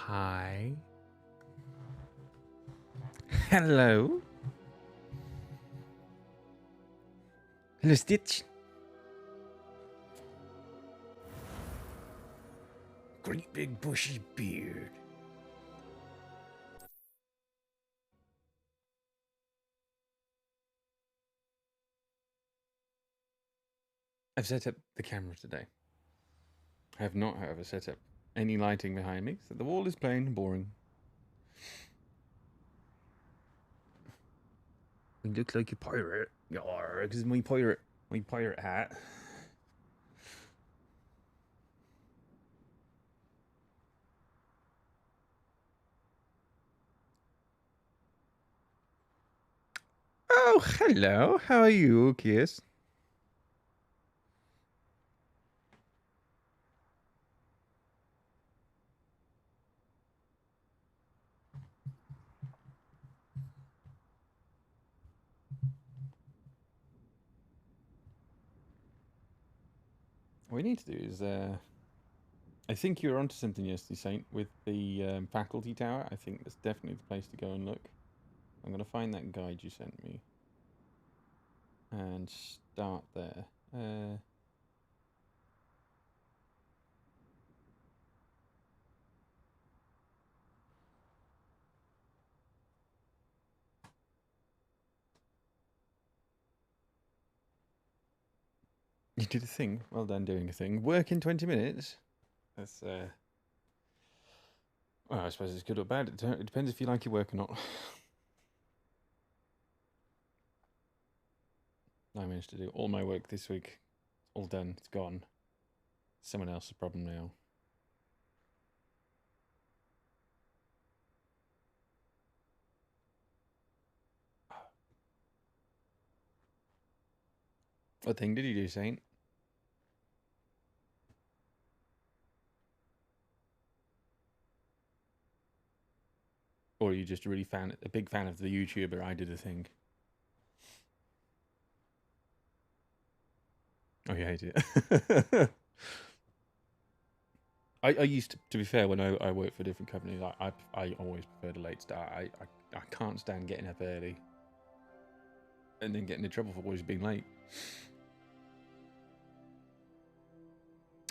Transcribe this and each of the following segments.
Hi. Hello. Hello, Stitch. Great big bushy beard. I've set up the camera today. I have not, however, set up any lighting behind me, so the wall is plain and boring. It looks like a pirate. Yarr, because my pirate hat. Oh, hello. How are you, Kiss? What we need to do is, I think you were onto something yesterday, Saint, with the faculty tower. I think that's definitely the place to go and look. I'm going to find that guide you sent me and start there. You did a thing. Well done doing a thing. Work in 20 minutes. That's, well, I suppose it's good or bad. It depends if you like your work or not. I managed to do all my work this week. All done. It's gone. Someone else's problem now. What thing did you do, Saint? Or are you just a big fan of the YouTuber I did a thing? Oh, you hate it. I used to be fair, when I worked for different companies, I always preferred a late start. I can't stand getting up early and then getting in trouble for always being late.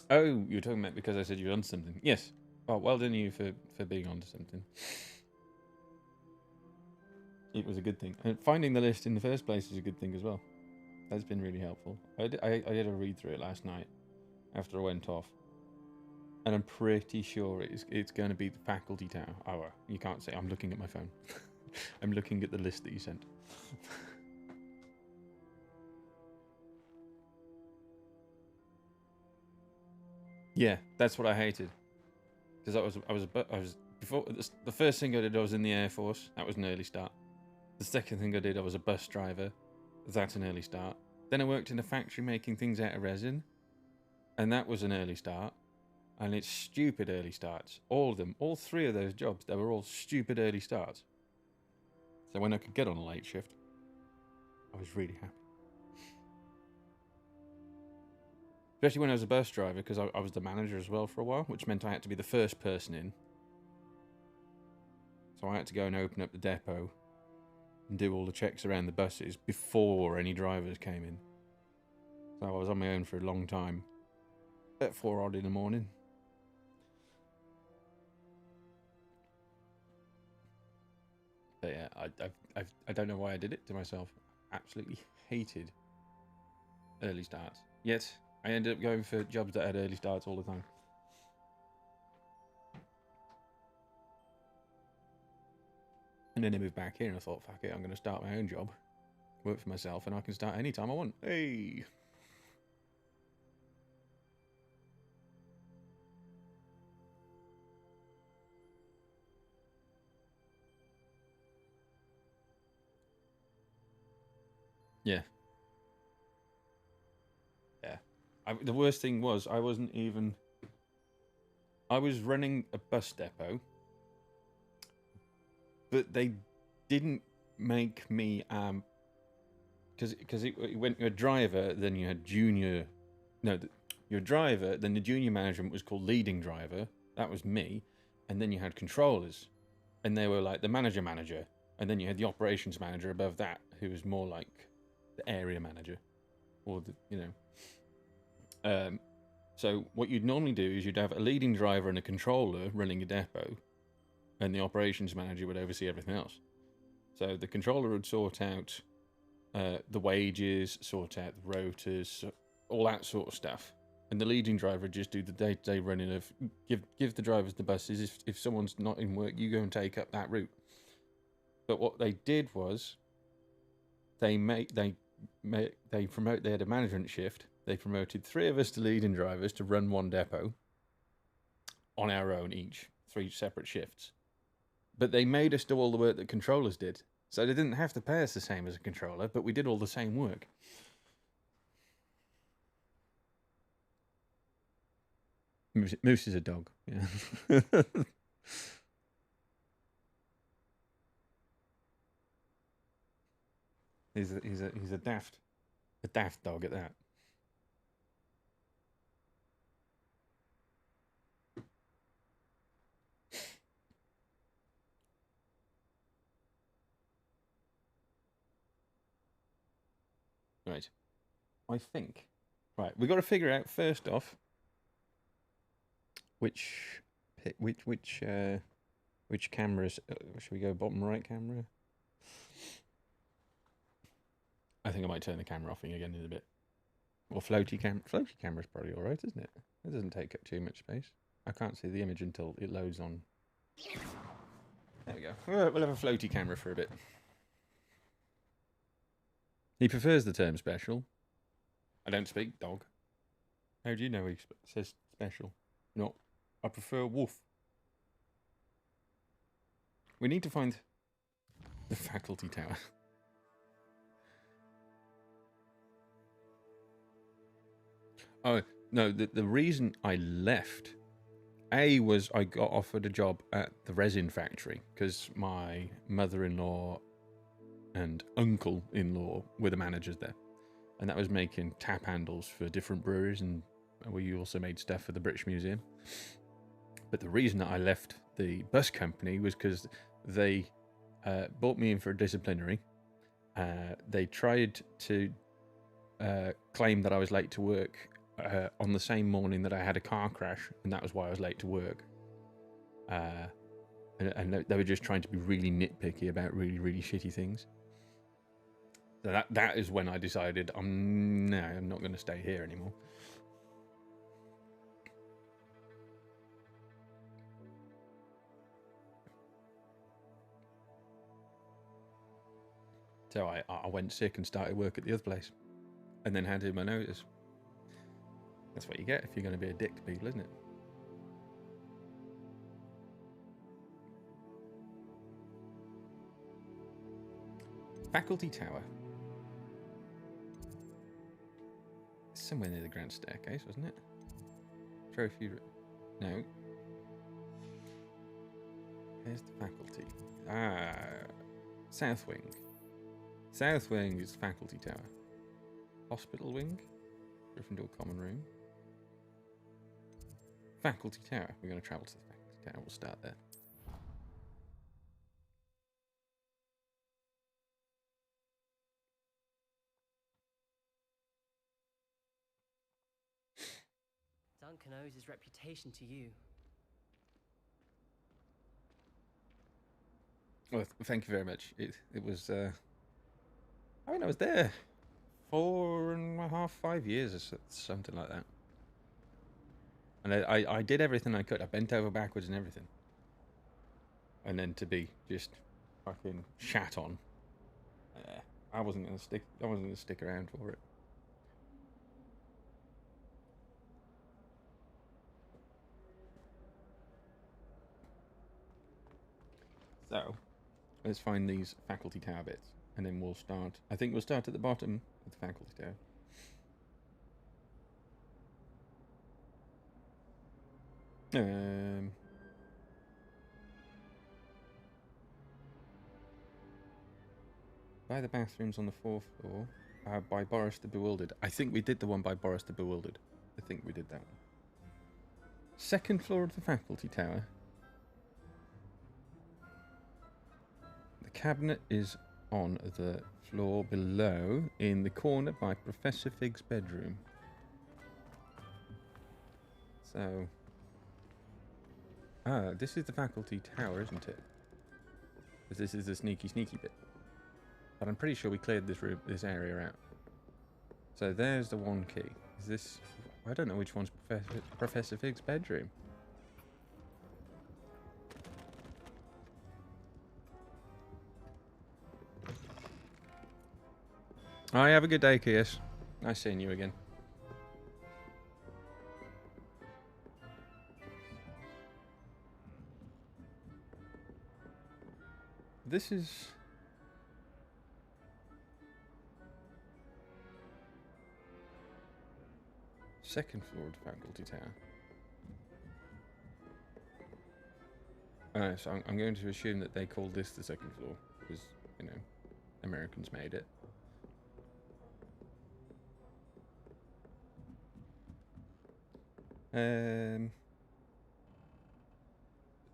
Oh, you're talking about because I said you were on something. Yes. Oh, well done you for being onto something. It was a good thing. And finding the list in the first place is a good thing as well. That's been really helpful. I did a read through it last night after I went off. And I'm pretty sure it's going to be the faculty tower. Oh, well, you can't say. I'm looking at my phone. I'm looking at the list that you sent. Yeah, that's what I hated. Because I was before the first thing I did, I was in the Air Force. That was an early start. The second thing I did, I was a bus driver. That's an early start. Then I worked in a factory making things out of resin, and that was an early start. And it's stupid early starts. All of them, all three of those jobs, they were all stupid early starts. So when I could get on a late shift, I was really happy. Especially when I was a bus driver, because I was the manager as well for a while, which meant I had to be the first person in. So I had to go and open up the depot and do all the checks around the buses before any drivers came in. So I was on my own for a long time. At 4 odd in the morning. But yeah, I don't know why I did it to myself. Absolutely hated early starts. Yet I ended up going for jobs that had early starts all the time. And then I moved back here and I thought, fuck it, I'm going to start my own job, work for myself, and I can start anytime I want. Hey! Yeah. Yeah. The worst thing was, I wasn't even... I was running a bus depot, but they didn't make me... Because it went a driver, then you had junior... No, your driver, then the junior management was called leading driver. That was me. and then you had controllers, and they were like the manager, and then you had the operations manager above that, who was more like the area manager, or so what you'd normally do is you'd have a leading driver and a controller running a depot, and the operations manager would oversee everything else. So the controller would sort out the wages, sort out the rotors, all that sort of stuff. And the leading driver would just do the day-to-day running of give the drivers the buses. If someone's not in work, you go and take up that route. But what they did was they had a management shift. They promoted 3 of us to leading drivers to run 1 depot on our own each, 3 separate shifts. But they made us do all the work that controllers did. So they didn't have to pay us the same as a controller, but we did all the same work. Moose is a dog. Yeah. he's a daft dog at that. Right. I think. Right, we've got to figure out first off which cameras. Should we go bottom right camera? I think I might turn the camera off again in a bit. Or floaty camera's probably all right, isn't it? It doesn't take up too much space. I can't see the image until it loads on. There we go. We'll have a floaty camera for a bit. He prefers the term special. I don't speak dog. How do you know he says special? No, I prefer wolf. We need to find the faculty tower. Oh, no, the reason I left, was I got offered a job at the resin factory because my mother-in-law and uncle-in-law were the managers there. And that was making tap handles for different breweries, and we also made stuff for the British Museum. But the reason that I left the bus company was because they brought me in for a disciplinary. They tried to claim that I was late to work on the same morning that I had a car crash, and that was why I was late to work. And they were just trying to be really nitpicky about really, really shitty things. So that is when I decided, I'm not going to stay here anymore. So I went sick and started work at the other place, and then handed in my notice. That's what you get if you're going to be a dick to people, isn't it? Faculty Tower. Somewhere near the grand staircase, wasn't it? Trophy. No. Here's the faculty. South wing. South wing is faculty tower. Hospital wing. Gryffindor common room. Faculty tower. We're going to travel to the faculty tower. We'll start there. Duncan owes his reputation to you. Well, thank you very much. It was. I mean, I was there 4.5, 5 years or something like that. And I did everything I could. I bent over backwards and everything. And then to be just fucking shat on, I wasn't gonna stick around for it. So, let's find these faculty tower bits, and then we'll start. I think we'll start at the bottom of the faculty tower. By the bathrooms on the 4th floor, by Boris the Bewildered. I think we did the one by Boris the Bewildered. I think we did that one. 2nd floor of the faculty tower. cabinet is on the floor below, in the corner by Professor Fig's bedroom. So... Ah, this is the faculty tower, isn't it? Because this is the sneaky bit. But I'm pretty sure we cleared this area out. So there's the one key. Is this... I don't know which one's Professor Fig's bedroom. Alright, have a good day, Kias. Nice seeing you again. This is... second floor of the faculty tower. Alright, so I'm going to assume that they called this the second floor. Because, you know, Americans made it.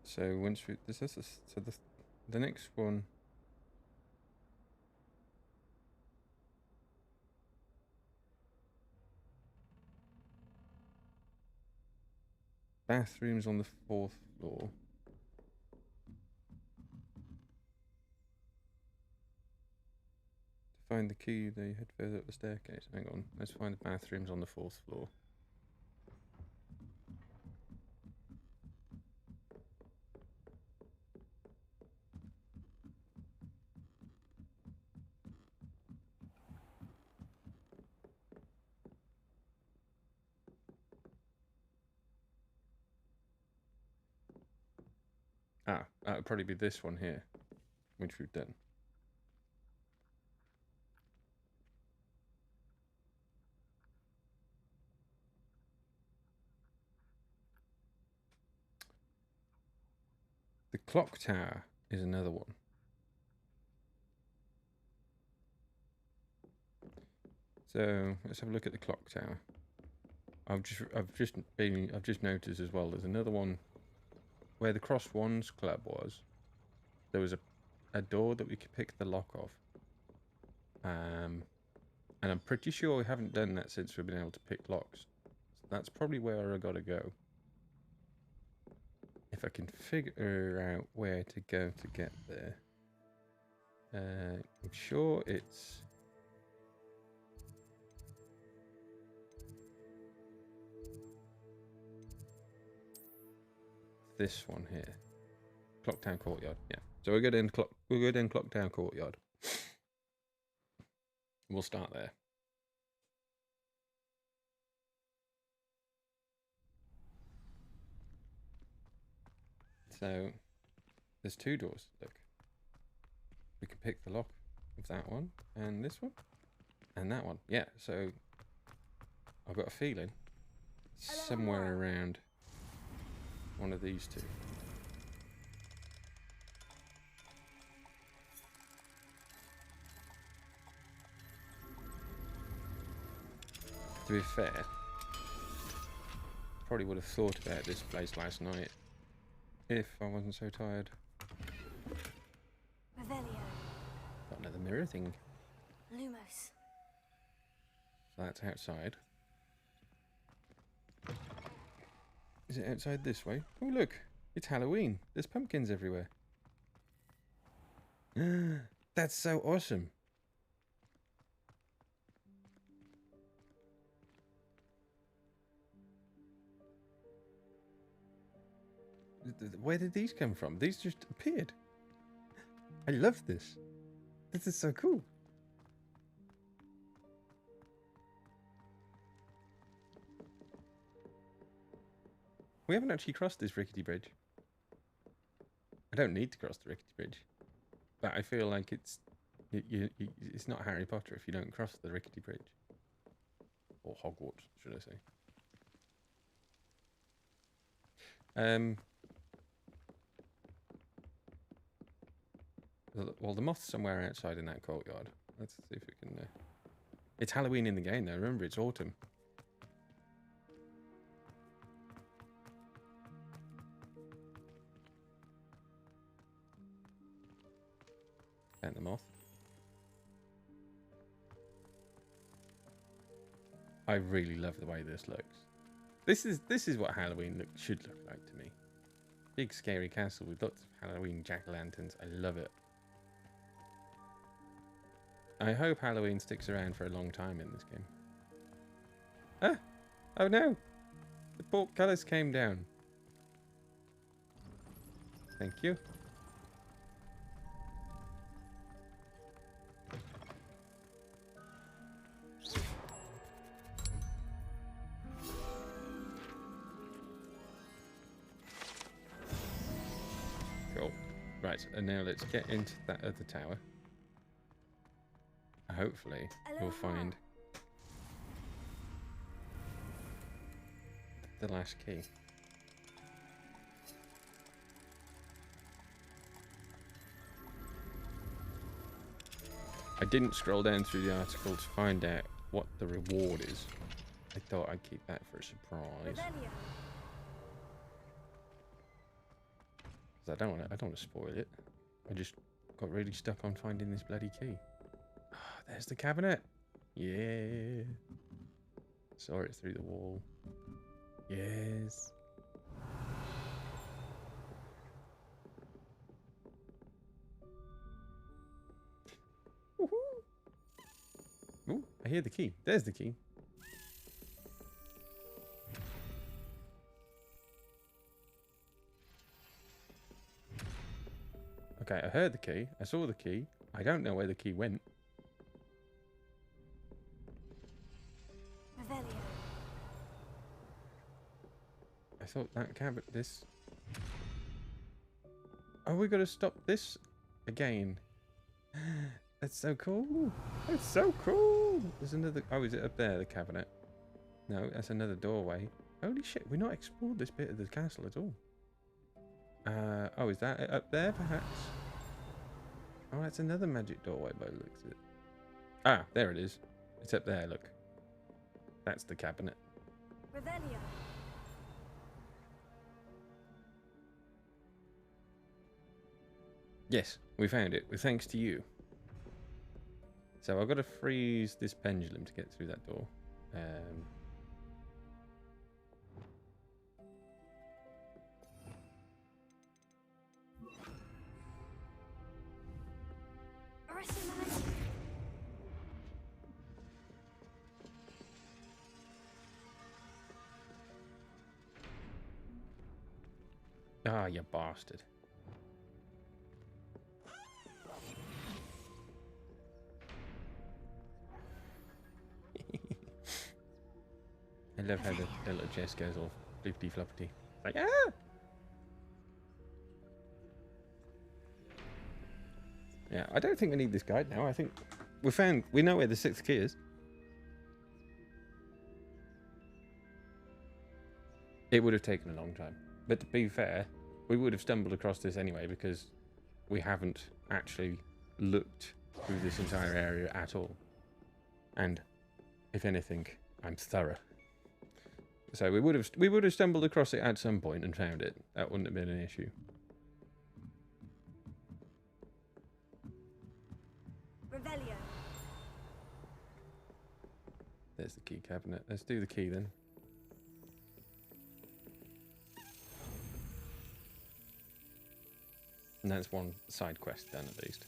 So once we... the next one... Bathrooms on the 4th floor. To find the key, they head further up the staircase. Hang on, let's find the bathrooms on the 4th floor. Ah, that would probably be this one here, which we've done. The clock tower is another one. So let's have a look at the clock tower. I've just noticed as well. There's another one where the Cross Wands Club was. There was a door that we could pick the lock off. And I'm pretty sure we haven't done that since we've been able to pick locks. So that's probably where I gotta go. If I can figure out where to go to get there. I'm sure it's... this one here. Clocktown Courtyard, yeah. So we'll go down Clocktown Courtyard. We'll start there. So there's 2 doors, look. We can pick the lock of that one and this one and that one. Yeah, so I've got a feeling somewhere around one of these 2. To be fair, probably would have thought about this place last night if I wasn't so tired. Revelio. Got another mirror thing. Lumos. That's outside. Is it outside this way? Oh look, it's Halloween. There's pumpkins everywhere. That's so awesome. Where did these come from? These just appeared. I love this. This is so cool. We haven't actually crossed this rickety bridge. I don't need to cross the rickety bridge, but I feel like it's not Harry Potter if you don't cross the rickety bridge, or Hogwarts, should I say? Well, the moth's somewhere outside in that courtyard. Let's see if we can... It's Halloween in the game, though. Remember, it's autumn. Found the moth. I really love the way this looks. This is what Halloween should look like to me. Big scary castle with lots of Halloween jack-o'-lanterns. I love it. I hope Halloween sticks around for a long time in this game. Ah! Oh no! The portcullis came down. Thank you. Cool. Right, and now let's get into that other tower. Hopefully, we'll find the last key. I didn't scroll down through the article to find out what the reward is. I thought I'd keep that for a surprise. I don't want to spoil it. I just got really stuck on finding this bloody key. Oh, there's the cabinet. Yeah. Saw it through the wall. Yes. Ooh, I hear the key. There's the key. Okay, I heard the key. I saw the key. I don't know where the key went. I thought that cabinet, this... Oh, we got to stop this again. That's so cool. That's so cool. There's another... Oh, is it up there, the cabinet? No, that's another doorway. Holy shit, we've not explored this bit of the castle at all. Oh, is that it up there, perhaps? Oh, that's another magic doorway by the looks of it. Ah, there it is. It's up there, look. That's the cabinet. Revelio. Yes, we found it. With thanks to you. So I've got to freeze this pendulum to get through that door. Ah, you bastard. I love how the little chest goes all flippity floppity. Like, ah! Yeah, I don't think we need this guide now. I think we know where the 6th key is. It would have taken a long time. But to be fair, we would have stumbled across this anyway because we haven't actually looked through this entire area at all. And if anything, I'm thorough. So we would have stumbled across it at some point and found it. That wouldn't have been an issue. Revelio. There's the key cabinet. Let's do the key then. And that's one side quest done at least.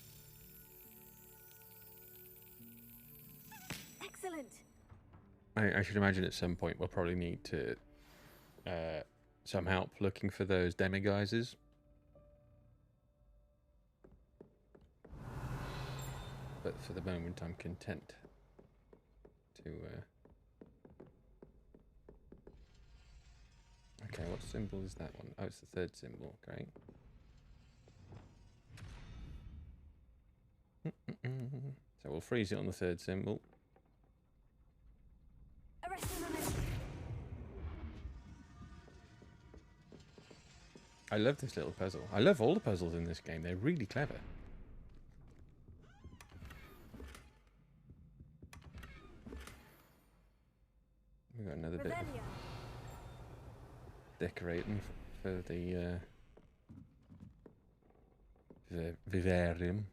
Excellent. I should imagine at some point we'll probably need to some help looking for those demiguises. But for the moment I'm content to... Okay, what symbol is that one? Oh, it's the 3rd symbol. Great. So we'll freeze it on the 3rd symbol. I love this little puzzle. I love all the puzzles in this game. They're really clever. We've got another bit of decorating for the vivarium.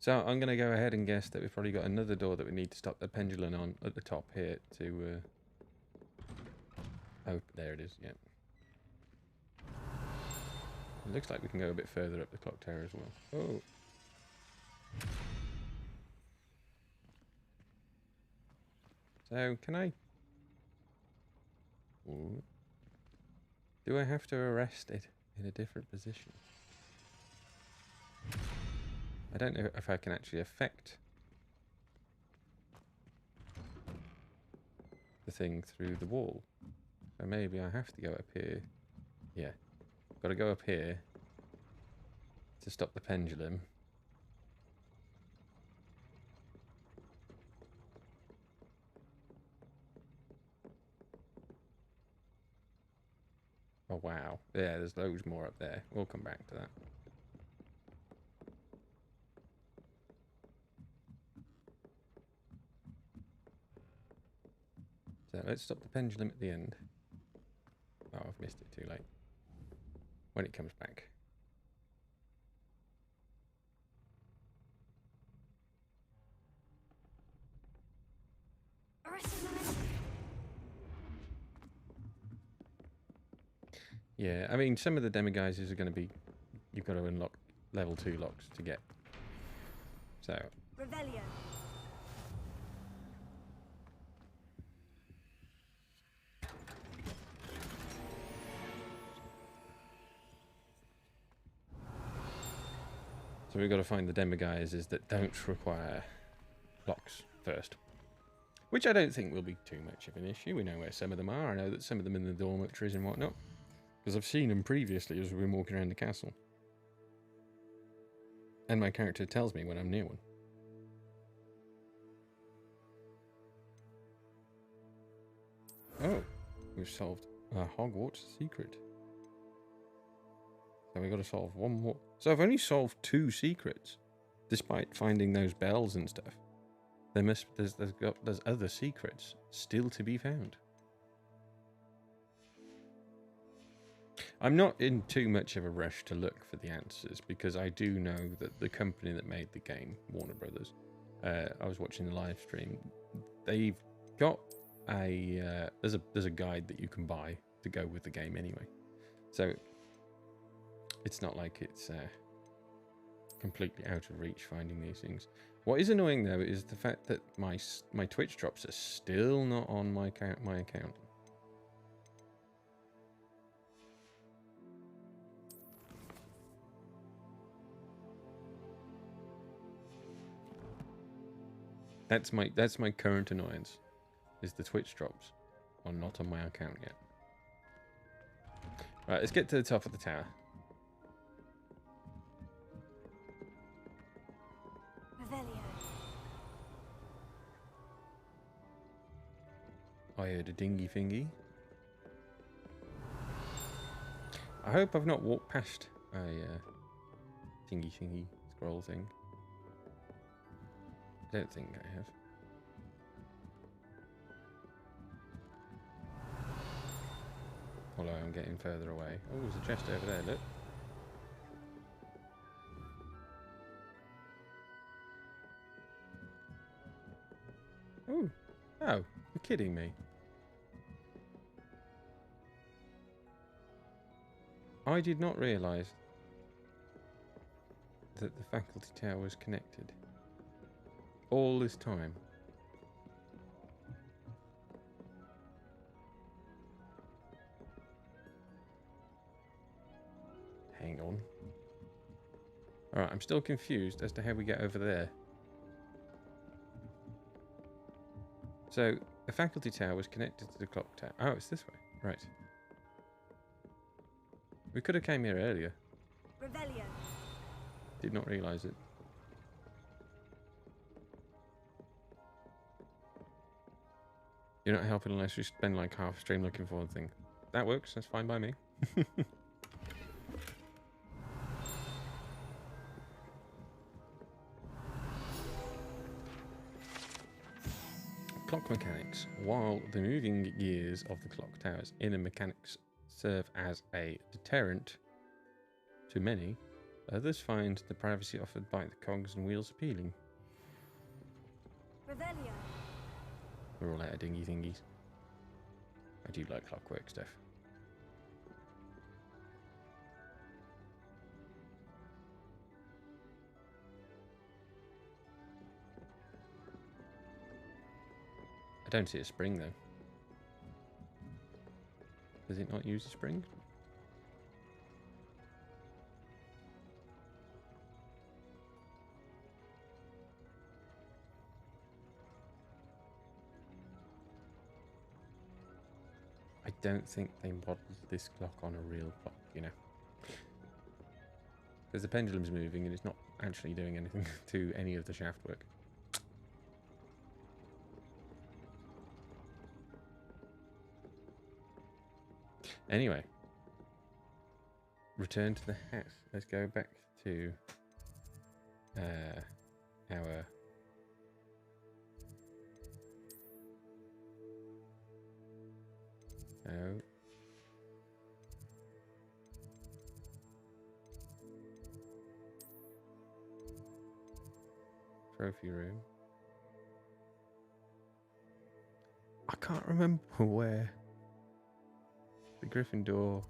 So I'm going to go ahead and guess that we've probably got another door that we need to stop the pendulum on at the top here to... Oh, there it is, yeah. It looks like we can go a bit further up the clock tower as well. Oh. So, can I... Ooh. Do I have to arrest it in a different position? I don't know if I can actually affect the thing through the wall. So maybe I have to go up here. Yeah. Got to go up here to stop the pendulum. Oh wow. Yeah, there's loads more up there. We'll come back to that. So let's stop the pendulum at the end. Oh, I've missed it too late. When it comes back. Yeah, I mean, some of the demiguises are going to be... You've got to unlock level 2 locks to get. So... Revelio. So we've got to find the demiguises that don't require locks first. Which I don't think will be too much of an issue. We know where some of them are. I know that some of them in the dormitories and whatnot. Because I've seen them previously as we've been walking around the castle. And my character tells me when I'm near one. Oh, we've solved a Hogwarts secret. So we've got to solve one more. So I've only solved 2 secrets, despite finding those bells and stuff. There's other secrets still to be found. I'm not in too much of a rush to look for the answers because I do know that the company that made the game, Warner Brothers, I was watching the live stream. They've got a there's a guide that you can buy to go with the game anyway. So it's not like it's completely out of reach finding these things. What is annoying though is the fact that my Twitch drops are still not on my account. That's my current annoyance, is the Twitch drops are not on my account yet. Right, let's get to the top of the tower. Revelio. I heard a dingy thingy. I hope I've not walked past a thingy scroll thing. I don't think I have. Although I'm getting further away. Oh, there's a chest over there, look. Ooh. Oh, you're kidding me. I did not realise that the faculty tower was connected. All this time. Hang on. Alright, I'm still confused as to how we get over there. So, the faculty tower was connected to the clock tower. Oh, it's this way. Right. We could have came here earlier. Revelio. Did not realise it. You're not helping unless you spend like half stream looking for one thing. That works, that's fine by me. Clock mechanics. While the moving gears of the clock tower's inner mechanics serve as a deterrent to many, Others find the privacy offered by the cogs and wheels appealing. Revelio. We're all out of dingy thingies. I do like clockwork stuff. I don't see a spring though. Does it not use a spring? I don't think they modeled this clock on a real clock, you know. Because the pendulum's moving and it's not actually doing anything to any of the shaft work. Anyway, return to the hat. Let's go back to our trophy room. I can't remember where the Gryffindor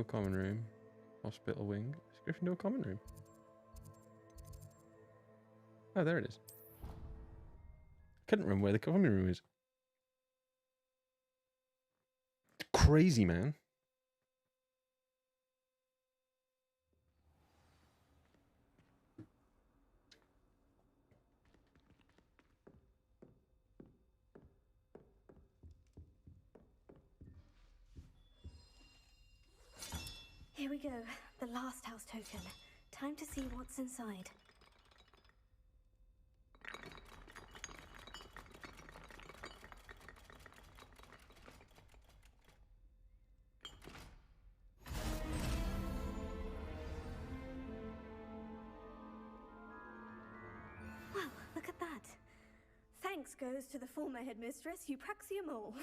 common room, hospital wing. It's Gryffindor common room. Oh, there it is. Couldn't remember where the common room is. It's crazy, man. Here we go. The last house token. Time to see what's inside. Well, look at that. Thanks goes to the former headmistress, Eupraxia Mole.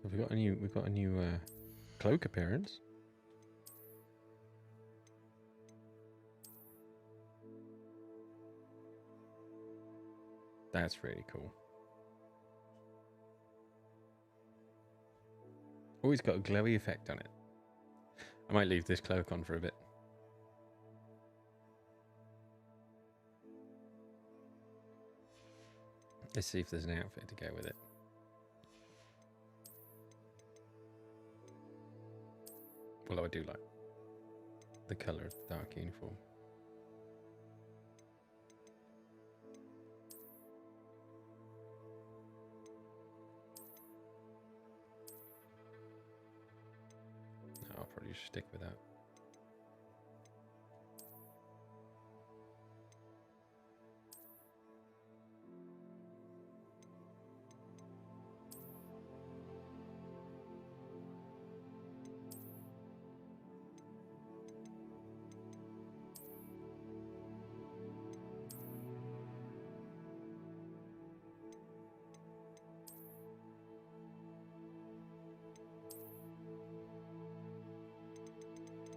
We've got a new cloak appearance. That's really cool. Oh, it's got a glowy effect on it. I might leave this cloak on for a bit. Let's see if there's an outfit to go with it. Although I do like the colour of the dark uniform. No, I'll probably just stick with that.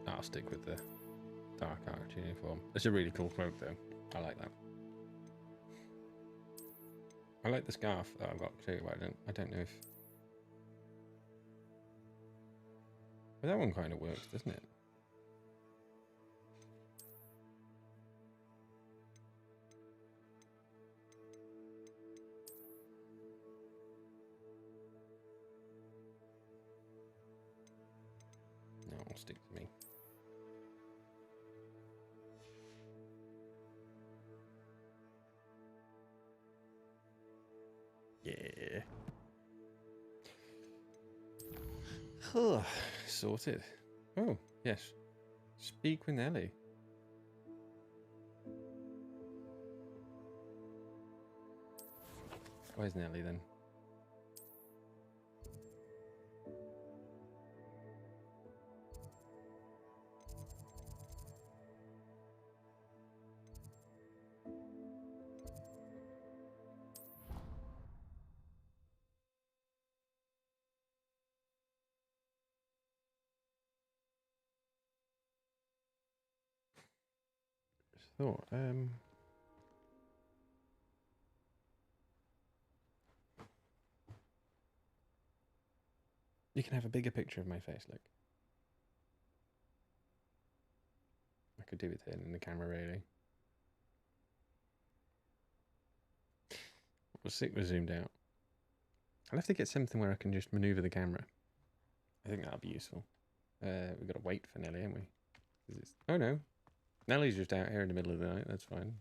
I'll stick with the dark arch uniform. It's a really cool cloak though. I like that. I like the scarf that I've got too, but I don't know if... But that one kind of works, doesn't it? No, it'll stick to me. Yeah. Sorted. Oh, yes. Speak with Nelly. Where's Nelly then? thought. You can have a bigger picture of my face, look. I could do with it in the camera, really. We'll see, we're zoomed out. I'll have to get something where I can just maneuver the camera. I think that'll be useful. We've got to wait for Nelly, haven't we? Oh no. Nellie's just out here in the middle of the night, that's fine.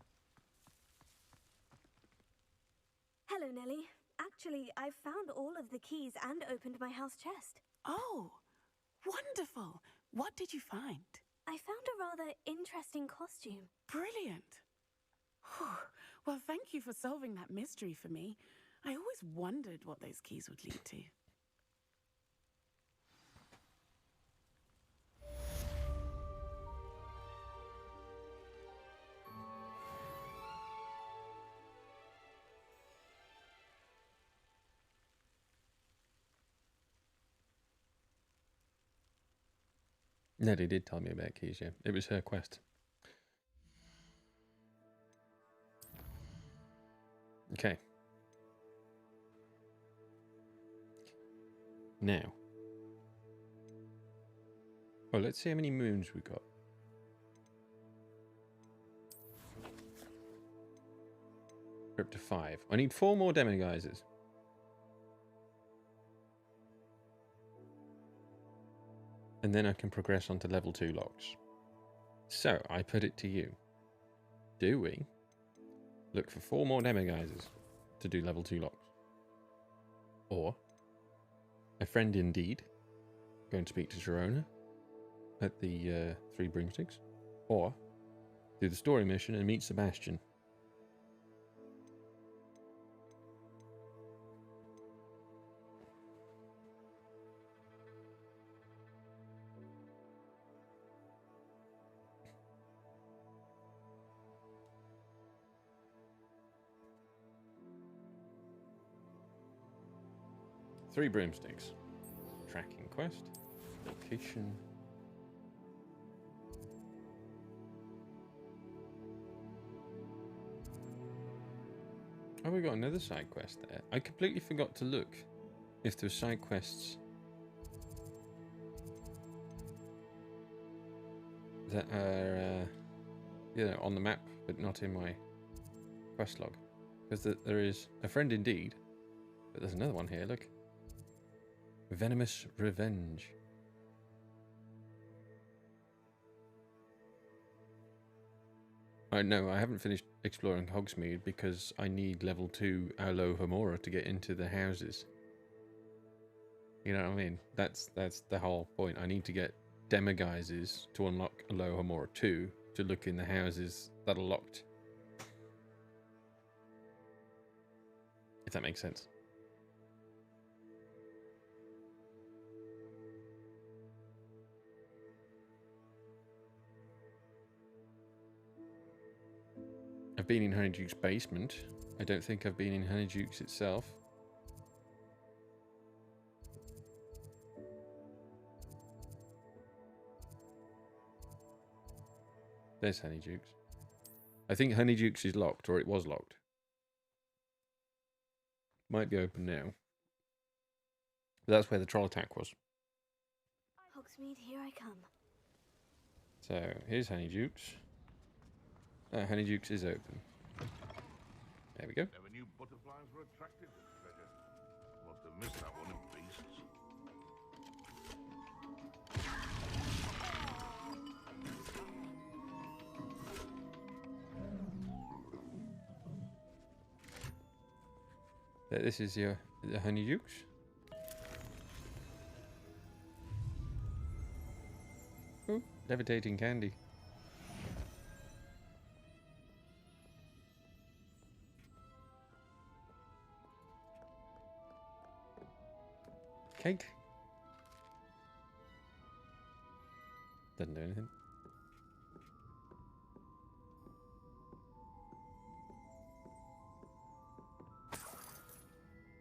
Hello, Nellie. Actually, I've found all of the keys and opened my house chest. Oh, wonderful. What did you find? I found a rather interesting costume. Brilliant. Whew. Well, thank you for solving that mystery for me. I always wondered what those keys would lead to. Nelly did tell me about keys, yeah. It was her quest. Okay. Now. Well, let's see how many moons we got. We're up to 5. I need 4 more demiguises. And then I can progress on to level 2 locks. So, I put it to you. Do we look for 4 more demiguises to do level 2 locks? Or, a friend indeed, go and speak to Sharona at the 3 broomsticks? Or, do the story mission and meet Sebastian? Three broomsticks. Tracking quest. Location. Oh, we got another side quest there. I completely forgot to look if there's side quests that are, you know, on the map, but not in my quest log. Because there is a friend indeed, but there's another one here, look. Venomous Revenge. No, I haven't finished exploring Hogsmeade because I need level 2 Alohomora to get into the houses. You know what I mean? That's the whole point. I need to get demiguises to unlock Alohomora 2 to look in the houses that are locked. If that makes sense. I've been in Honeyduke's basement. I don't think I've been in Honeyduke's itself. There's Honeyduke's. I think Honeyduke's is locked, or it was locked. Might be open now. But that's where the troll attack was. Hogsmeade, here I come. So, here's Honeyduke's. Honeyduke's is open. There we go. Never knew butterflies were attracted to treasure. Must have missed that one in beasts. This is the Honeyduke's. Oh, levitating candy. Cake. Doesn't do anything.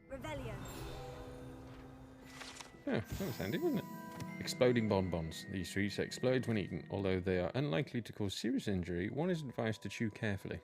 Revelio. Oh, that was handy, wasn't it? Exploding bonbons. These sweets explode when eaten. Although they are unlikely to cause serious injury, one is advised to chew carefully.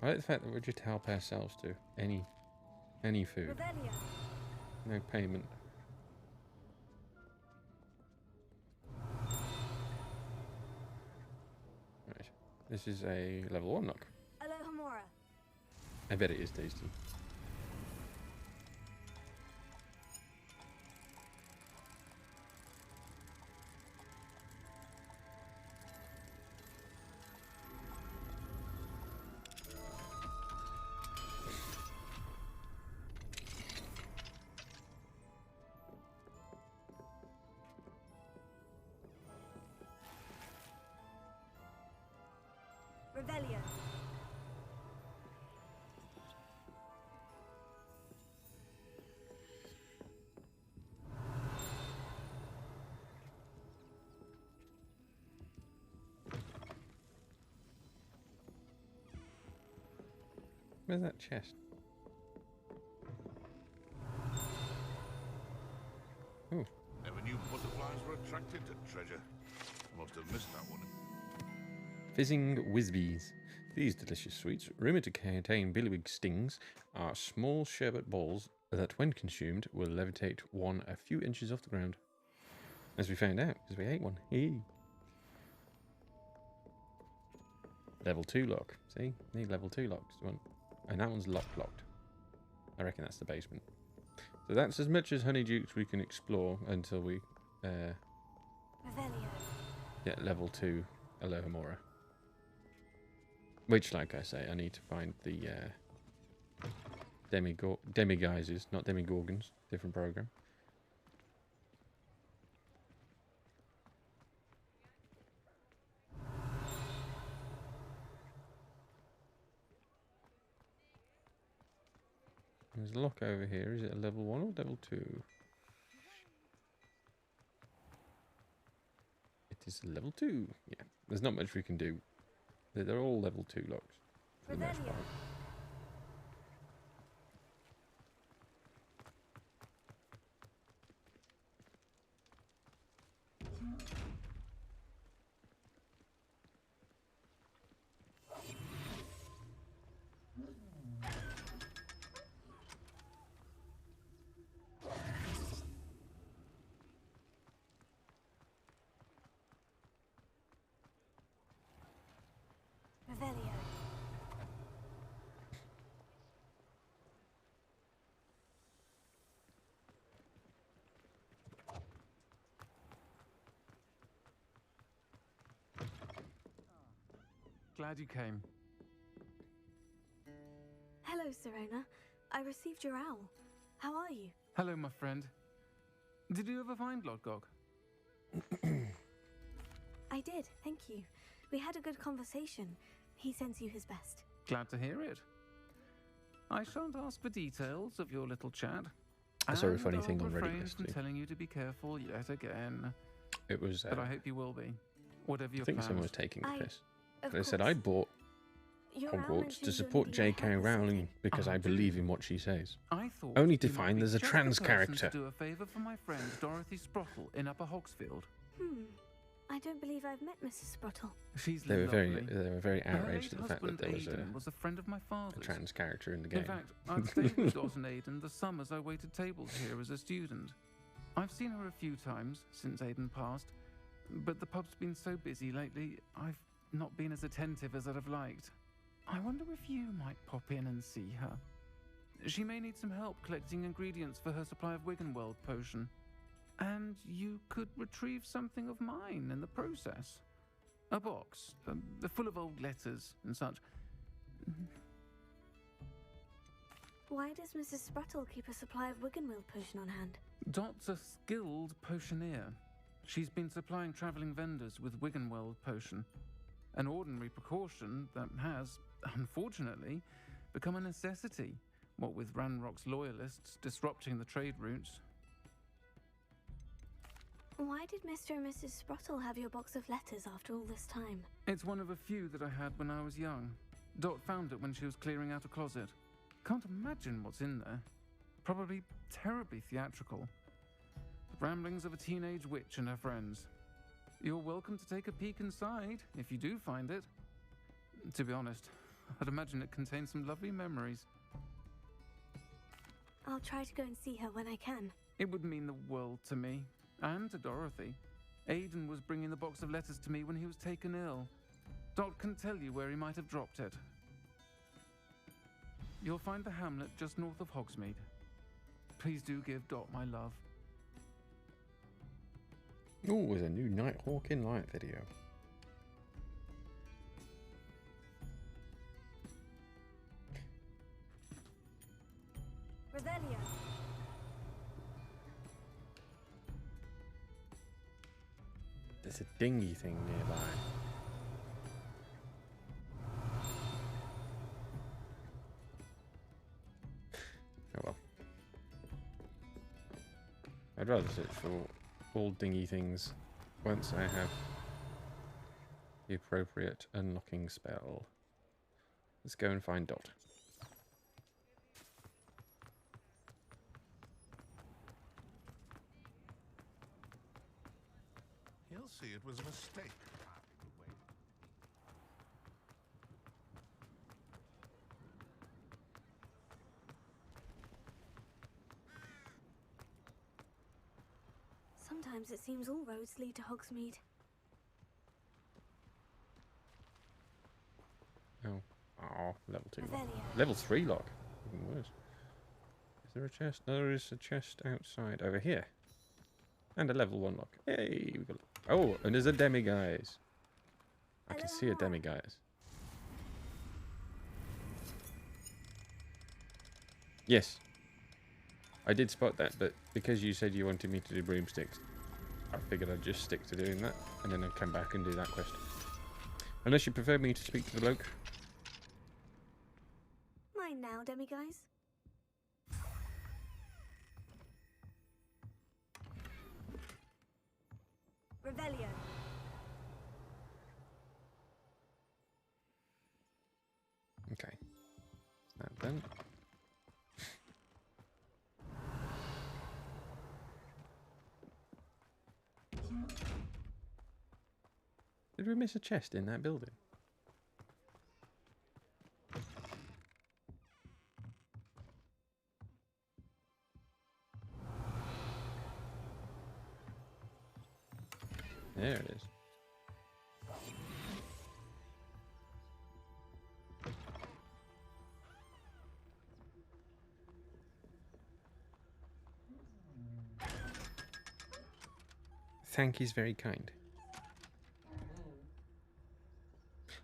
I like the fact that we're just help ourselves to any food. Revelio. No payment. Right. This is a level 1 knock. Alohomora. I bet it is tasty. Revelio. Where's that chest? Ooh. Never knew butterflies were attracted to treasure. Must have missed that one. Fizzing Whizbees. These delicious sweets, rumoured to contain billywig stings, are small sherbet balls that, when consumed, will levitate one a few inches off the ground. As we found out, because we ate one. Eee. Level 2 lock. See? Need level 2 locks. And that one's locked. I reckon that's the basement. So that's as much as Honeydukes we can explore until we Revelio. get level 2 Alohomora. Which, like I say, I need to find the demiguises, not demigorgons. Different program. There's a lock over here. Is it a level 1 or level 2? It is level 2. Yeah, there's not much we can do. They're all level 2 locks for the most Revelio. part. Revelio. Glad you came. Hello, Serona. I received your owl. How are you? Hello, my friend. Did you ever find Lodgog? I did, thank you. We had a good conversation. He sends you his best. Glad to hear it. I shan't ask for details of your little chat. I saw a and funny I'll thing on Reddit refrain from yesterday. telling you to be careful yet again. It was. But I hope you will be. Whatever your I think plans. someone was taking the I- piss. Of They said course. I bought Your owl Hogwarts mentioned to you're support needing a J.K. help with Rowling something. because I do. believe in what she says. I thought Only you to might find be there's a just trans the person character. To do a favour for my friend Dorothy Sprottle in Upper Hogsfield. I don't believe I've met Mrs. Sprottle. She's They were lovely. very Her outraged late at the fact that husband, there was Aidan, was a friend of my a father's. trans character in the game. In fact, I'd stayed with Dot and Aidan the summers I waited tables here as a student. I've seen her a few times since Aidan passed, but the pub's been so busy lately, I've not been as attentive as I'd have liked. I wonder if you might pop in and see her. She may need some help collecting ingredients for her supply of Wiggenweld potion. And you could retrieve something of mine in the process. A box, full of old letters and such. Why does Mrs. Sprottle keep a supply of Wiggenweld potion on hand? Dot's a skilled potioneer. She's been supplying travelling vendors with Wiggenweld potion. An ordinary precaution that has, unfortunately, become a necessity, what with Ranrock's loyalists disrupting the trade routes. Why did Mr. and Mrs. Sprottle have your box of letters after all this time? It's one of a few that I had when I was young. Dot found it when she was clearing out a closet. Can't imagine what's in there. Probably terribly theatrical. The ramblings of a teenage witch and her friends. You're welcome to take a peek inside, if you do find it. To be honest, I'd imagine it contains some lovely memories. I'll try to go and see her when I can. It would mean the world to me, and to Dorothy. Aiden was bringing the box of letters to me when he was taken ill. Dot can tell you where he might have dropped it. You'll find the hamlet just north of Hogsmeade. Please do give Dot my love. Oh, there's a new Nighthawk in Light video. Revelio. There's a dinghy thing nearby. Oh well. I'd rather search for all dinghy things once I have the appropriate unlocking spell. Let's go and find Dot. He'll see it was a mistake. Sometimes it seems all roads lead to Hogsmeade. Oh, level 2 lock. Revelio. Level 3 lock. Even worse. Is there a chest? No, there is a chest outside over here. And a level 1 lock. Hey, we got. Oh, and there's a demiguise. I can see a demiguise. Yes. I did spot that, but because you said you wanted me to do broomsticks, I figured I'd just stick to doing that, and then I'd come back and do that quest. Unless you prefer me to speak to the bloke. Mine now, demiguise. Revelio. Okay. Is that done? Did we miss a chest in that building? There it is. Thank you's very kind.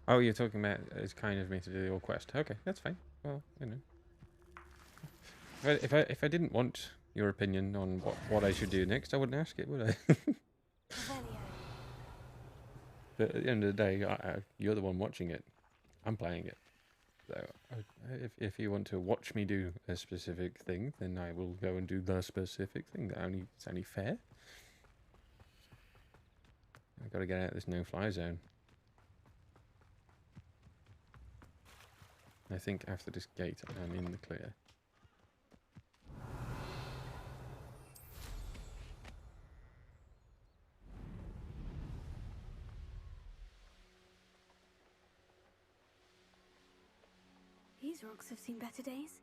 Oh, you're talking about it's kind of me to do the all quest. Okay, that's fine. Well, you know, if I didn't want your opinion on what I should do next, I wouldn't ask it, would I? Revelio. But at the end of the day, you're the one watching it. I'm playing it. So if you want to watch me do a specific thing, then I will go and do the specific thing. It's only fair. I've got to get out of this no-fly zone. I think after this gate, I'm in the clear. These rocks have seen better days.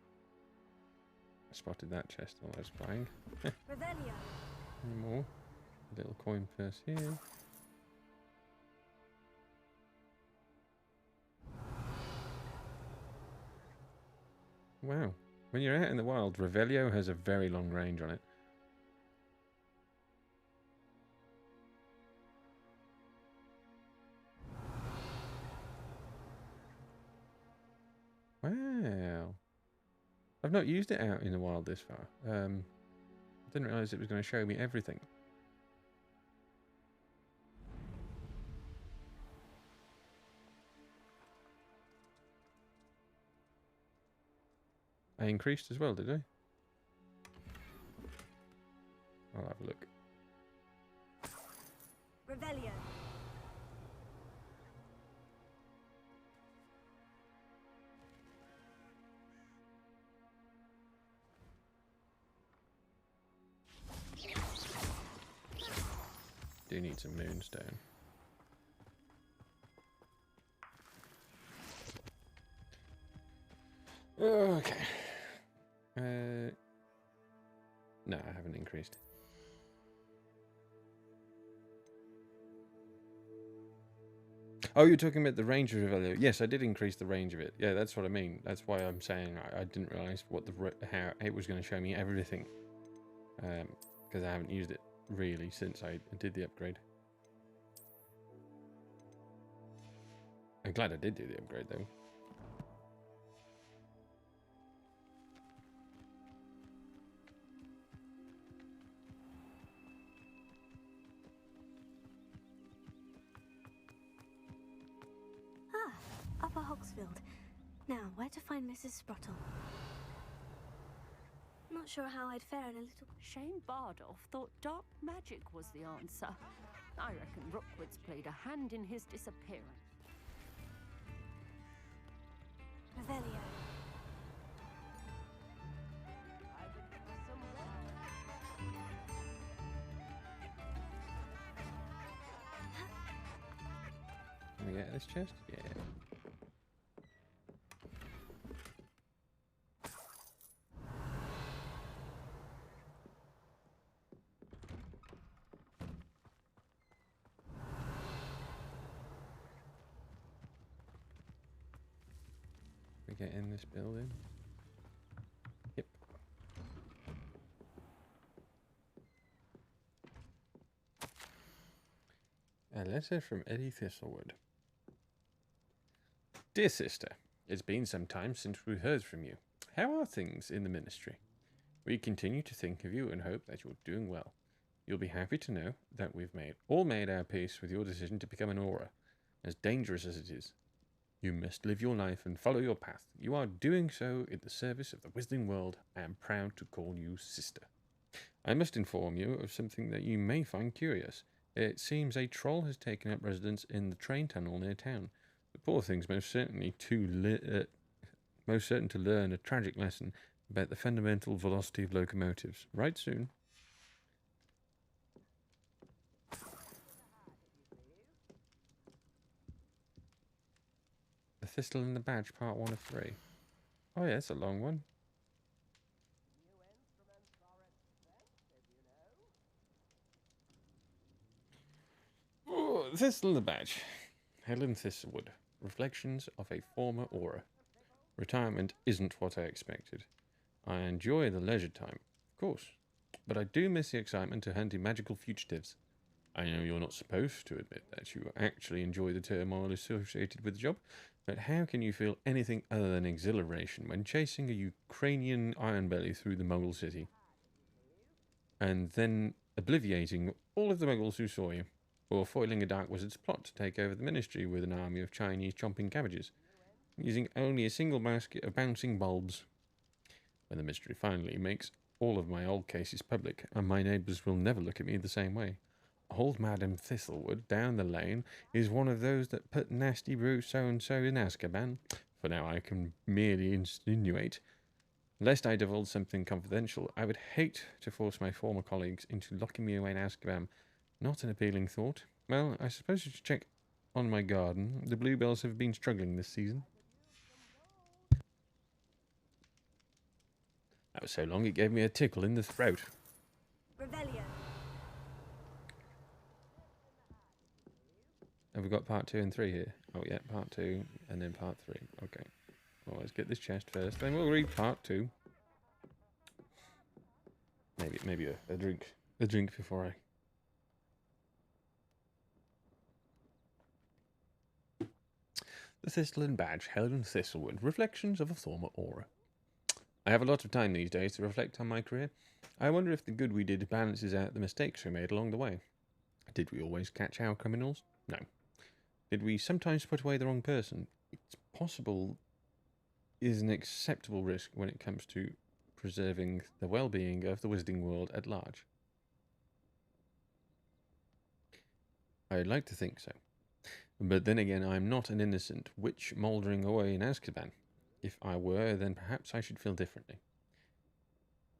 I spotted that chest while I was flying. Revelio. Any more? A little coin purse here. Wow. When you're out in the wild, Revelio has a very long range on it. Wow. I've not used it out in the wild this far. I didn't realise it was going to show me everything. I increased as well, did I? I'll have a look. Revelio. Do need some moonstone. Okay. No, I haven't increased. Oh, you're talking about the range of Revelio. Yes, I did increase the range of it. Yeah, that's what I mean. That's why I'm saying I didn't realize how it was going to show me everything. Because I haven't used it really since I did the upgrade. I'm glad I did do the upgrade though. Ah, Upper Hogsfield. Now, where to find Mrs. Sprottle? Not sure how I'd fare in a little... Shane Bardolph thought dark magic was the answer. I reckon Rookwood's played a hand in his disappearance. Revelio. Can we get this chest? Yeah. We get in this building. Yep. A letter from Eddie Thistlewood. Dear sister, it's been some time since we heard from you. How are things in the ministry? We continue to think of you and hope that you're doing well. You'll be happy to know that we've all made our peace with your decision to become an aura, as dangerous as it is. You must live your life and follow your path. You are doing so in the service of the Wizarding world. I am proud to call you sister. I must inform you of something that you may find curious. It seems a troll has taken up residence in the train tunnel near town. The poor thing's most certain to learn a tragic lesson about the fundamental velocity of locomotives. Right soon. The Thistle and the Badge, part 1 of 3. Oh yeah, it's a long one. Oh, Thistle and the Badge. Helen Thistlewood. Reflections of a former aura. Retirement isn't what I expected. I enjoy the leisure time, of course, but I do miss the excitement of hunting magical fugitives. I know you're not supposed to admit that you actually enjoy the turmoil associated with the job, but how can you feel anything other than exhilaration when chasing a Ukrainian ironbelly through the Muggle city? And then obliviating all of the Muggles who saw you, or foiling a dark wizard's plot to take over the ministry with an army of Chinese chomping cabbages, using only a single basket of bouncing bulbs. When the mystery finally makes all of my old cases public, and my neighbours will never look at me the same way. Old Madam Thistlewood down the lane is one of those that put nasty brew so-and-so in Azkaban. For now I can merely insinuate. Lest I divulge something confidential, I would hate to force my former colleagues into locking me away in Azkaban. Not an appealing thought. Well, I suppose you should check on my garden. The bluebells have been struggling this season. That was so long it gave me a tickle in the throat. Revelio. Have we got part 2 and 3 here? Oh yeah, part 2 and then part 3. Okay. Well, let's get this chest first, then we'll read part 2. Maybe a drink before I... The Thistle and Badge, Helen Thistlewood, Reflections of a Former Aura. I have a lot of time these days to reflect on my career. I wonder if the good we did balances out the mistakes we made along the way. Did we always catch our criminals? No. Did we sometimes put away the wrong person? It's possible is an acceptable risk when it comes to preserving the well-being of the wizarding world at large. I'd like to think so. But then again, I'm not an innocent witch mouldering away in Azkaban. If I were, then perhaps I should feel differently.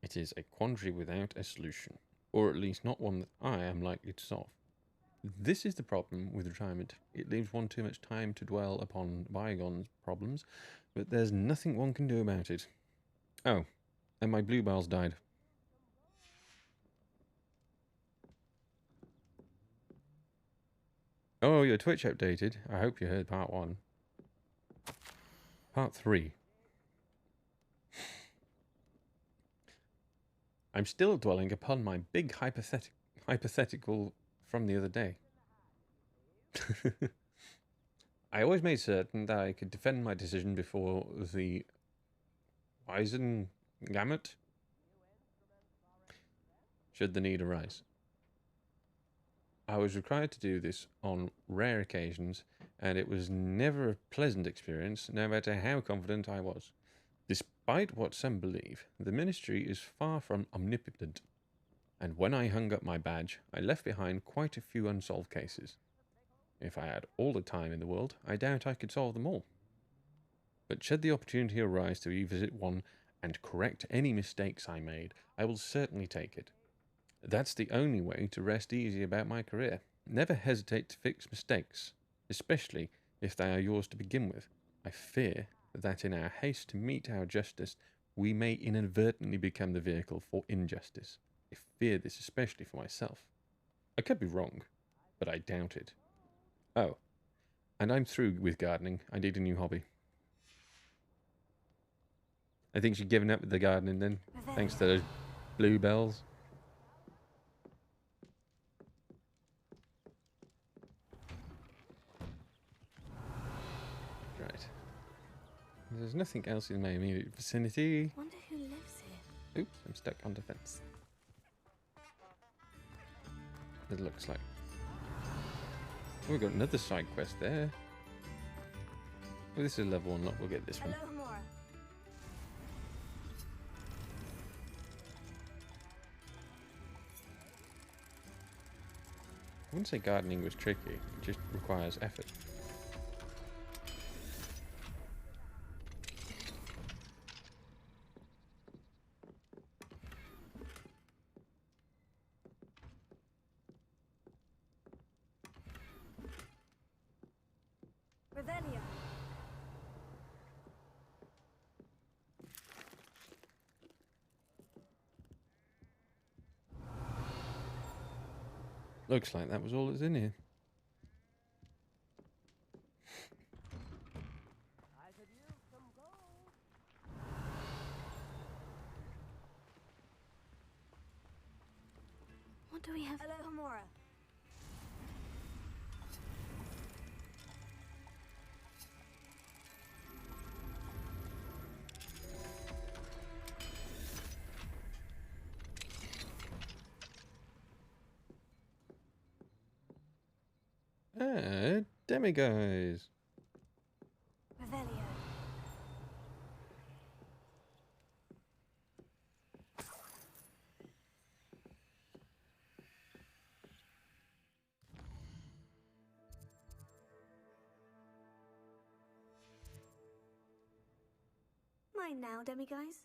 It is a quandary without a solution, or at least not one that I am likely to solve. This is the problem with retirement. It leaves one too much time to dwell upon bygone problems, but there's nothing one can do about it. Oh, and my bluebells died. Oh, your Twitch updated. I hope you heard part 1. Part 3. I'm still dwelling upon my big hypothetical from the other day. I always made certain that I could defend my decision before the Wisengamot, should the need arise. I was required to do this on rare occasions, and it was never a pleasant experience, no matter how confident I was. Despite what some believe, the ministry is far from omnipotent, and when I hung up my badge, I left behind quite a few unsolved cases. If I had all the time in the world, I doubt I could solve them all. But should the opportunity arise to revisit one and correct any mistakes I made, I will certainly take it. That's the only way to rest easy about my career. Never hesitate to fix mistakes, especially if they are yours to begin with. I fear that in our haste to meet our justice, we may inadvertently become the vehicle for injustice. I fear this especially for myself. I could be wrong, but I doubt it. Oh, and I'm through with gardening. I need a new hobby. I think she's given up with the gardening then, thanks to those bluebells. Right. There's nothing else in my immediate vicinity. Wonder who lives here. Oops, I'm stuck on defense. It looks like. Oh, we've got another side quest there. Oh, this is level 1 lock. We'll get this one. Hello, Hamora. I wouldn't say gardening was tricky. It just requires effort. Revelio. Looks like that was all that's in here. What do we have? Hello, Hamora. Demiguise. Revelio. Mine now, Demiguise.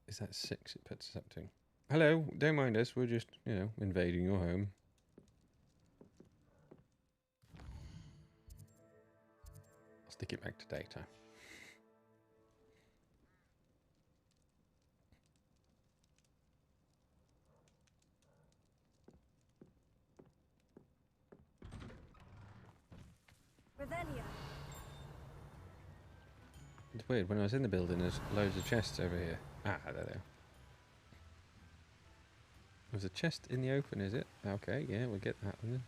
Is that 6 it puts us up to? Hello, don't mind us, we're just, invading your home. I'll stick it back to daytime. Revelio. It's weird, when I was in the building, there's loads of chests over here. Ah, there they are. There's a chest in the open, is it? Okay, yeah, we'll get that one then.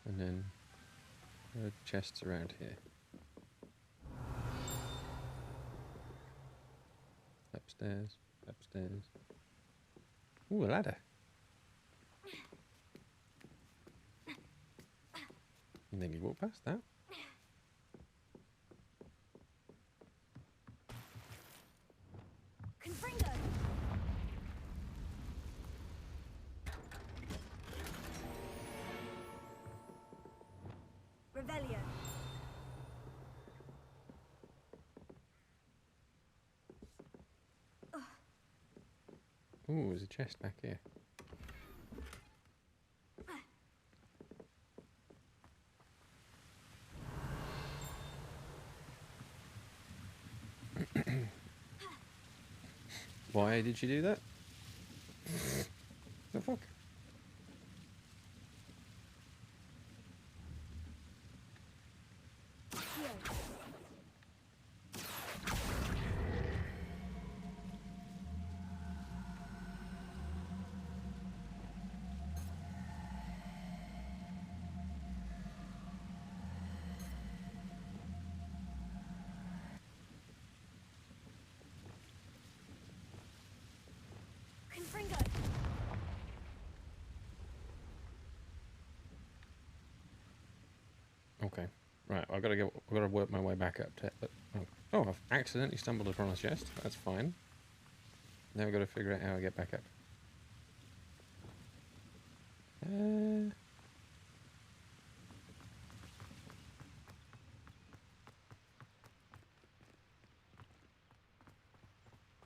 And then there are chests around here. Upstairs. Upstairs. Ooh, a ladder. And then you walk past that. Confringo! Revelio. Ooh, there's a chest back here. Why did you do that? The fuck? Confringo! Okay. Right, I've got to work my way back up to it. But oh, I've accidentally stumbled upon a chest. That's fine. Now we've got to figure out how I get back up.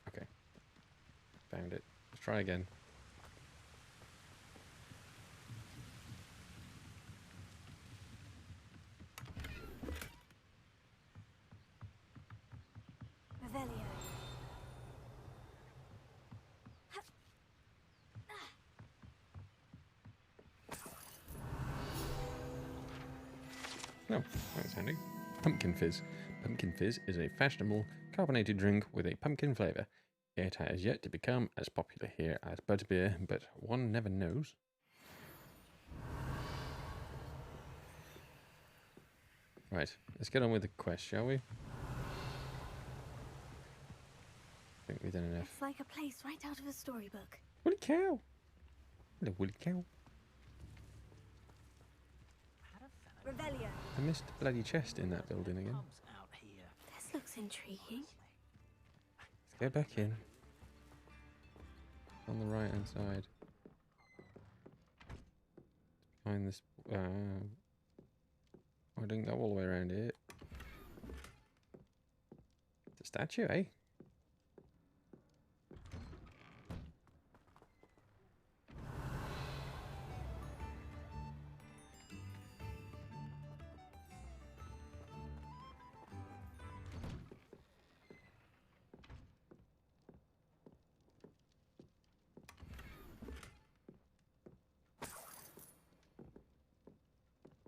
Okay. Found it. Let's try again. Revelio. Oh, that's handy. Pumpkin fizz. Pumpkin fizz is a fashionable carbonated drink with a pumpkin flavour. It has yet to become as popular here as butterbeer, but one never knows. Right, let's get on with the quest, shall we? I think we've done enough. It's like a place right out of a storybook. Woolly cow! Hello, woolly cow. Revelio. I missed the bloody chest in that building again. This looks intriguing. Let's go back in. On the right hand side. Behind this. I didn't go all the way around here. It's a statue, eh?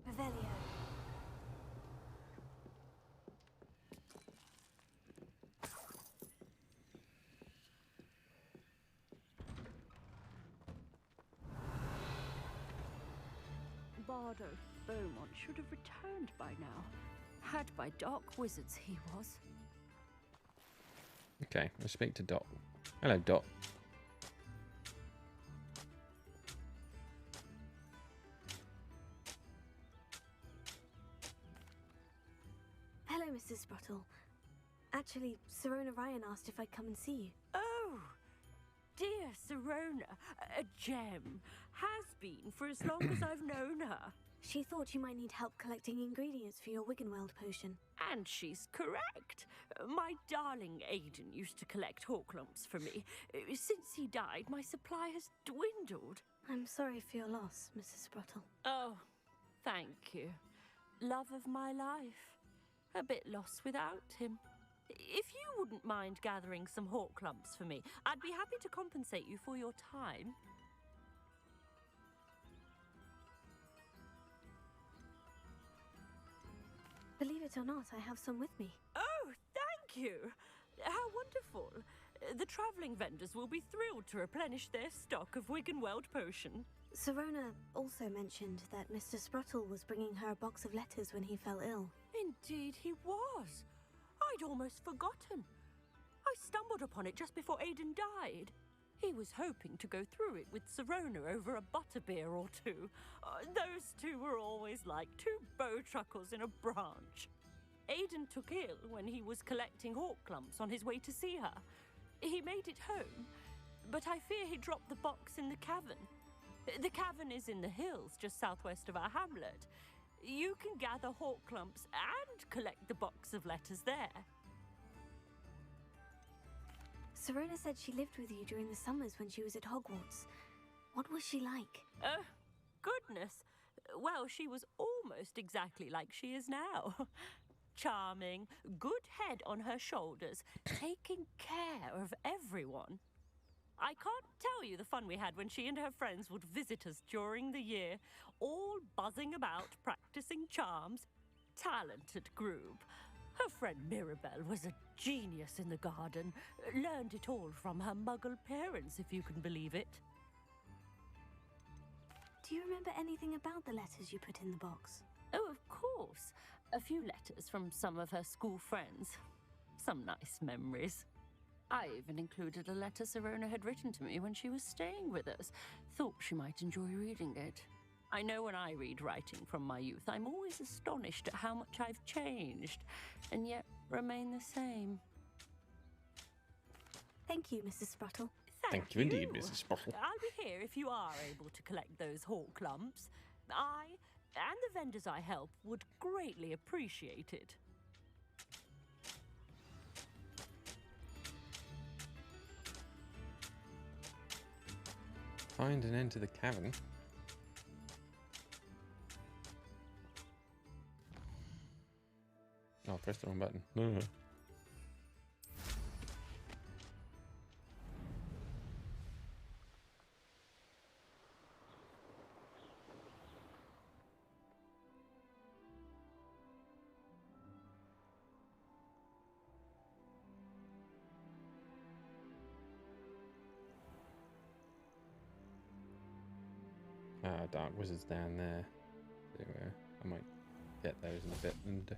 Revelio. Bardo Beaumont should have returned by now. Had by dark wizards he was. Okay, let's speak to Dot. Hello, Dot. Hello, Mrs. Sprottle. Actually, Sirona Ryan asked if I'd come and see you. Oh, dear Sirona, a gem. Has been for as long as I've known her. She thought you might need help collecting ingredients for your Wiggenweld potion. And she's correct. My darling Aiden used to collect hawk lumps for me. Since he died, my supply has dwindled. I'm sorry for your loss, Mrs. Sprottle. Oh, thank you. Love of my life. A bit lost without him. If you wouldn't mind gathering some hawk lumps for me, I'd be happy to compensate you for your time. Believe it or not, I have some with me. Oh, thank you. How wonderful. The travelling vendors will be thrilled to replenish their stock of Wiggenweld potion. Sirona also mentioned that Mr. Sprottle was bringing her a box of letters when he fell ill. Indeed he was. I'd almost forgotten. I stumbled upon it just before Aidan died. He was hoping to go through it with Serona over a butterbeer or two. Those two were always like two bowtruckles in a branch. Aidan took ill when he was collecting hawk clumps on his way to see her. He made it home, but I fear he dropped the box in the cavern. The cavern is in the hills just southwest of our hamlet. You can gather hawk clumps and collect the box of letters there. Serona said she lived with you during the summers when she was at Hogwarts. What was she like? Goodness. Well, she was almost exactly like she is now. Charming, good head on her shoulders, taking care of everyone. I can't tell you the fun we had when she and her friends would visit us during the year, all buzzing about, practicing charms. Talented group. Her friend Mirabelle was a genius in the garden. Learned it all from her muggle parents, if you can believe it. Do you remember anything about the letters you put in the box? Oh, of course. A few letters from some of her school friends. Some nice memories. I even included a letter Serona had written to me when she was staying with us. Thought she might enjoy reading it. I know when I read writing from my youth, I'm always astonished at how much I've changed, and yet remain the same. Thank you, Mrs. Spruttle. Thank you indeed, Mrs. Spruttle. I'll be here if you are able to collect those hawk clumps. I and the vendors I help would greatly appreciate it. Find and enter the cavern. Oh, press the wrong button. No. Dark wizards down there. So, I might get those in a bit. And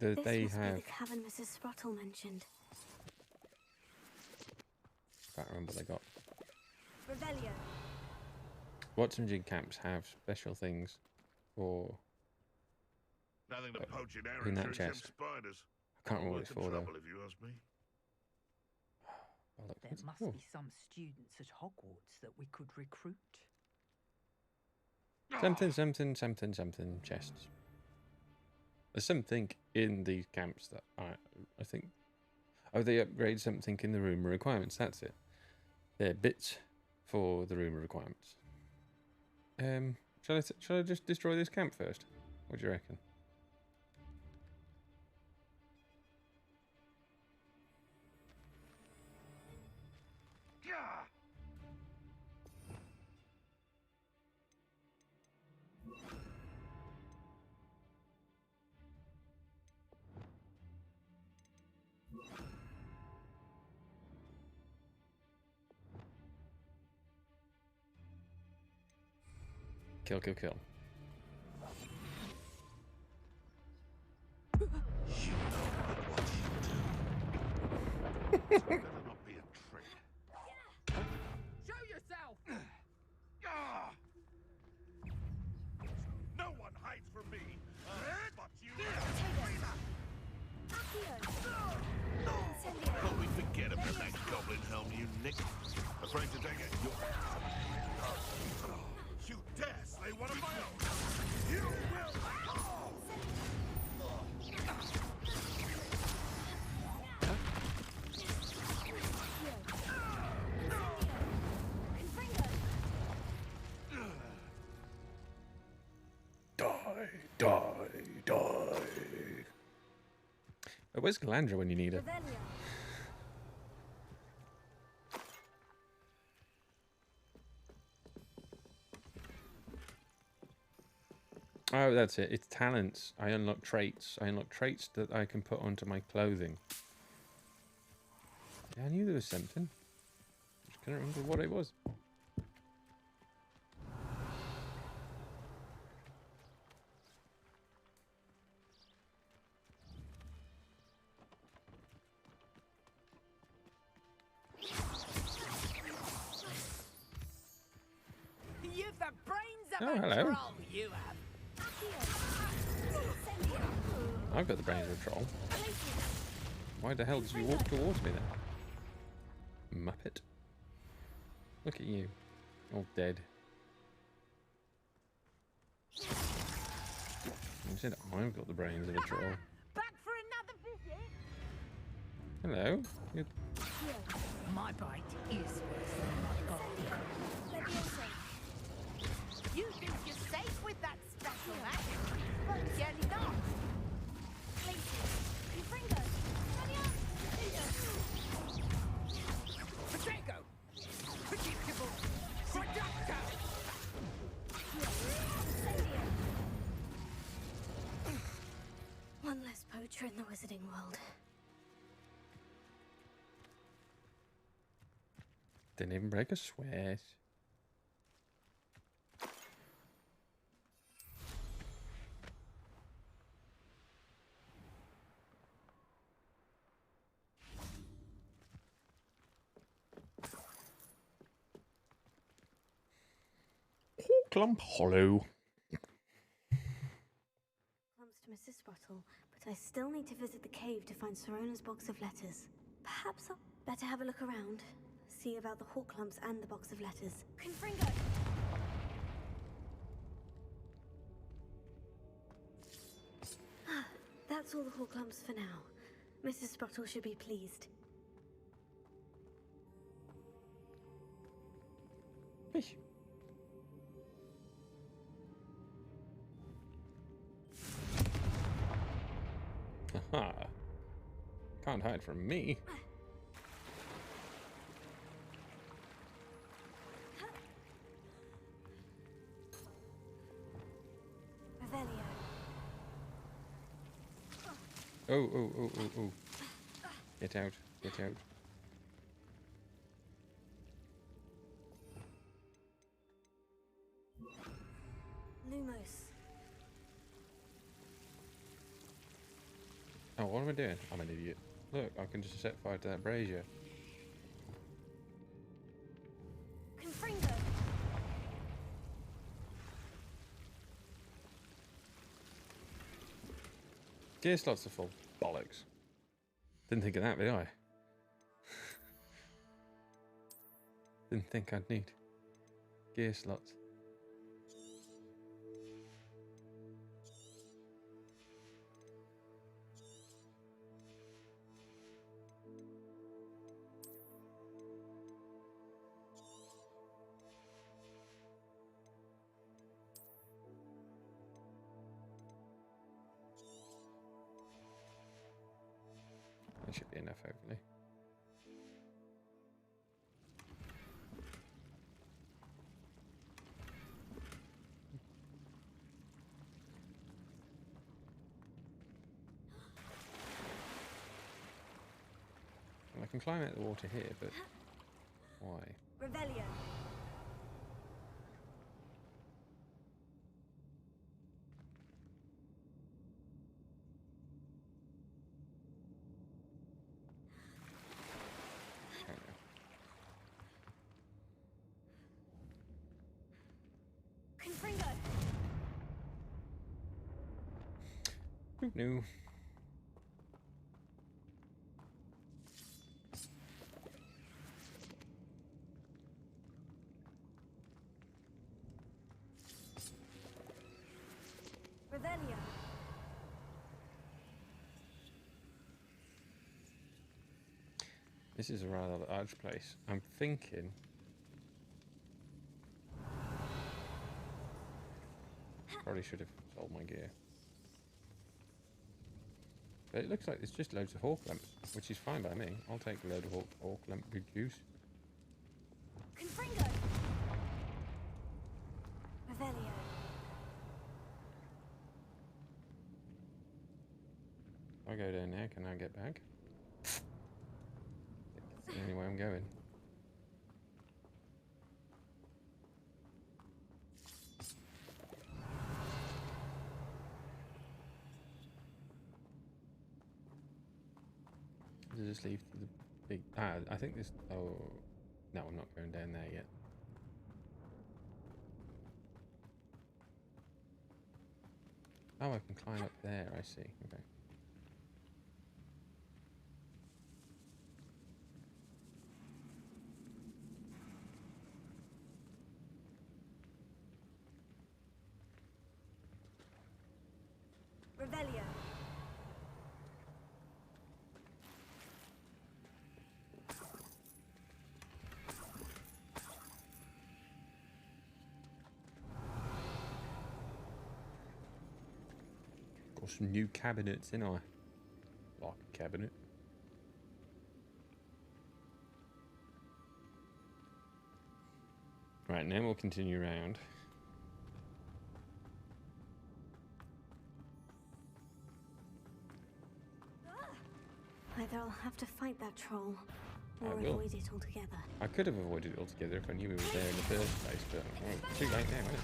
This they must have. be the cavern Mrs. Spruttle mentioned. Can't remember what they got. Revelio. Watson jig camps have special things for. Nothing to poach in in that errands through them chest. spiders. I can't remember what it's Worth the for though. trouble, if you ask me. Oh, look, There what's- must oh, be some students at Hogwarts that we could recruit. something chests. There's something in these camps that I think. Oh, they upgrade something in the room requirements. That's it. They're bits for the room requirements. Shall I just destroy this camp first? What do you reckon? Kill, kill, kill. You know what you do. Better not be a trick. Show yourself! Ah! No one hides from me. But you. But we forget about that goblin helm you nicked. Afraid to take it. You dare slay one of my own. You will. Die. Where's Galandra when you need her? Revelio. Oh, that's it. It's talents. I unlock traits. I unlock traits that I can put onto my clothing. Yeah, I knew there was something. Just couldn't remember what it was. Oh, hello. I've got the brains of a troll. Why the hell did you walk towards me then? Muppet. Look at you. All dead. You said I've got the brains of a troll. Back for another visit? Hello. You're... My bite is worse than my bite. You think you're safe with that special magic? Well, clearly not. Potato! Predictable! Productive! One less poacher in the wizarding world. Didn't even break a sweat. Clump Hollow. Comes to Mrs. Sprottle, but I still need to visit the cave to find Sorona's box of letters. Perhaps I'll better have a look around. See about the hawk lumps and the box of letters. Confringo! That's all the hawk lumps for now. Mrs. Sprottle should be pleased. Fish. Aha. Can't hide from me. Revelio. Oh. Get out. Get out. Lumos. Oh, what am I doing? I'm an idiot. Look, I can just set fire to that brazier. Confringo. Gear slots are full. Bollocks. Didn't think of that, did I? Didn't think I'd need gear slots. That should be enough, hopefully. Well, I can climb out the water here, but why? Revelio. I don't know. Confringo. Who knew? Revelio. This is a rather large place. I'm thinking. Probably should have sold my gear. But it looks like there's just loads of hawk lamps, which is fine by me. I'll take a load of hawk lamp juice. Confringo. Revelio. If I go down there, can I get back? That's the only way I'm going. Does this lead to the big... I think this... Oh... No, I'm not going down there yet. Oh, I can climb up there, I see. Okay. Revelio. Got some new cabinets, ain't I? Like a cabinet. Right, now we'll continue round. Either I'll have to fight that troll, I or will. avoid it altogether. I could have avoided it altogether if I knew we were there in the first place, but well, too late now, isn't it?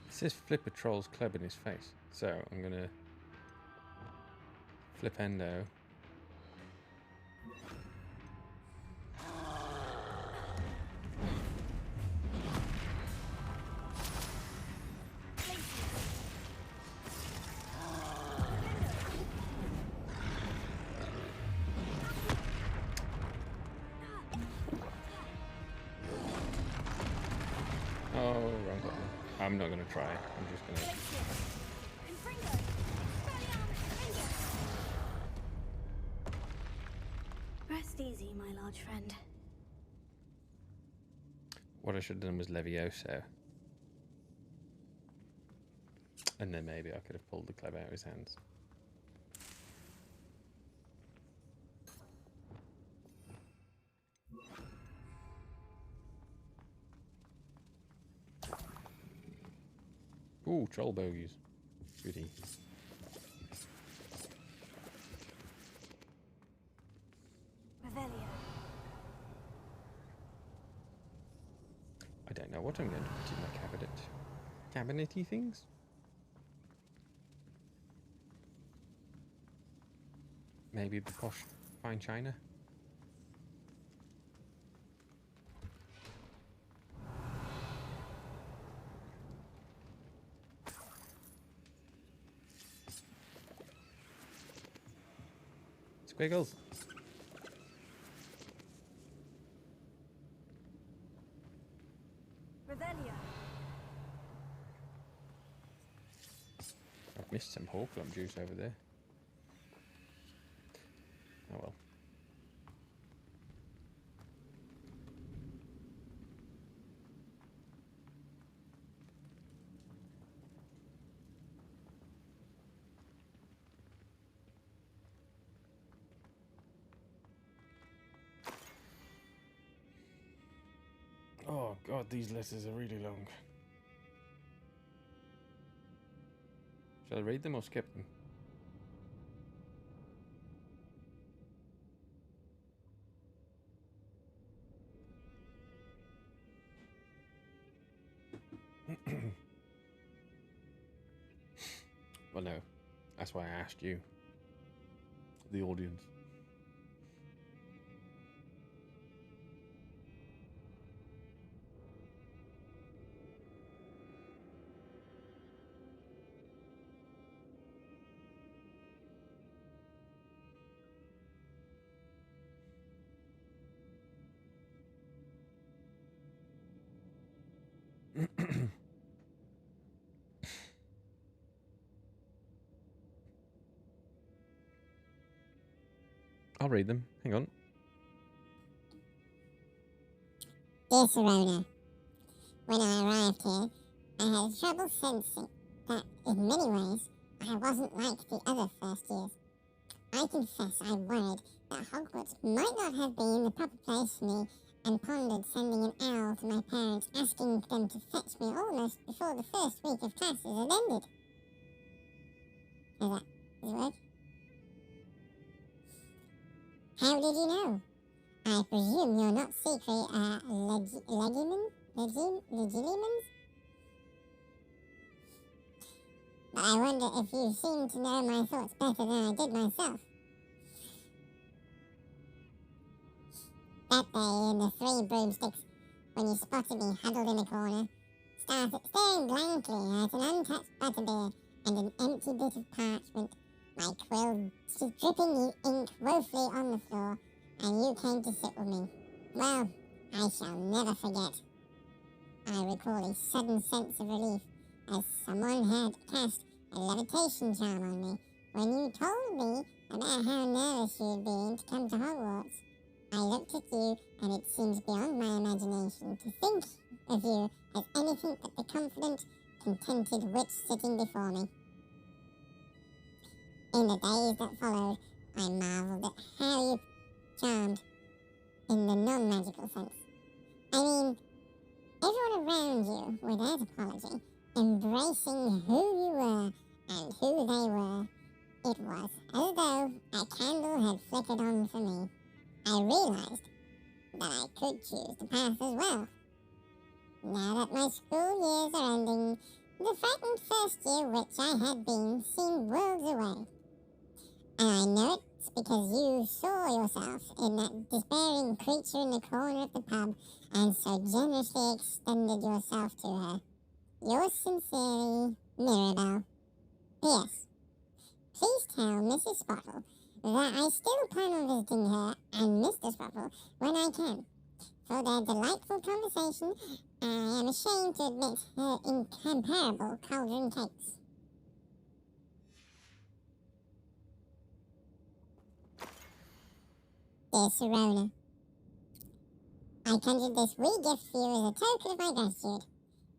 It says flip a troll's club in his face, so I'm gonna flip endo. Oh, wrong button. I'm not gonna try. I'm just gonna. Rest easy, my large friend. What I should have done was Levioso. And then maybe I could have pulled the club out of his hands. Ooh, troll bogies. Goody. Revelio. I don't know what I'm going to put in my cabinet. Cabinety things? Maybe the posh fine china? Squiggles. Revelio. I've missed some Hawklump juice over there. Oh well. Oh god, these letters are really long. Shall I read them or skip them? Well, no. That's why I asked you. the audience. I'll read them. Hang on. Dear Serona, when I arrived here, I had trouble sensing that, in many ways, I wasn't like the other first years. I confess I worried that Hogwarts might not have been the proper place for me, and pondered sending an owl to my parents asking them to fetch me almost before the first week of classes had ended. Does it work? How did you know? I presume you're not secret, legilimens? But I wonder if you seem to know my thoughts better than I did myself. That day in the Three Broomsticks, when you spotted me huddled in a corner, staring blankly at an untouched butterbeer and an empty bit of parchment, my quill dripping ink woefully on the floor, and you came to sit with me. Well, I shall never forget. I recall a sudden sense of relief as someone had cast a levitation charm on me when you told me about how nervous you'd been to come to Hogwarts. I looked at you, and it seems beyond my imagination to think of you as anything but the confident, contented witch sitting before me. In the days that followed, I marvelled at how you charmed in the non-magical sense. I mean, everyone around you, without apology, embracing who you were and who they were. It was as though a candle had flickered on for me. I realized that I could choose the path as well. Now that my school years are ending, the frightened first year witch I had been seemed worlds away. And I know it's because you saw yourself in that despairing creature in the corner of the pub and so generously extended yourself to her. Yours sincerely, Mirabelle. P.S. Please tell Mrs. Spottle that I still plan on visiting her and Mr. Spottle when I can. For their delightful conversation, I am ashamed to admit her incomparable cauldron cakes. Dear Serona, I conjured this wee gift for you as a token of my gratitude.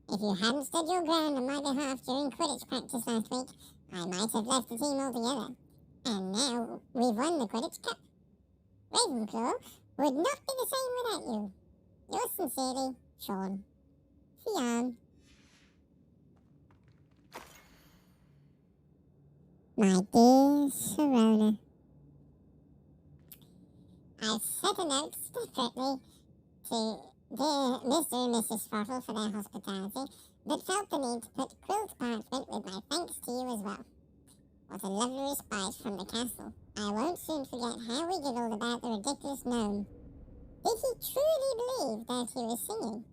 If you hadn't stood your ground on my behalf during Quidditch practice last week, I might have left the team altogether. And now we've won the Quidditch Cup. Ravenclaw would not be the same without you. Yours sincerely, Sean. Fionn. My dear Serona, I've set a note separately to dear Mr. and Mrs. Spottle for their hospitality, but felt the need to put quilt parchment with my thanks to you as well. What a lovely respite from the castle. I won't soon forget how we giggled about the ridiculous gnome. Did he truly believe that he was singing?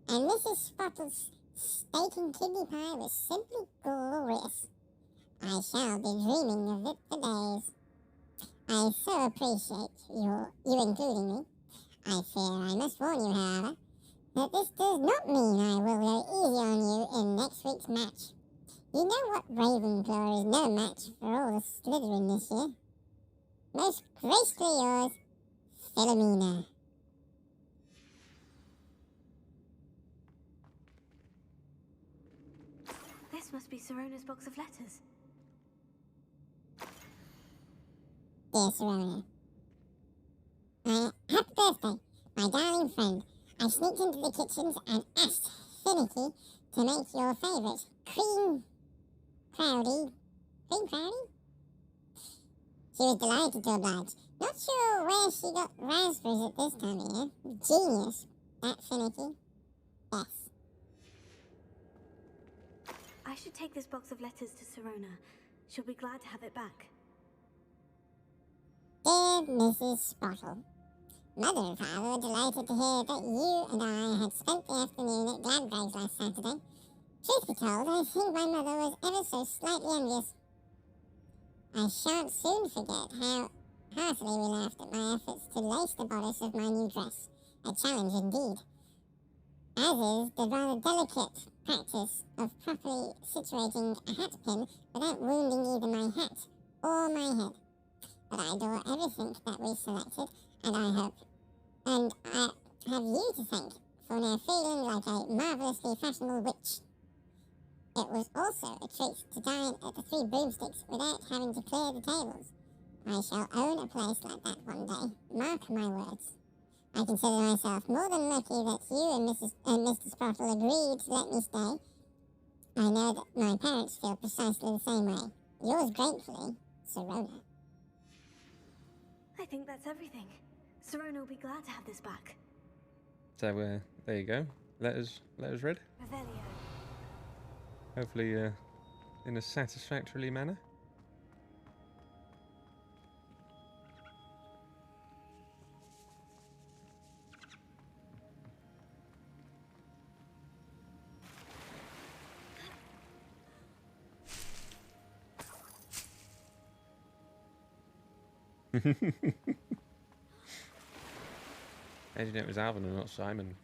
And Mrs. Spottle's steak and kidney pie was simply glorious. I shall be dreaming of it for days. I so appreciate you including me. I fear I must warn you, however, that this does not mean I will go easy on you in next week's match. You know what Ravenclaw is no match for all the Slytherin this year. Most gracefully yours, Philomena. This must be Sirona's box of letters. Dear Serona, happy birthday, my darling friend. I sneaked into the kitchens and asked Finicky to make your favourite, cream crowdy. She was delighted to oblige. Not sure where she got raspberries at this time of year. Genius, that Finicky. Yes. I should take this box of letters to Sirona. She'll be glad to have it back. Dear Mrs. Spottle, Mother and Father were delighted to hear that you and I had spent the afternoon at Gladbrags last Saturday. Truth be told, I think my mother was ever so slightly envious. I shan't soon forget how heartily we laughed at my efforts to lace the bodice of my new dress. A challenge indeed. As is the rather delicate practice of properly situating a hat pin without wounding either my hat or my head. But I adore everything that we selected, and I have you to thank for now feeling like a marvellously fashionable witch. It was also a treat to dine at the Three Broomsticks without having to clear the tables. I shall own a place like that one day, mark my words. I consider myself more than lucky that you and Mr. Sprottle agreed to let me stay. I know that my parents feel precisely the same way. Yours gratefully, Serona. I think that's everything. Serona will be glad to have this back. So there you go. Letters read. Revelio. Hopefully in a satisfactory manner. How do you know it was Alvin and not Simon?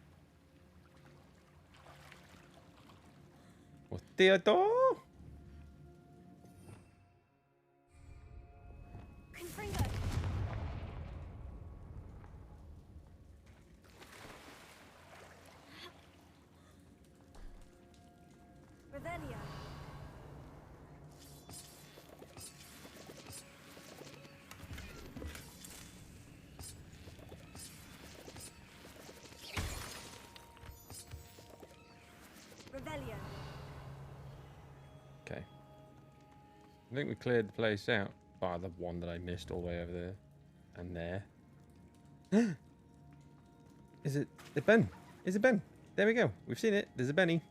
Or Theodore? Confringo. Revelio. Revelio. Okay. I think we cleared the place out, bar the one that I missed all the way over there. And there. Is it a Ben? Is it Ben? There we go. We've seen it. There's a Benny.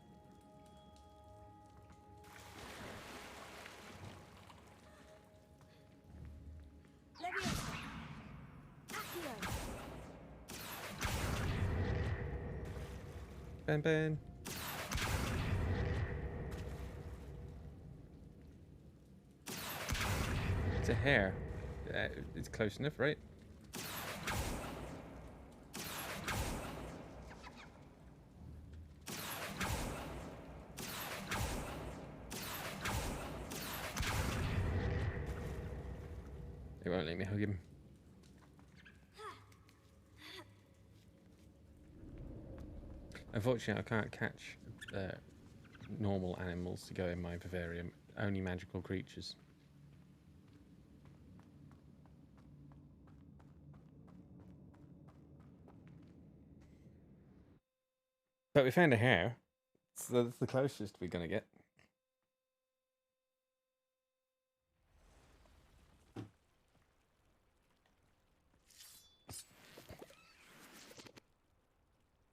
Leviosa. Accio. Ben. It's a hare. It's close enough, right? It won't let me hug him. Unfortunately, I can't catch normal animals to go in my vivarium. Only magical creatures. But we found a hare, so that's the closest we're gonna get.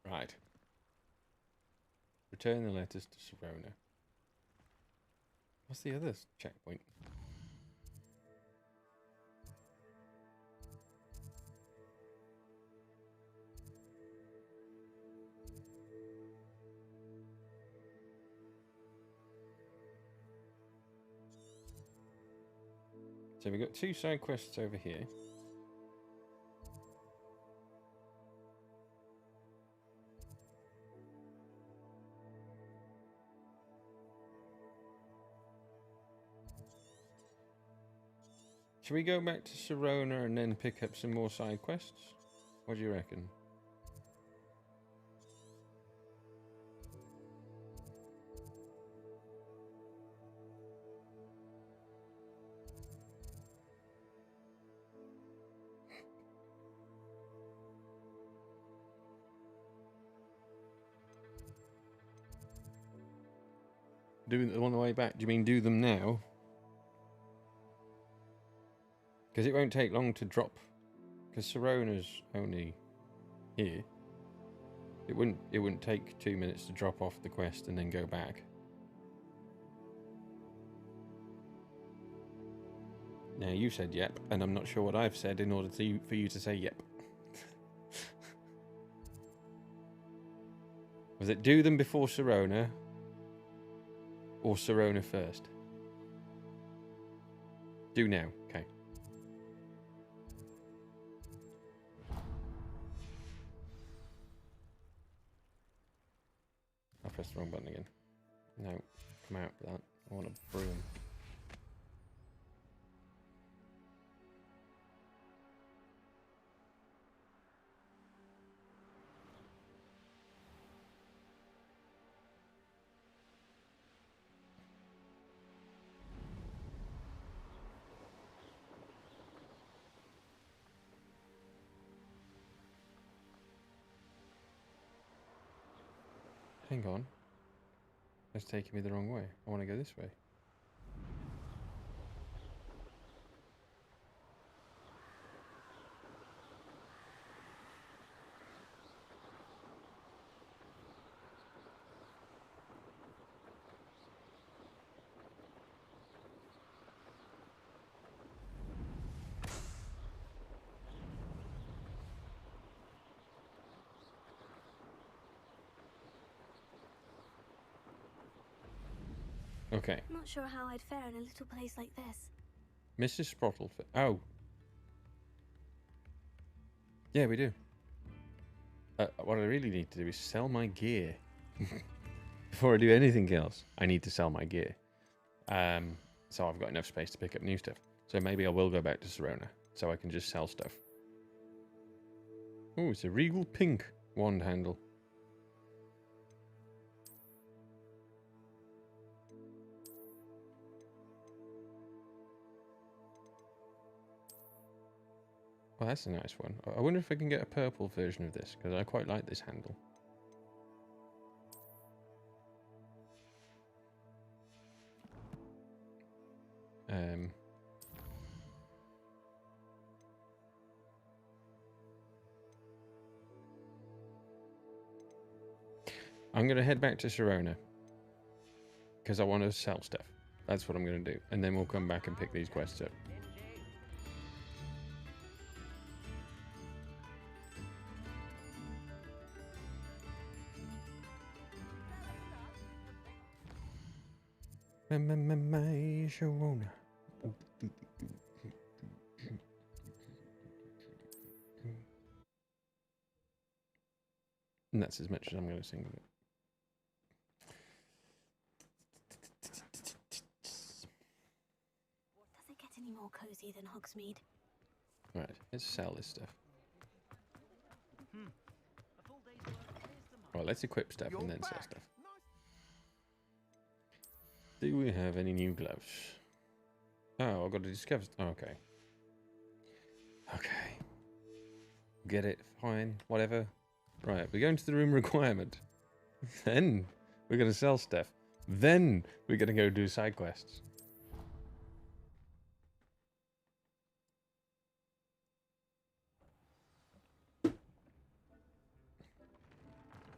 Right. Return the letters to Serona. What's the other checkpoint? So we've got 2 side quests over here. Should we go back to Serona and then pick up some more side quests? What do you reckon? Do them on the way back? Do you mean do them now? Because it won't take long to drop. Because Serona's only here. It wouldn't take 2 minutes to drop off the quest and then go back. Now you said yep, and I'm not sure what I've said in order for you to say yep. Was it do them before Sirona? Or Sirona first? Do now, okay. I pressed the wrong button again. No, come out with that. I want a broom. Hang on. That's taking me the wrong way. I want to go this way. Okay. I'm not sure how I'd fare in a little place like this. Mrs. Sprottle. Oh. Yeah, we do. What I really need to do is sell my gear. Before I do anything else, I need to sell my gear. So I've got enough space to pick up new stuff. So maybe I will go back to Sirona, so I can just sell stuff. Oh, it's a regal pink wand handle. Well, that's a nice one. I wonder if I can get a purple version of this, because I quite like this handle. I'm going to head back to Sirona, because I want to sell stuff. That's what I'm going to do. And then we'll come back and pick these quests up. Sharona. And that's as much as I'm going to sing of it. Does it get any more cozy than Hogsmeade? Right, let's sell this stuff. Well, let's equip stuff and then sell stuff. Do we have any new gloves? Oh, I've got to discover. Oh, okay. Okay. Get it. Fine. Whatever. Right. We're going to the room requirement. Then we're going to sell stuff. Then we're going to go do side quests. Of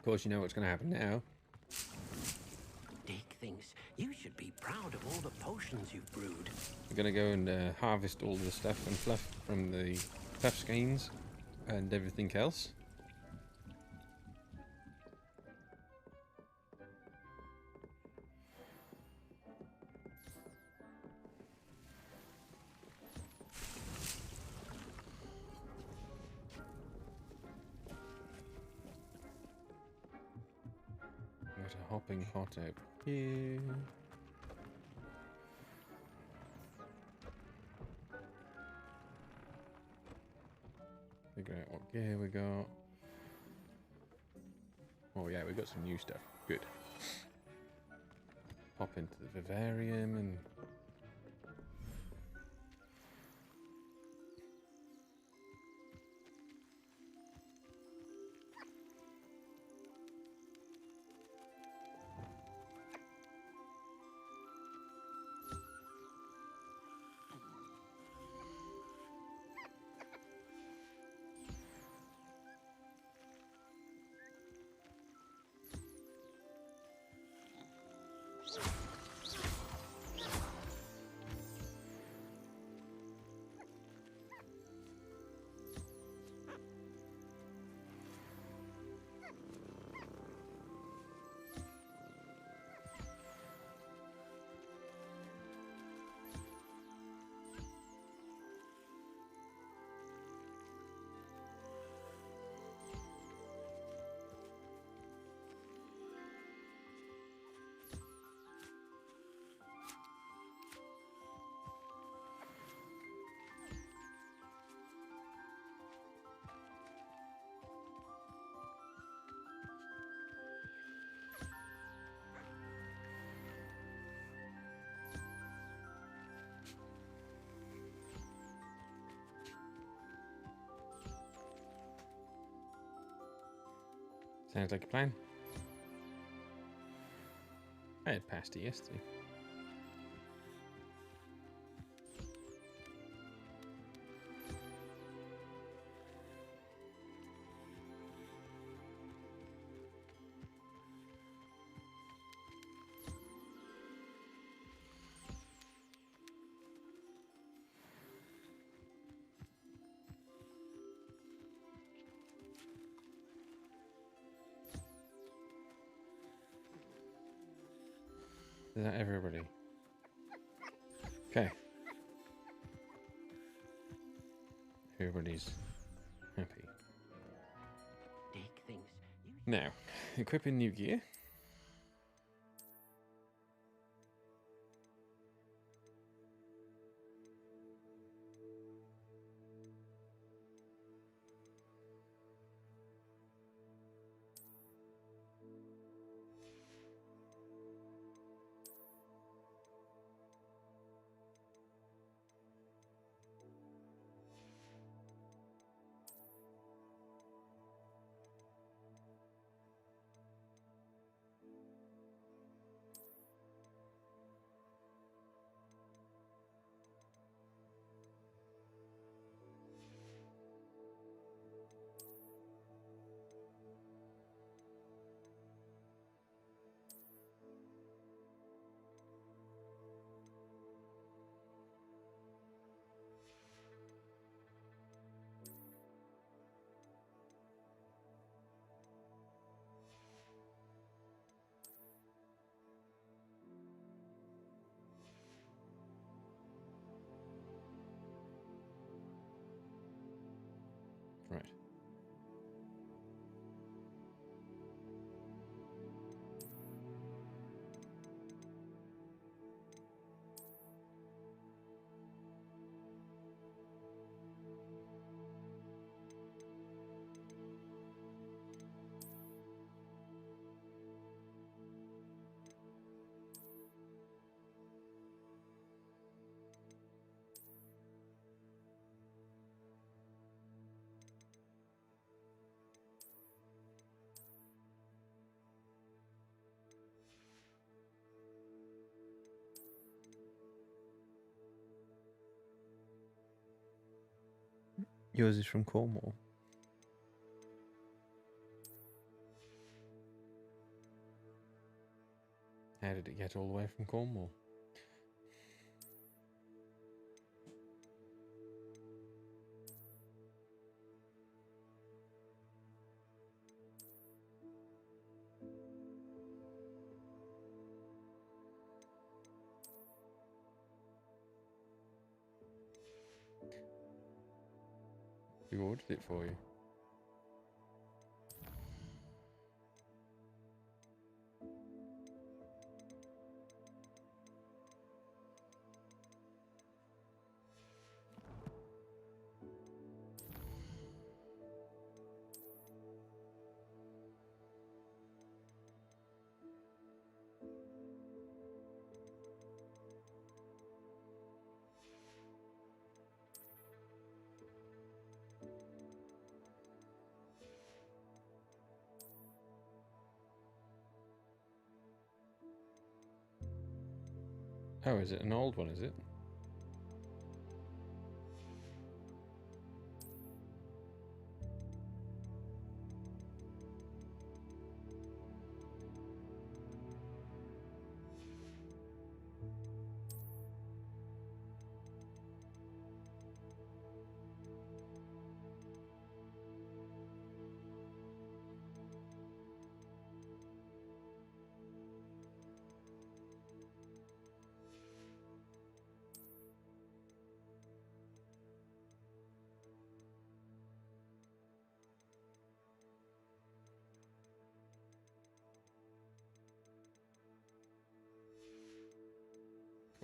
course, you know what's going to happen now. Dick thinks you should be proud of all the potions you've brewed. We're going to go and harvest all the stuff and fluff from the fluff skeins and everything else. There's a hopping pot over here. Figure out what gear we got. Oh yeah, we got some new stuff. Good. Pop into the vivarium and... Sounds like a plan. I had passed it yesterday. Is that everybody? Okay. Everybody's happy. Take things. Now, equipping new gear. Right. Yours is from Cornwall. How did it get all the way from Cornwall? Who ordered it for you? Oh, is it an old one, is it?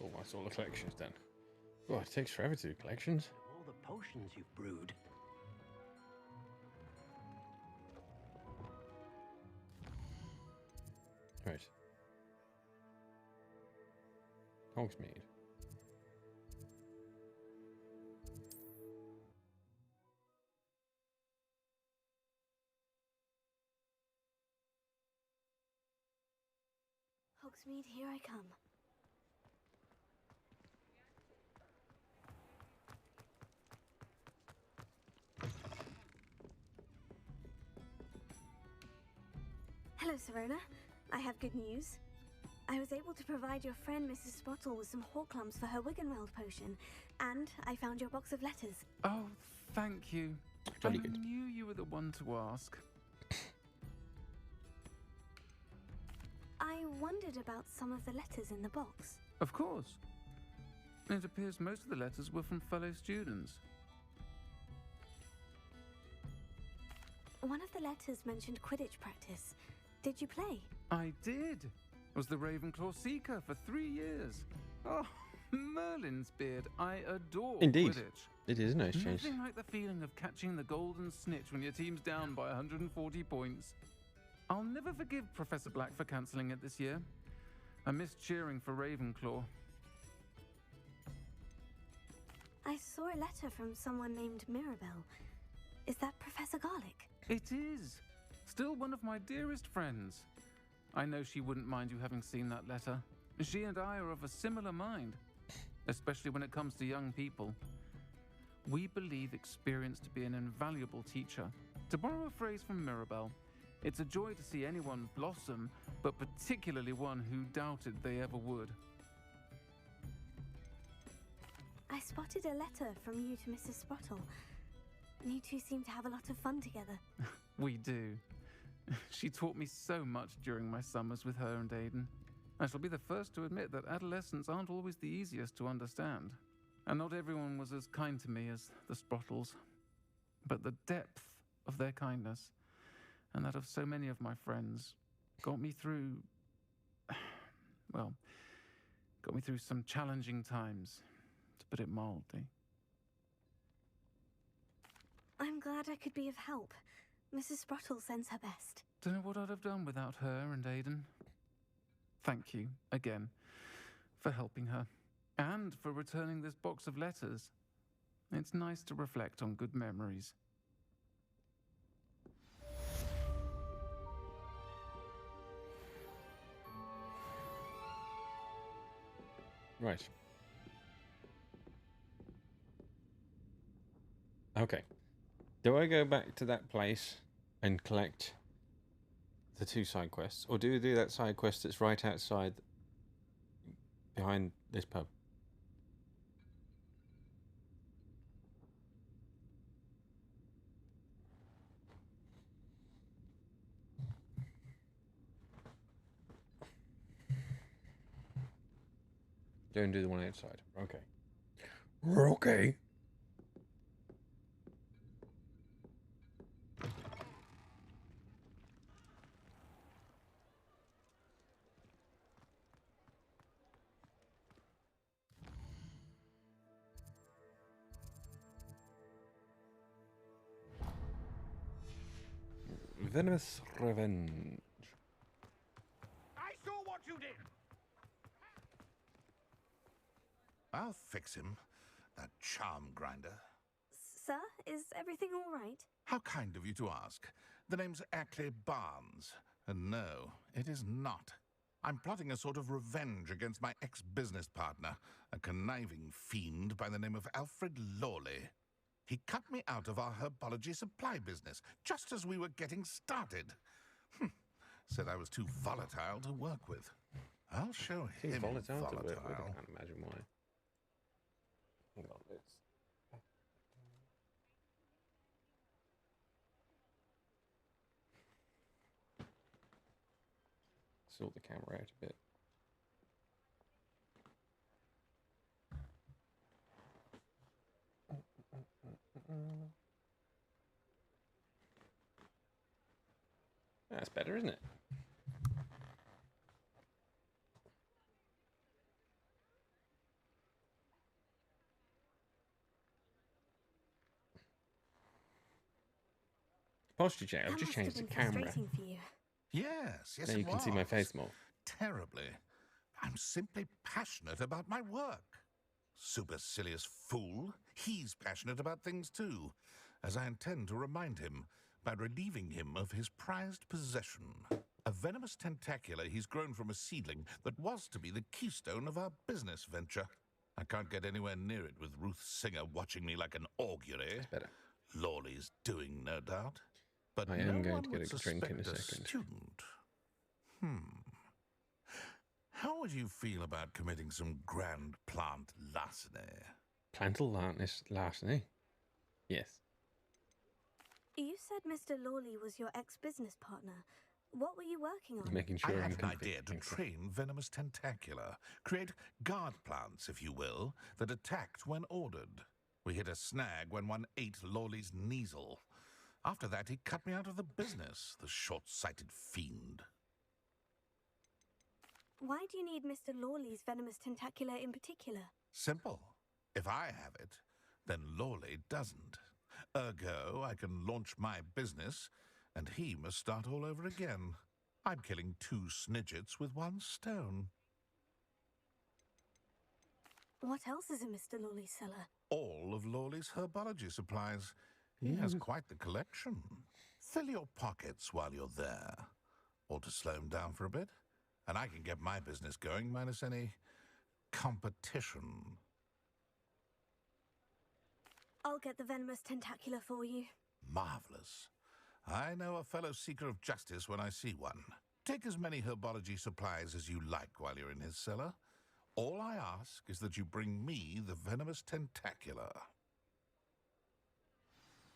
Cool, that's all the collections done. Oh, it takes forever to do collections. All the potions you've brewed. Right. Hogsmeade. Hogsmeade, here I come. Hello, Serona. I have good news. I was able to provide your friend Mrs. Spottle with some Horklumps for her Wiggenweld potion, and I found your box of letters. Oh, thank you. Jolly I good. knew you were the one to ask. I wondered about some of the letters in the box. Of course. It appears most of the letters were from fellow students. One of the letters mentioned Quidditch practice. Did you play? I did. Was the Ravenclaw Seeker for 3 years. Oh, Merlin's beard. I adore Indeed. Quidditch. It is no change. Nothing like the feeling of catching the golden snitch when your team's down by 140 points. I'll never forgive Professor Black for cancelling it this year. I missed cheering for Ravenclaw. I saw a letter from someone named Mirabelle. Is that Professor Garlick? It is. Still one of my dearest friends. I know she wouldn't mind you having seen that letter. She and I are of a similar mind, especially when it comes to young people. We believe experience to be an invaluable teacher. To borrow a phrase from Mirabelle, it's a joy to see anyone blossom, but particularly one who doubted they ever would. I spotted a letter from you to Mrs. Spottle. You two seem to have a lot of fun together. We do. She taught me so much during my summers with her and Aiden. I shall be the first to admit that adolescents aren't always the easiest to understand. And not everyone was as kind to me as the Sprottles. But the depth of their kindness, and that of so many of my friends, got me through... well, got me through some challenging times, to put it mildly. I'm glad I could be of help. Mrs. Sprottle sends her best. Don't know what I'd have done without her and Aiden. Thank you, again, for helping her, and for returning this box of letters. It's nice to reflect on good memories. Right. Okay. Do I go back to that place and collect the 2 side quests? Or do we do that side quest that's right outside behind this pub? Don't do the one outside. Okay. Okay. Venomous Revenge. I saw what you did! I'll fix him, that charm grinder. Sir, is everything all right? How kind of you to ask. The name's Ackley Barnes. And no, it is not. I'm plotting a sort of revenge against my ex-business partner, a conniving fiend by the name of Alfred Lawley. He cut me out of our herbology supply business, just as we were getting started. Said I was too volatile to work with. I'll show him volatile. volatile. To work with. I can't imagine why. Hang on, let's... sort the camera out a bit. That's better, isn't it? Posture check. I've That just must have changed the been camera. frustrating for you. Yes, Now you it can see my was. face more. Terribly. I'm simply passionate about my work. Supercilious fool. He's passionate about things too, as I intend to remind him by relieving him of his prized possession. A venomous tentacula he's grown from a seedling that was to be the keystone of our business venture. I can't get anywhere near it with Ruth Singer watching me like an augury. That's better. Lawley's doing, no doubt. But I no am going one to would get a drink in a suspect second. student. How would you feel about committing some grand plant larceny? Plantal larceny? Yes. You said Mr. Lawley was your ex-business partner. What were you working on? Making I sure I'm had an idea to convinced. train venomous tentacula, create guard plants, if you will, that attacked when ordered. We hit a snag when one ate Lawley's Kneasel. After that, he cut me out of the business, the short-sighted fiend. Why do you need Mr. Lawley's venomous tentacula in particular? Simple. If I have it, then Lawley doesn't. Ergo, I can launch my business, and he must start all over again. I'm killing 2 snidgets with 1 stone. What else is in Mr. Lawley's cellar? All of Lawley's herbology supplies. He has quite the collection. Fill your pockets while you're there. Or to slow him down for a bit, and I can get my business going minus any competition. I'll get the venomous tentacula for you. Marvelous. I know a fellow seeker of justice when I see one. Take as many herbology supplies as you like while you're in his cellar. All I ask is that you bring me the venomous tentacula.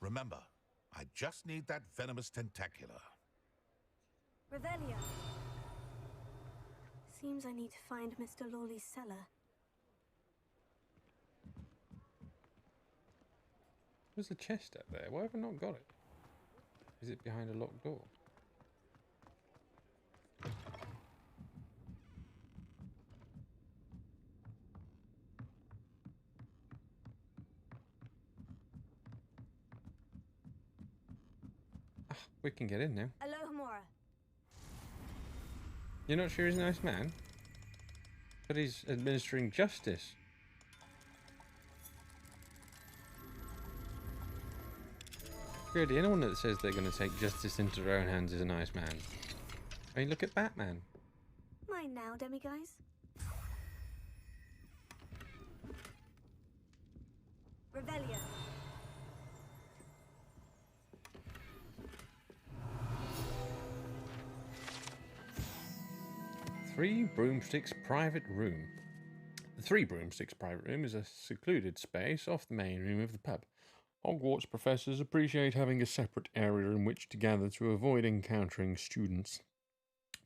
Remember, I just need that venomous tentacula. Revelio. Seems I need to find Mr. Lawley's cellar. There's a chest up there. Why have I not got it? Is it behind a locked door? Ah, we can get in now. Alohomora. You're not sure he's a nice man? But he's administering justice. Really, anyone that says they're going to take justice into their own hands is a nice man. I mean, look at Batman. Mine now, demiguise. Revelio. Three Broomsticks Private Room. The Three Broomsticks Private Room is a secluded space off the main room of the pub. Hogwarts professors appreciate having a separate area in which to gather to avoid encountering students.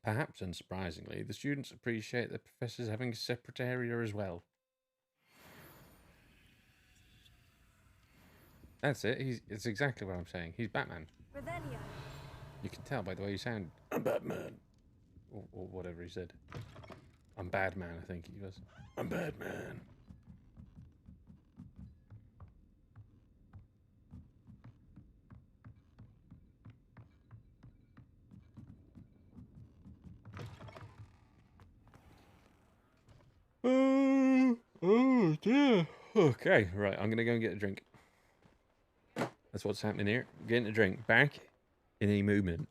Perhaps unsurprisingly, the students appreciate the professors having a separate area as well. That's it. It's exactly what I'm saying. He's Batman. Revelio. You can tell by the way you sound. I'm Batman. Or whatever he said. I'm Badman, I think he was. I'm Badman. Oh dear. Okay, right, I'm gonna go and get a drink. That's what's happening here. Getting a drink. Back in a movement.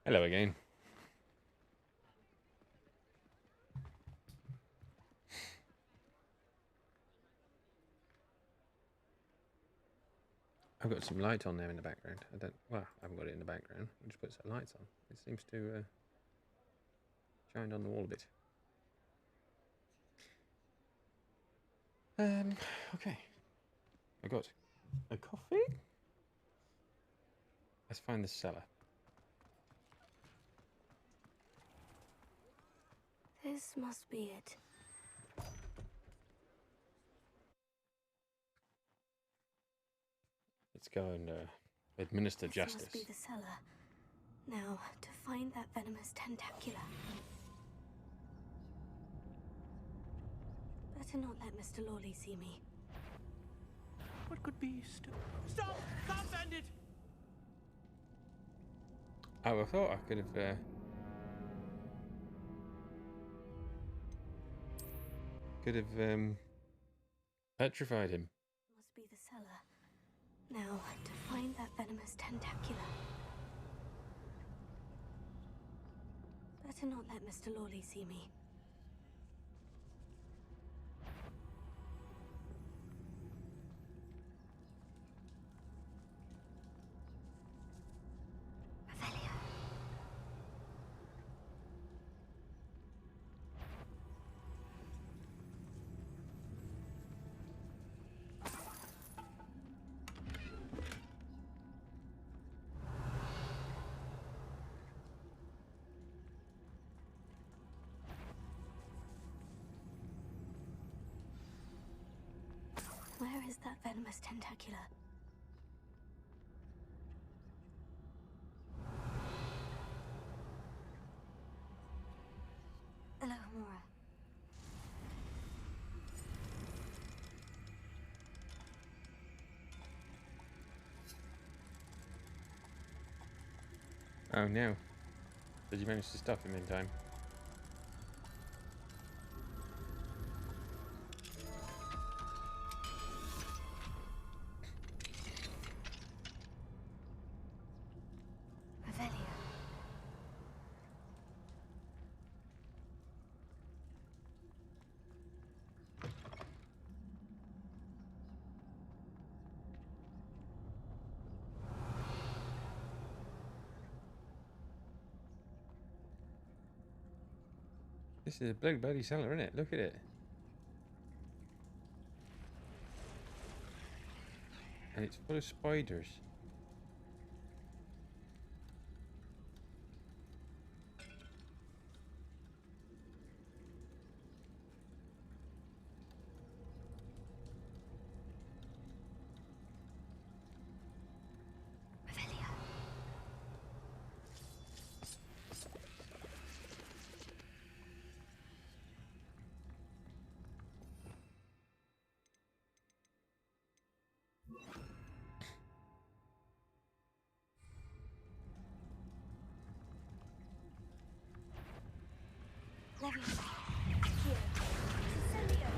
Hello again. I've got some light on there in the background. Well, I haven't got it in the background. I just put some lights on. It seems to shine on the wall a bit. Okay. I got a coffee. Let's find the cellar. This must be it. Let's go and administer This justice. must be the cellar. Now, to find that venomous tentacula. Better not let Mr. Lawley see me. What could be Stop! Can't bend it! Oh, I thought I could have... petrified him. Must be the cellar. Now, to find that venomous tentacula. Better not let Mr. Lawley see me. Revelio. Where is that venomous tentacula? Hello, Mora. Oh no. Did you manage to stop him in time? Revelio. This is a bloody cellar, isn't it? Look at it. And it's full of spiders. Revelio. Leviosa. Here. Incendio.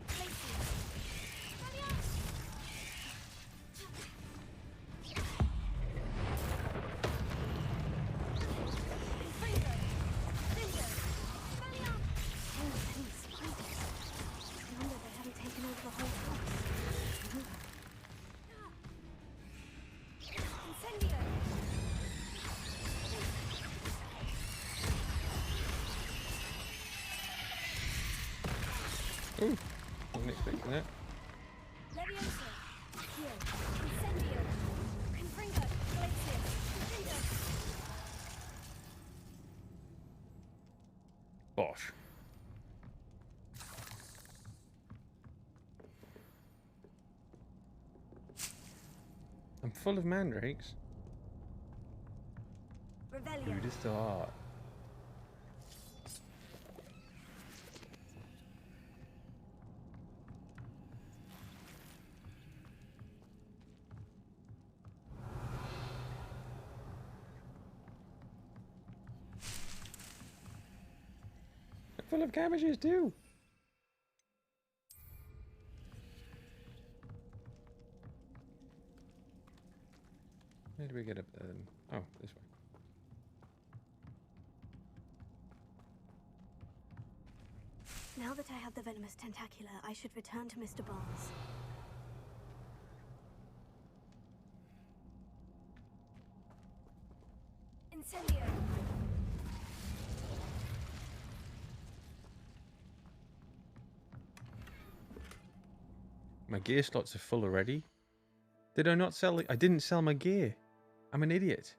Glacius. Leviosa. Freezer. Cinder. Leviosa. Oh, many spiders. I wonder they haven't taken over the whole house. Incendio. Ooh, wasn't expecting that. Leviosa. Here. Incendio. Confringo. Glacius. Cinder. Bosh. I'm full of mandrakes. Revelio. Who'd have thought? I'm full of cabbages too. Where do we get up there then? Oh, this way. Now that I have the venomous tentacula, I should return to Mr. Barnes. Incendio! My gear slots are full already. Did I not sell it? I didn't sell my gear. I'm an idiot.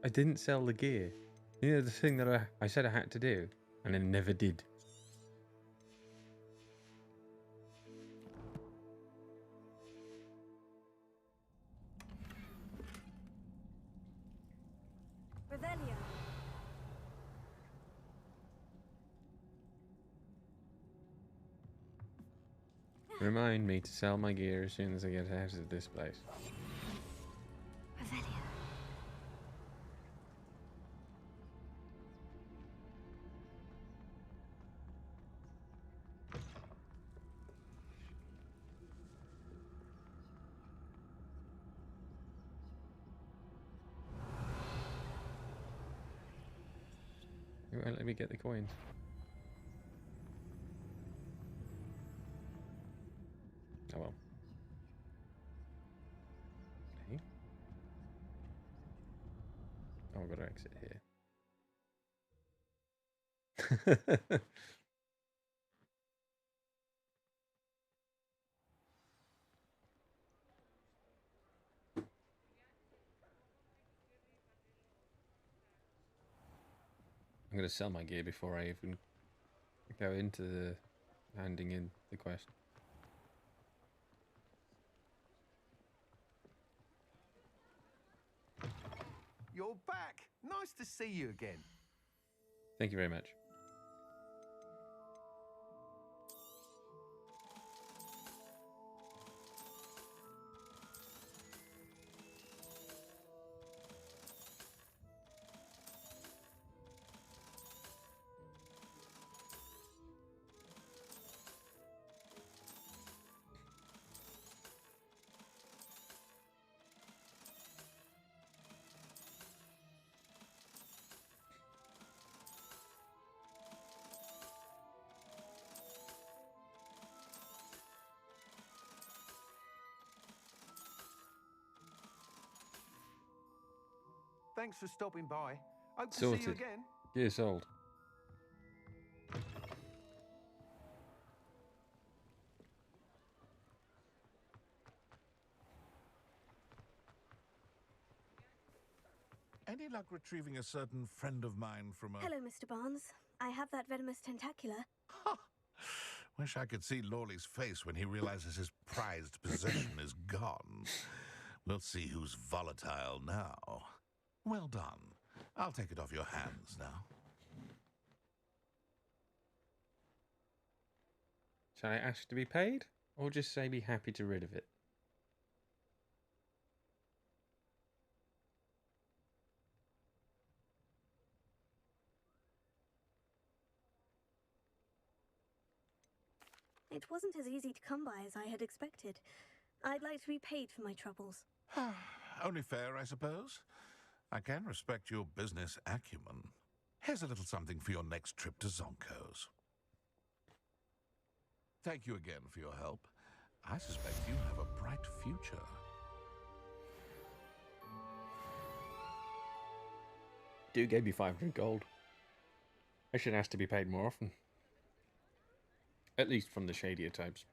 I didn't sell the gear. You know, the thing that I said I had to do, and I never did. Revelio. Remind me to sell my gear as soon as I get out of this place. Revelio. It won't let me get the coins. Oh well. Okay. Oh, I've got to exit here. I'm going to sell my gear before I even go into the handing in the quest. You're back. Nice to see you again. Thank you very much. Thanks for stopping by. Hope to Sorted. see you again. Gear sold. Any luck retrieving a certain friend of mine from a... Hello, Mr. Barnes. I have that venomous tentacula. Wish I could see Lawley's face when he realizes his prized possession is gone. We'll see who's volatile now. Well done. I'll take it off your hands now. Shall I ask to be paid? Or just say be happy to rid of it? It wasn't as easy to come by as I had expected. I'd like to be paid for my troubles. Only fair, I suppose. I can respect your business acumen. Here's a little something for your next trip to Zonko's. Thank you again for your help. I suspect you have a bright future. Dude gave me 500 gold. I should ask to be paid more often. At least from the shadier types.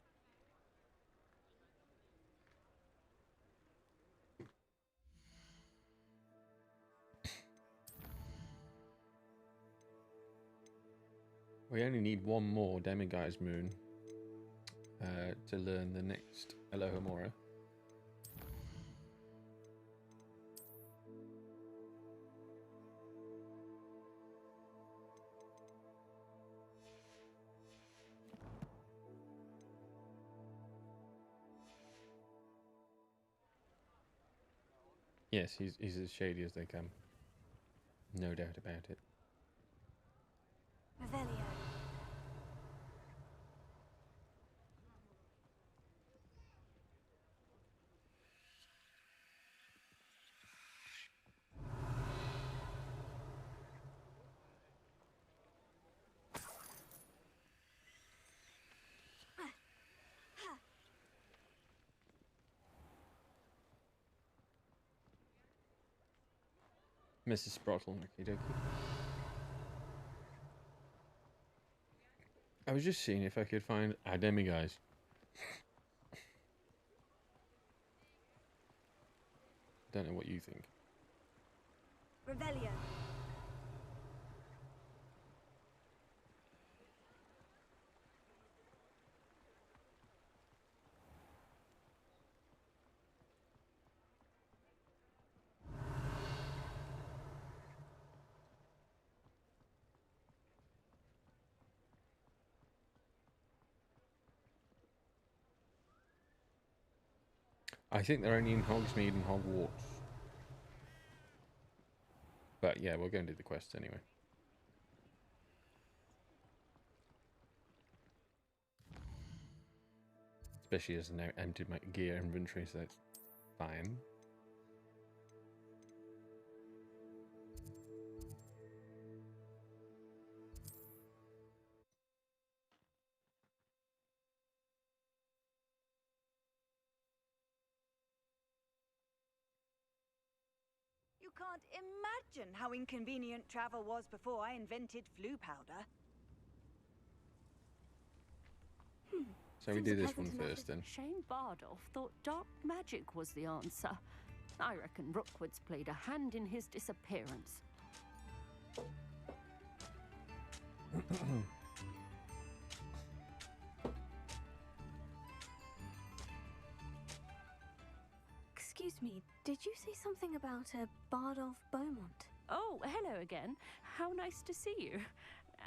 We only need one more Demiguise Moon to learn the next Elohimora. Yes, he's as shady as they come. No doubt about it. Revelio. Mrs. Sprottle, okie dokie. I was just seeing if I could find guys. Don't know what you think. Revelio. I think they're only in Hogsmeade and Hogwarts. But yeah, we'll go and do the quest anyway. Especially as I now emptied my gear inventory, so that's fine. You can't imagine how inconvenient travel was before I invented flu powder. So we do this one first then. Shane Bardolph thought dark magic was the answer. I reckon Rookwood's played a hand in his disappearance. Excuse me, did you say something about a Bardolph Beaumont? Oh, hello again. How nice to see you.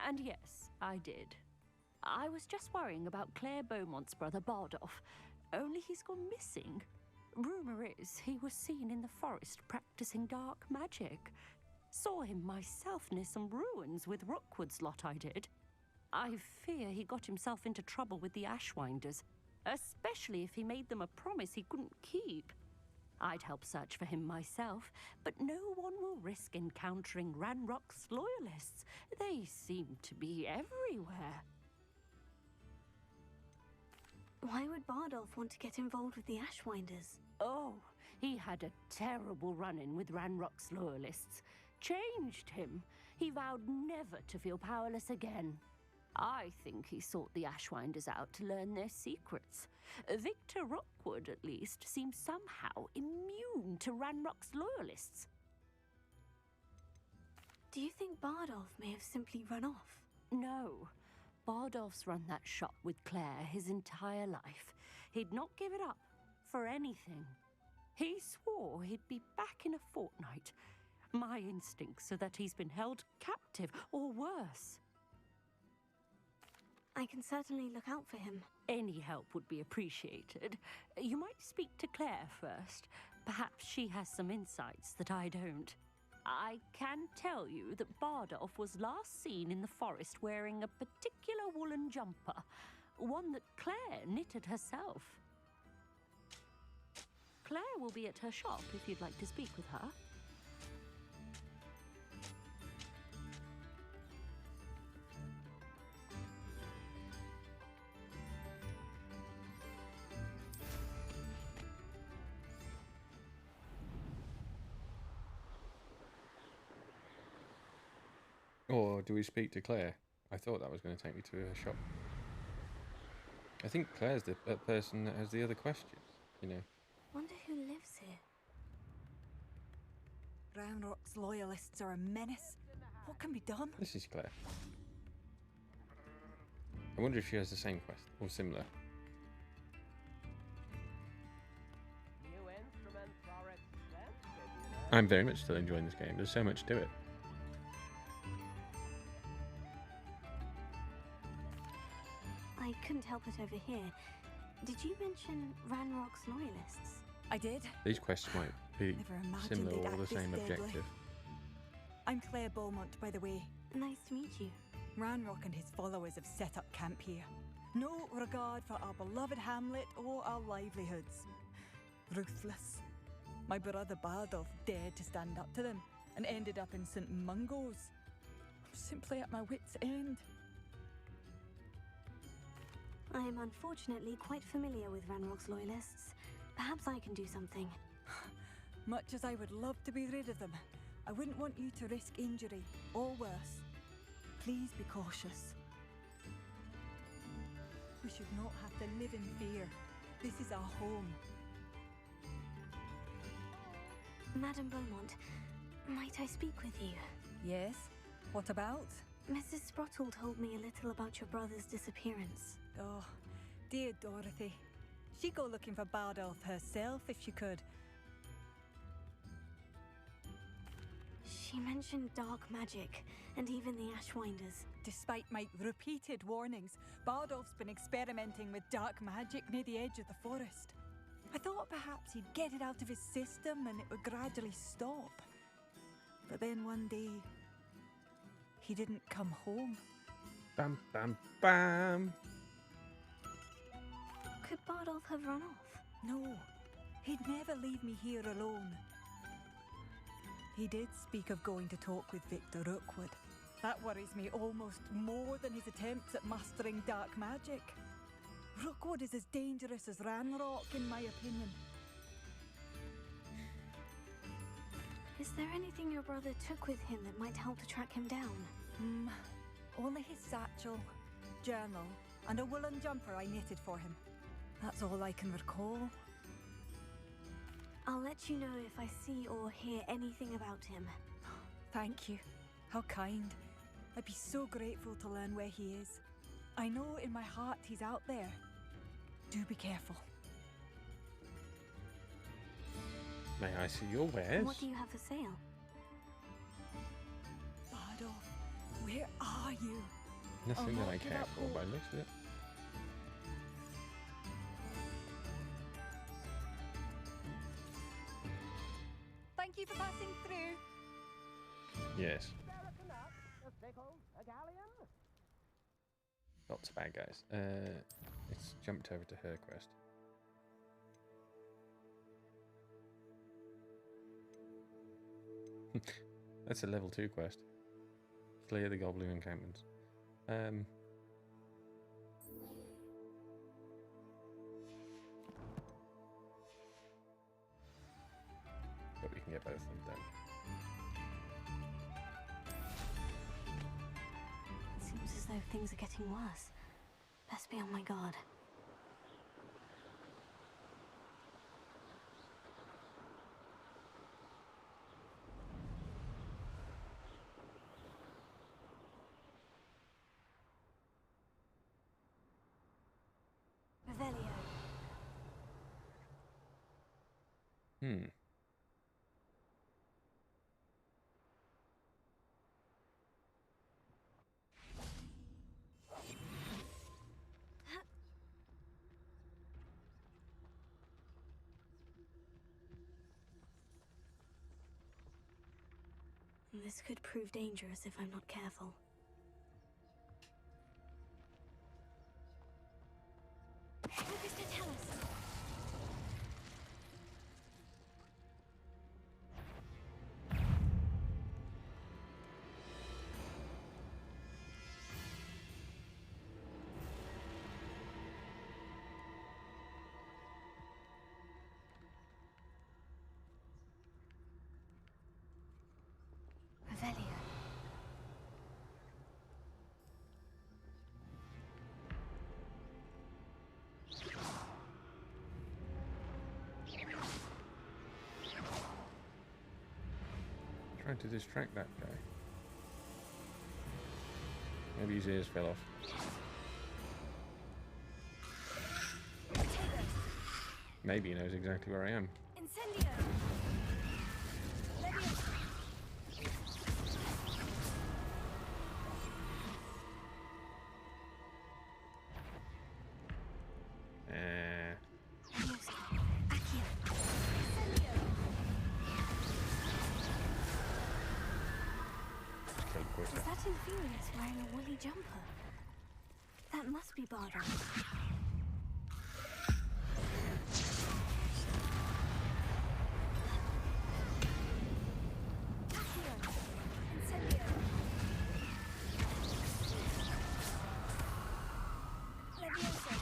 And yes, I did. I was just worrying about Claire Beaumont's brother Bardolph, only he's gone missing. Rumour is he was seen in the forest practicing dark magic. Saw him myself near some ruins with Rookwood's lot I did. I fear he got himself into trouble with the Ashwinders, especially if he made them a promise he couldn't keep. I'd help search for him myself, but no one will risk encountering Ranrock's loyalists. They seem to be everywhere. Why would Bardolph want to get involved with the Ashwinders? Oh, he had a terrible run-in with Ranrock's loyalists. Changed him. He vowed never to feel powerless again. I think he sought the Ashwinders out to learn their secrets. Victor Rookwood, at least, seems somehow immune to Ranrock's loyalists. Do you think Bardolph may have simply run off? No. Bardolph's run that shop with Claire his entire life. He'd not give it up for anything. He swore he'd be back in a fortnight. My instincts are that he's been held captive, or worse. I can certainly look out for him. Any help would be appreciated. You might speak to Claire first. Perhaps she has some insights that I don't. I can tell you that Bardolph was last seen in the forest wearing a particular woolen jumper, one that Claire knitted herself. Claire will be at her shop if you'd like to speak with her. Or do we speak to Claire? I thought that was going to take me to her shop. I think Claire's the person that has the other questions, you know. Wonder who lives here. Ranrock's loyalists are a menace. What can be done? This is Claire. I wonder if she has the same quest, or similar. New instruments are expensive, you know. I'm very much still enjoying this game. There's so much to it. I couldn't help it over here. Did you mention Ranrock's loyalists? I did. These quests might be Never imagined similar they'd or the act this same deadly. objective. I'm Claire Beaumont, by the way. Nice to meet you. Ranrock and his followers have set up camp here. No regard for our beloved hamlet or our livelihoods. Ruthless. My brother Bardolph dared to stand up to them and ended up in St. Mungo's. I'm simply at my wit's end. I am unfortunately quite familiar with Ranrock's loyalists. Perhaps I can do something. Much as I would love to be rid of them, I wouldn't want you to risk injury, or worse. Please be cautious. We should not have to live in fear. This is our home. Madame Beaumont, might I speak with you? Yes? What about? Mrs. Sprottle told me a little about your brother's disappearance. Oh, dear Dorothy. She'd go looking for Bardolph herself if she could. She mentioned dark magic, and even the Ashwinders. Despite my repeated warnings, Bardolph's been experimenting with dark magic near the edge of the forest. I thought perhaps he'd get it out of his system and it would gradually stop. But then one day, he didn't come home. Bam, bam, bam. Could Bardolph have run off? No, he'd never leave me here alone. He did speak of going to talk with Victor Rookwood. That worries me almost more than his attempts at mastering dark magic. Rookwood is as dangerous as Ranrock, in my opinion. Is there anything your brother took with him that might help to track him down? Only his satchel, journal, and a woolen jumper I knitted for him. That's all I can recall. I'll let you know if I see or hear anything about him. Thank you. How kind. I'd be so grateful to learn where he is. I know in my heart he's out there. Do be careful. May I see your wares? What do you have for sale? Bardolph, where are you? Nothing that not I give care up for hope. by the looks of it. Thank you for passing through. Yes. Lots of bad guys. Let's jumped over to her quest. That's a level 2 quest. Clear the goblin encampments. But we can get both of them done. It seems as though things are getting worse. Best be on my guard. Revelio. This could prove dangerous if I'm not careful. Augusta, tell us. Revelio. Trying to distract that guy. Maybe his ears fell off. Maybe he knows exactly where I am. Incendio. Leviosa. Leviosa. Accio. Incendio. Kill him quicker. Is that Infurious wearing a woolly jumper? That must be Bardolph. Accio. Incendio. Leviosa.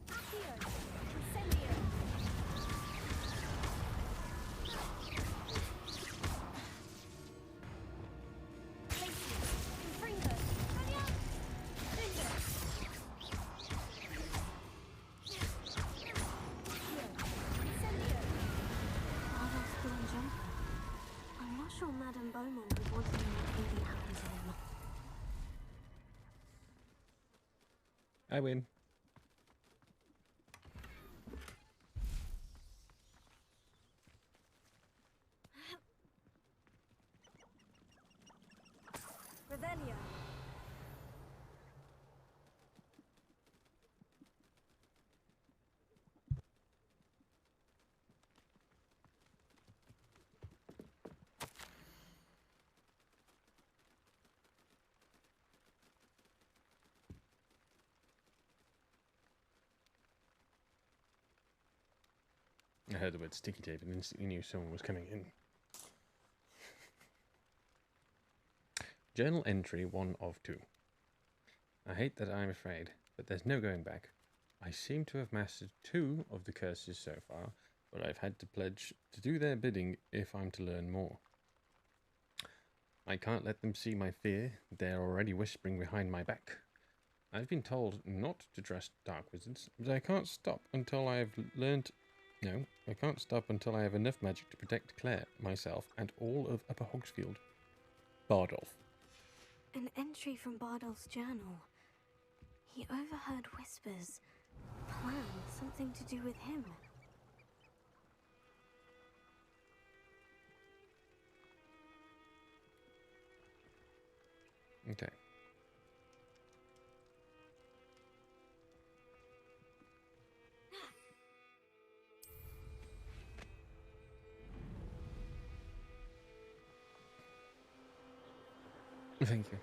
Accio. Incendio. I win. Revelio. I heard the word sticky tape and instantly knew someone was coming in. Journal entry 1 of 2. I hate that I'm afraid, but there's no going back. I seem to have mastered 2 of the curses so far, but I've had to pledge to do their bidding if I'm to learn more. I can't let them see my fear. They're already whispering behind my back. I've been told not to trust dark wizards, but I can't stop until I have learned... No, I can't stop until I have enough magic to protect Claire, myself, and all of Upper Hogsfield. Bardolph. An entry from Bardolph's journal. He overheard whispers. Plan, something to do with him. Okay. Thank you.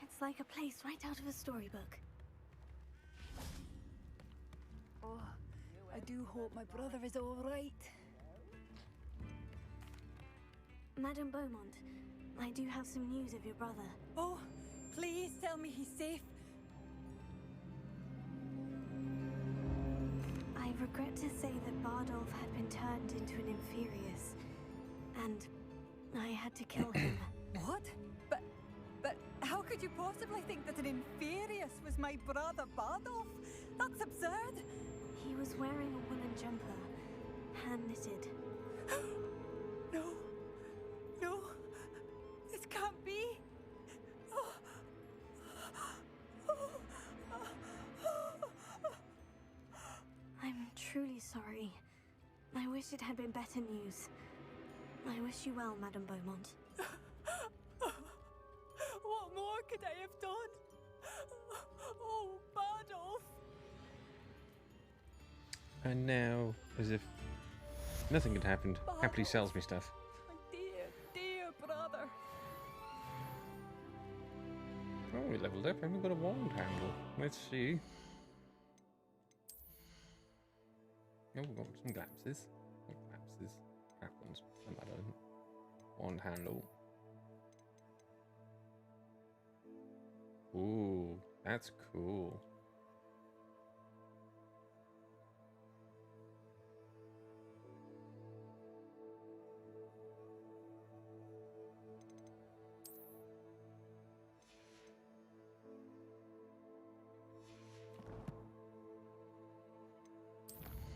It's like a place right out of a storybook. Oh, I do hope my brother is all right. Madame Beaumont, I do have some news of your brother. Oh, please tell me he's safe. I regret to say that Bardolph had been turned into an Inferius, and I had to kill him. What? But how could you possibly think that an Inferius was my brother Bardolph? That's absurd. He was wearing a woolen jumper, hand-knitted. No. No. This can't be. Oh. I'm truly sorry. I wish it had been better news. I wish you well, Madame Beaumont. What more could I have done? Oh, Bardolph. And now, as if nothing had happened, happily sells me stuff. My dear, dear brother. Oh, we leveled up and we've got a wand handle. Let's see. Oh, we've got some glasses. Glasses. Crap ones. No matter. Wand handle. Ooh, that's cool.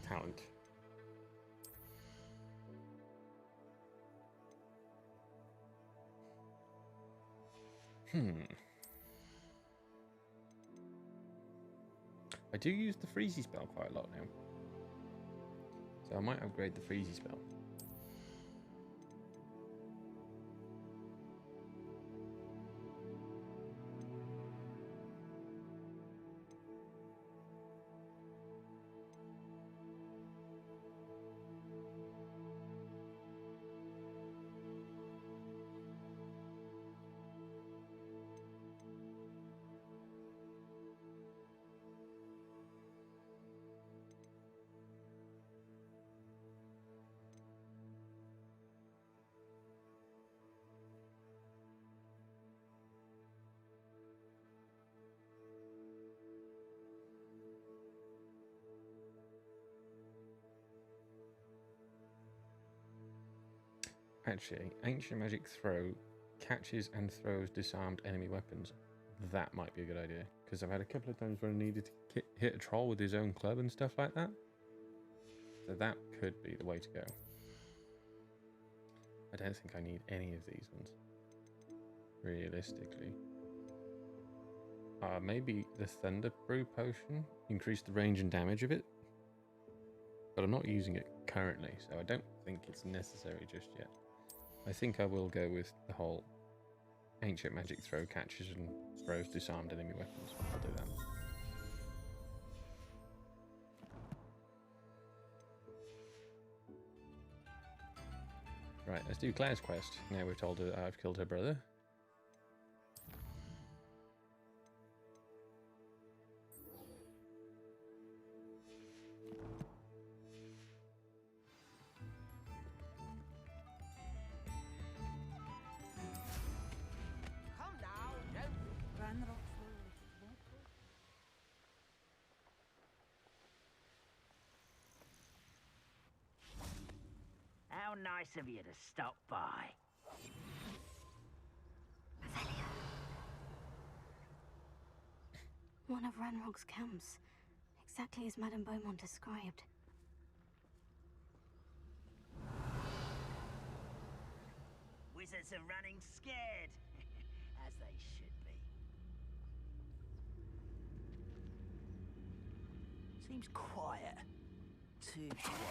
Talent. I do use the freezy spell quite a lot now. So I might upgrade the freezy spell. Actually, Ancient Magic Throw catches and throws disarmed enemy weapons. That might be a good idea, because I've had a couple of times where I needed to hit a troll with his own club and stuff like that. So that could be the way to go. I don't think I need any of these ones, realistically. Maybe the Thunder Brew potion, increase the range and damage of it. But I'm not using it currently, so I don't think it's necessary just yet. I think I will go with the whole ancient magic throw catches and throws disarmed enemy weapons. I'll do that. Right, let's do Claire's quest. Now we're told that I've killed her brother. Come now, How nice of you to stop by. One of Ranrock's camps, exactly as Madame Beaumont described. Wizards are running scared, as they should be. Seems quiet. Too quiet.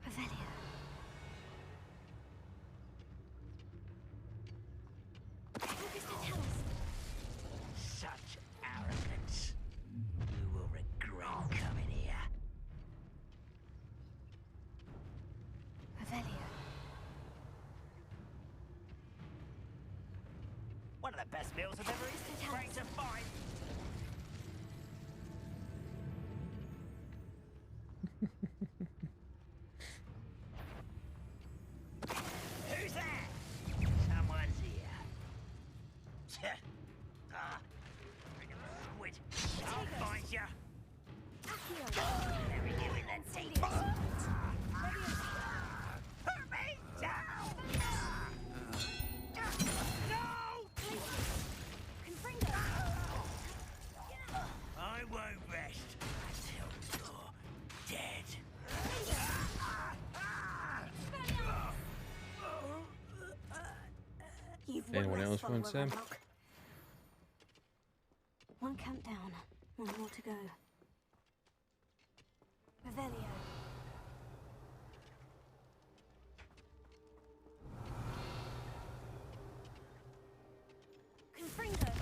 Revelio. Such arrogance. You will regret coming here. Revelio. One of the best meals I've ever eaten. Great to find. Who's there? Someone's here. Squid. I'll find you. Let me give it the teeth. Put me down! No! I won't rest until you're dead. Anyone else want some? One count down, one more to go. Revelio. Confringo.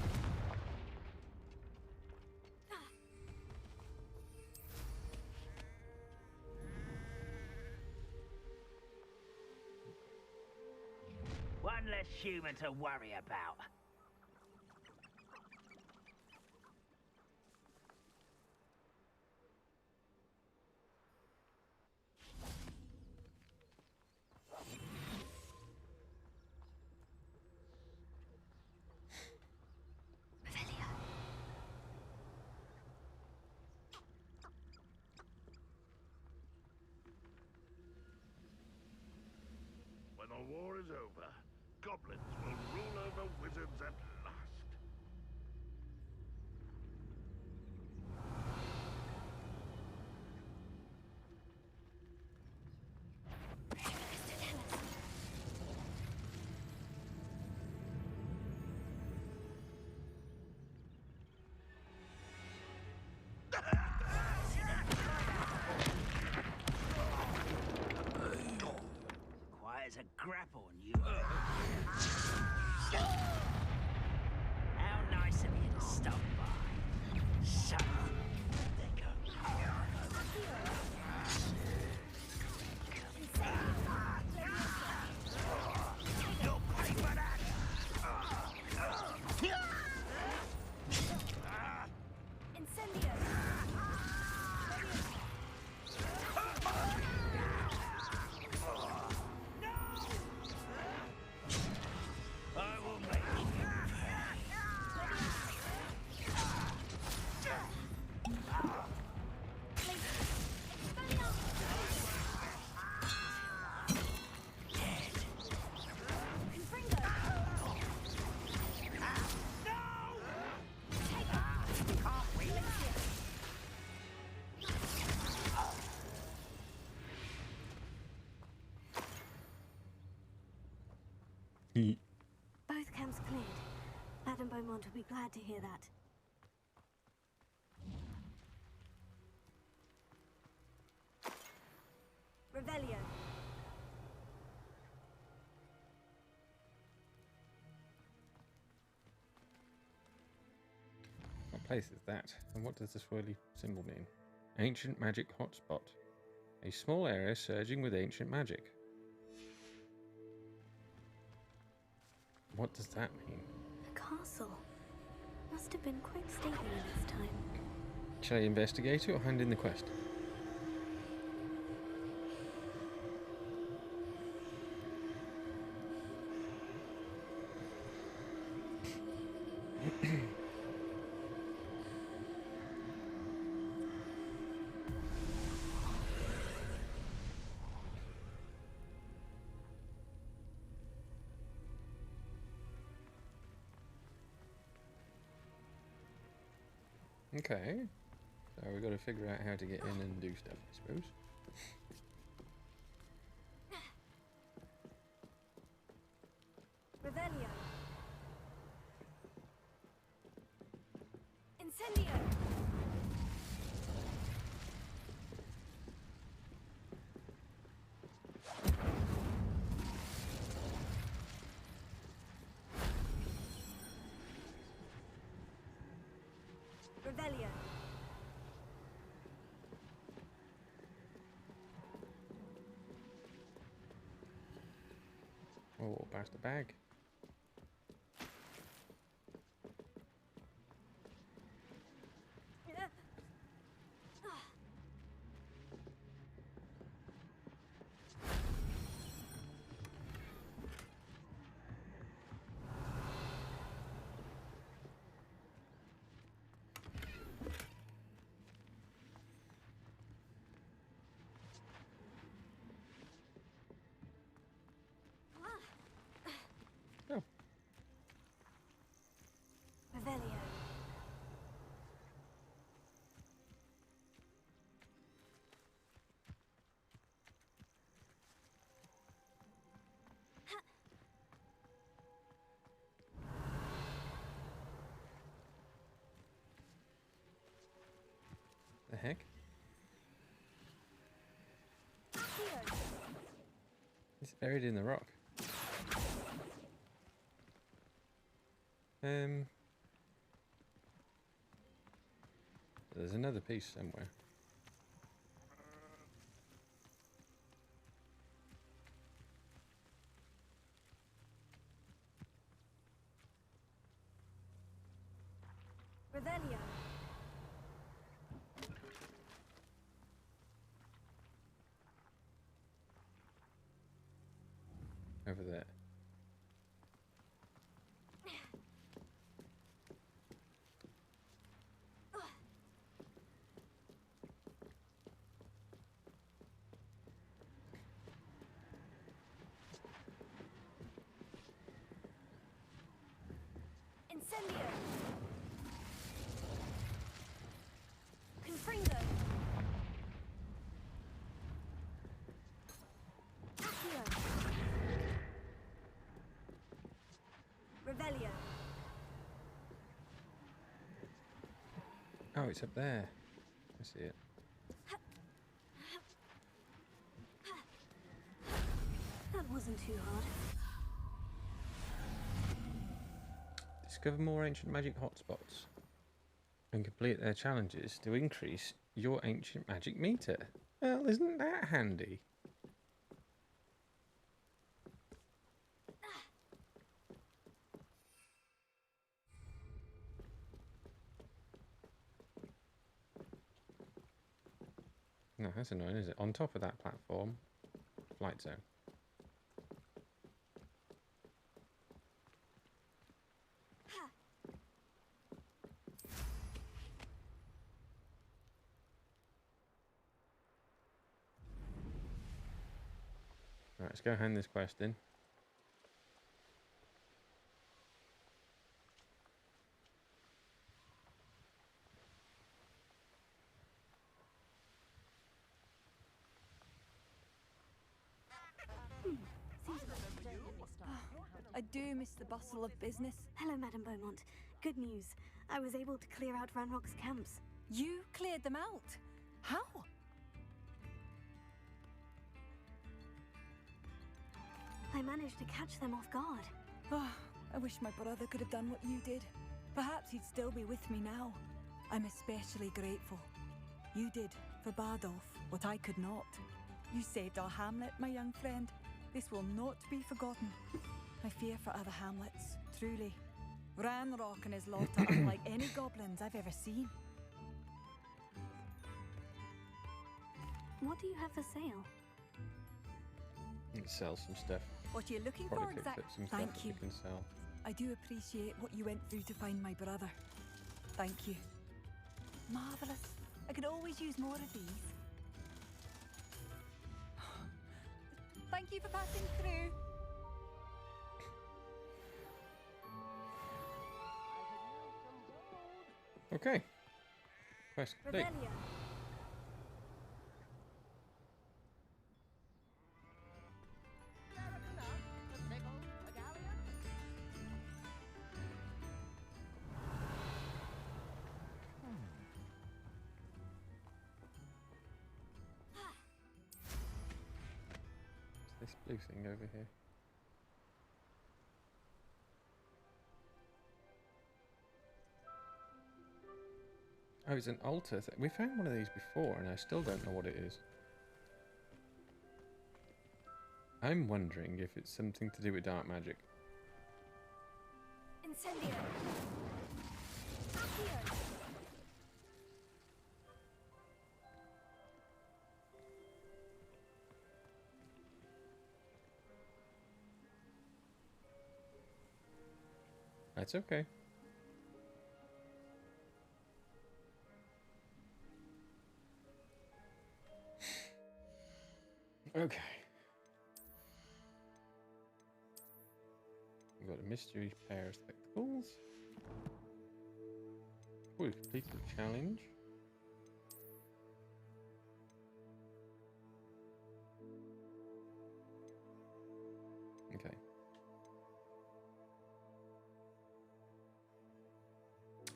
One less human to worry about. When the war is over, goblins will rule over wizards at last. Quiet as a grapple on you. Catherine Beaumont will be glad to hear that. Revelio. What place is that? And what does the swirly symbol mean? Ancient magic hotspot. A small area surging with ancient magic. What does that mean? A castle. Must have been quite stately in its time. Shall I investigate it or hand in the quest? Okay, so we've got to figure out how to get in and do stuff, I suppose. Revelio. Incendio. Revelio. Oh, past the bag. Oh. Revelio. The heck? It's buried in the rock. There's another piece somewhere. Revelio. Over there. Incendio. Confringo. Accio. Revelio. Oh, it's up there. I see it. That wasn't too hard. Discover more ancient magic hotspots and complete their challenges to increase your ancient magic meter. Well, isn't that handy? No, that's annoying, is it? On top of that platform, flight zone. Right, let's go hand this quest in. Seems like I do miss the bustle of business. Hello, Madame Beaumont. Good news. I was able to clear out Ranrock's camps. You cleared them out? How? I managed to catch them off guard. Oh, I wish my brother could have done what you did. Perhaps he'd still be with me now. I'm especially grateful. You did, for Bardolph, what I could not. You saved our hamlet, my young friend. This will not be forgotten. I fear for other hamlets, truly. Ranrock and his lot are unlike any goblins I've ever seen. What do you have for sale? You can sell some stuff. What are you looking Probably for picked up exactly? some stuff Thank that you. you can sell. I do appreciate what you went through to find my brother. Thank you. Marvellous. I could always use more of these. Thank you for passing through. Okay. Quest complete. Revelio. What's this blue thing over here? Oh, it's an altar thing. We found one of these before and I still don't know what it is. I'm wondering if it's something to do with dark magic. Incendio. Accio. That's okay. Okay. We've got a mystery pair of spectacles. Oh, we've completed the challenge. Okay.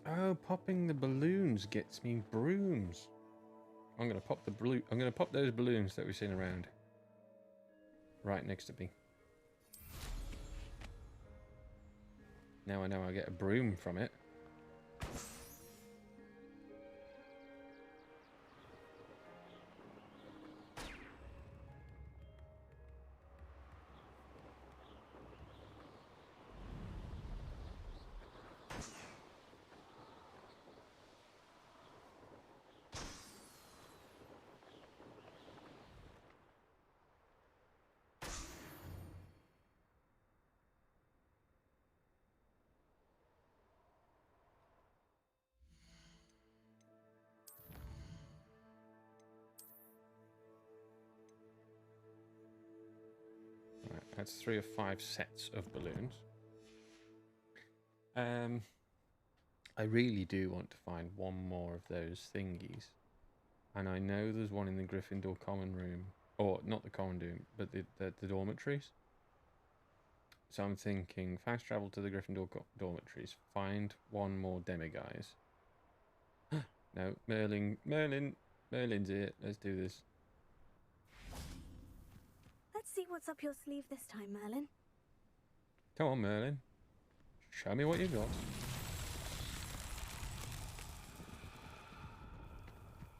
Oh, popping the balloons gets me brooms. I'm gonna pop the blue. I'm gonna pop those balloons that we've seen around. Right next to me. Now I know I get a broom from it. Right, that's 3 of 5 sets of balloons. I really do want to find one more of those thingies. And I know there's one in the Gryffindor common room. Or, not the common room, but the dormitories. So I'm thinking, fast travel to the Gryffindor dormitories. Find one more demiguise. No, Merlin's here. Let's do this. Let's see what's up your sleeve this time, Merlin. Come on, Merlin. Show me what you got.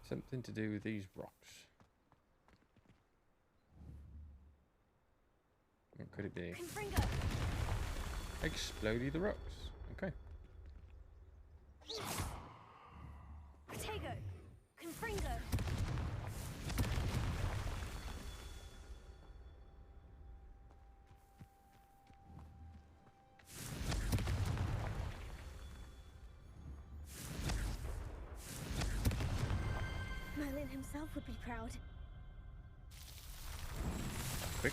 Something to do with these rocks. What could it be? Confringo. Explodey the rocks. Okay. Protego. Confringo. Merlin himself would be proud. Quick.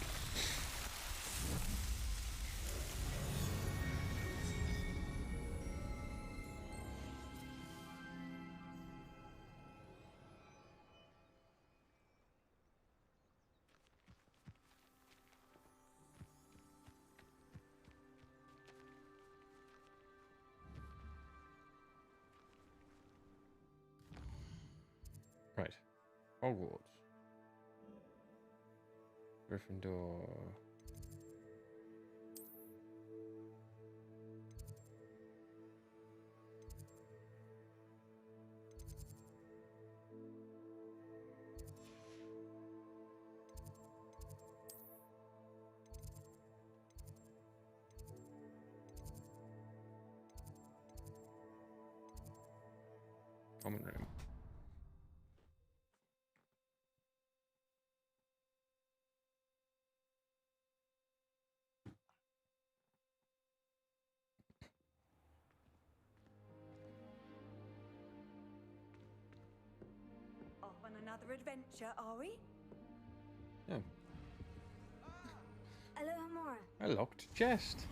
Hogwarts. Gryffindor. Common room. Off on another adventure, are we? Yeah. Aloha Mora. A locked chest.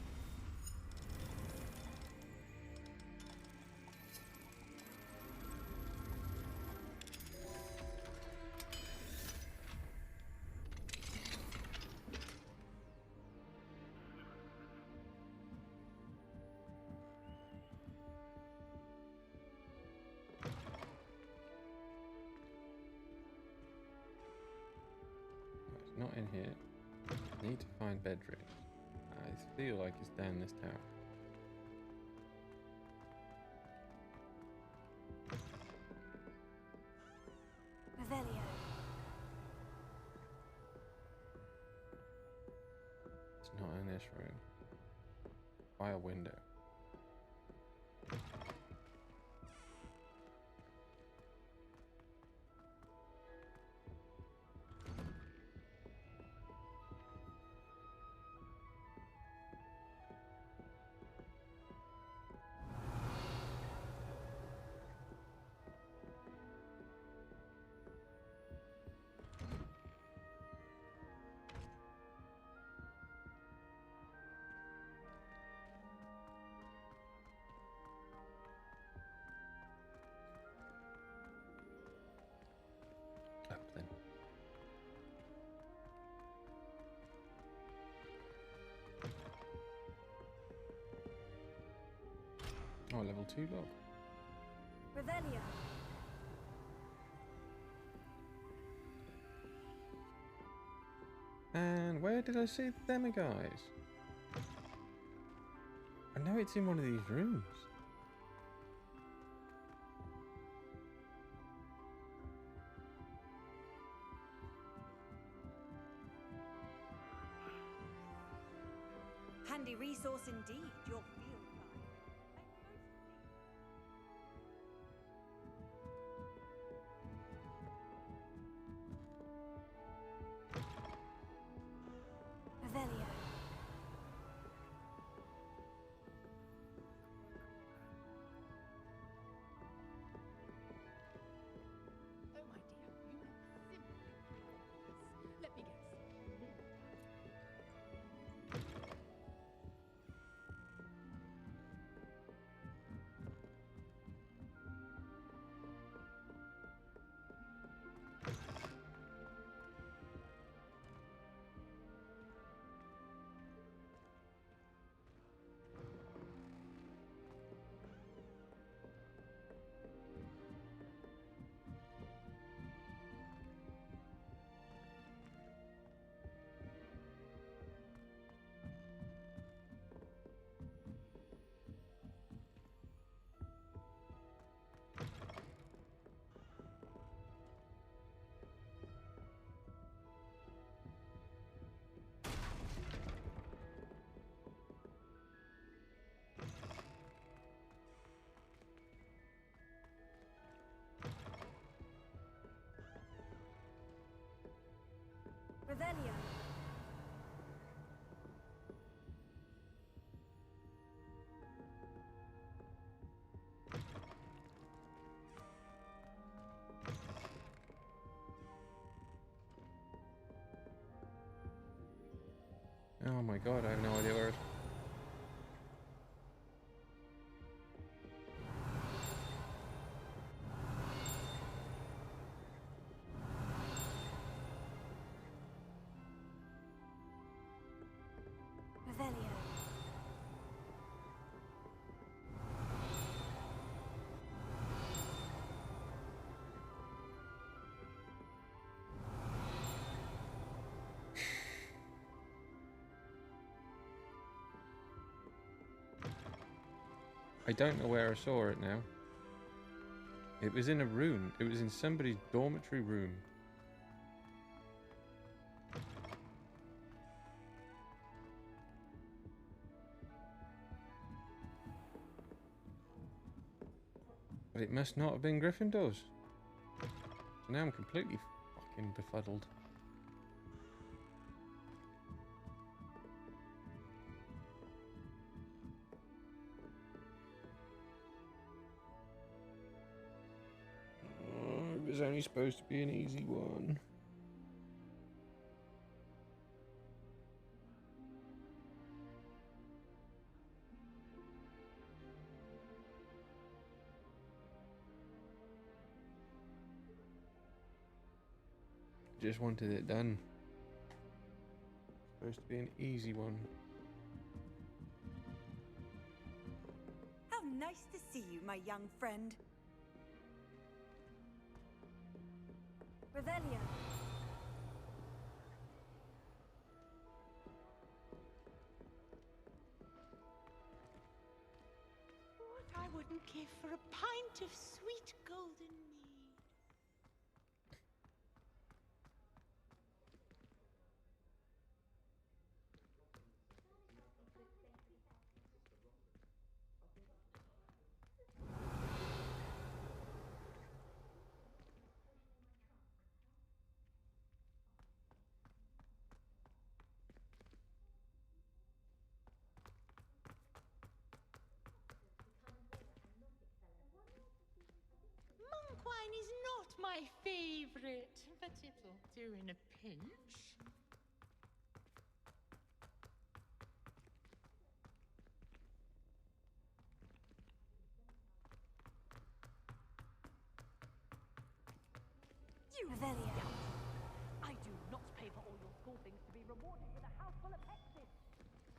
It's not in here. Need to find bedrooms. I feel like it's down this tower. Revelio. It's not in this room. By a window. Up then. Oh, level 2 log. Revelio. And where did I see them guys? I know it's in one of these rooms. Handy resource indeed, your field guide. Revelio. Oh, my dear, you have simply marvelous. Let me guess. Revelio. Oh my god, I have no idea where it is. Revelio. don't know where I saw it now. It was in a room. It was in somebody's dormitory room. But it must not have been Gryffindor's. So now I'm completely fucking befuddled. Oh, it was only supposed to be an easy one. Just wanted it done. Supposed to be an easy one. How nice to see you, my young friend. Revelio. What I wouldn't give for a pint of sweet golden mead. Monk wine is not my favorite, but it'll do in a pinch. You Revelio. I do not pay for all your school things to be rewarded with a house full of hexes.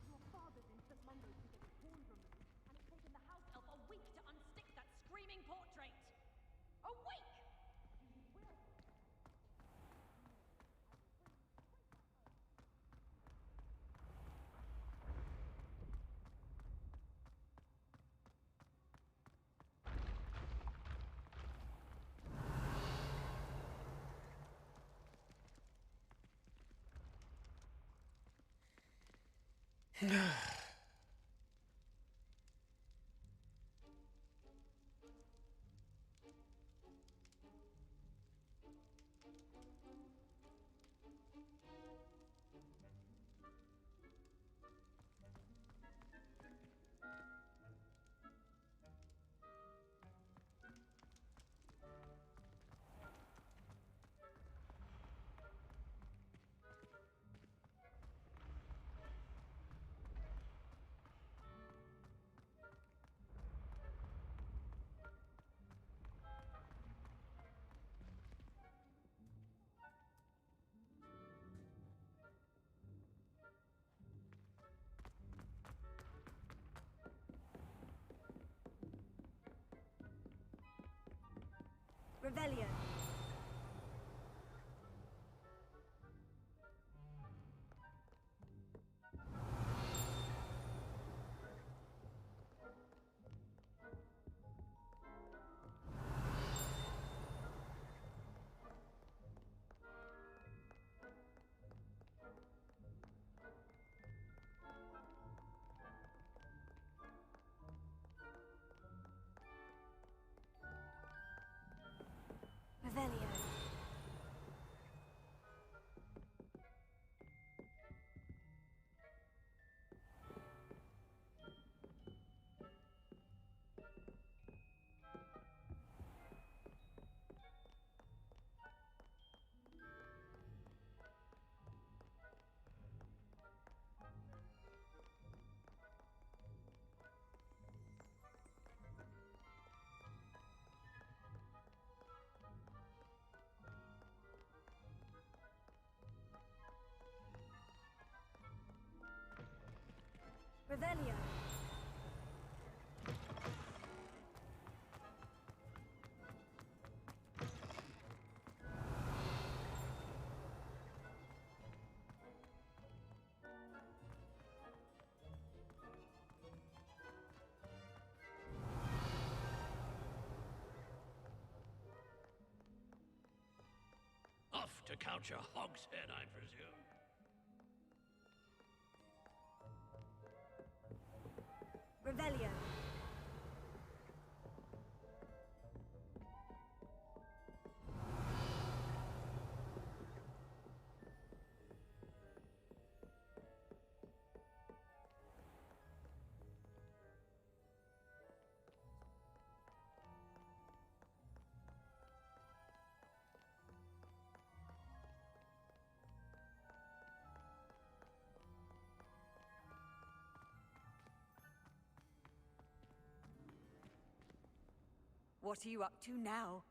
Your father's instant Mungo to get it torn from me, and it's taken the house elf a week to unstick that screaming portrait. A week! Revelio. Revelio. Revelio. to count your hogshead, I presume. Revelio. What are you up to now?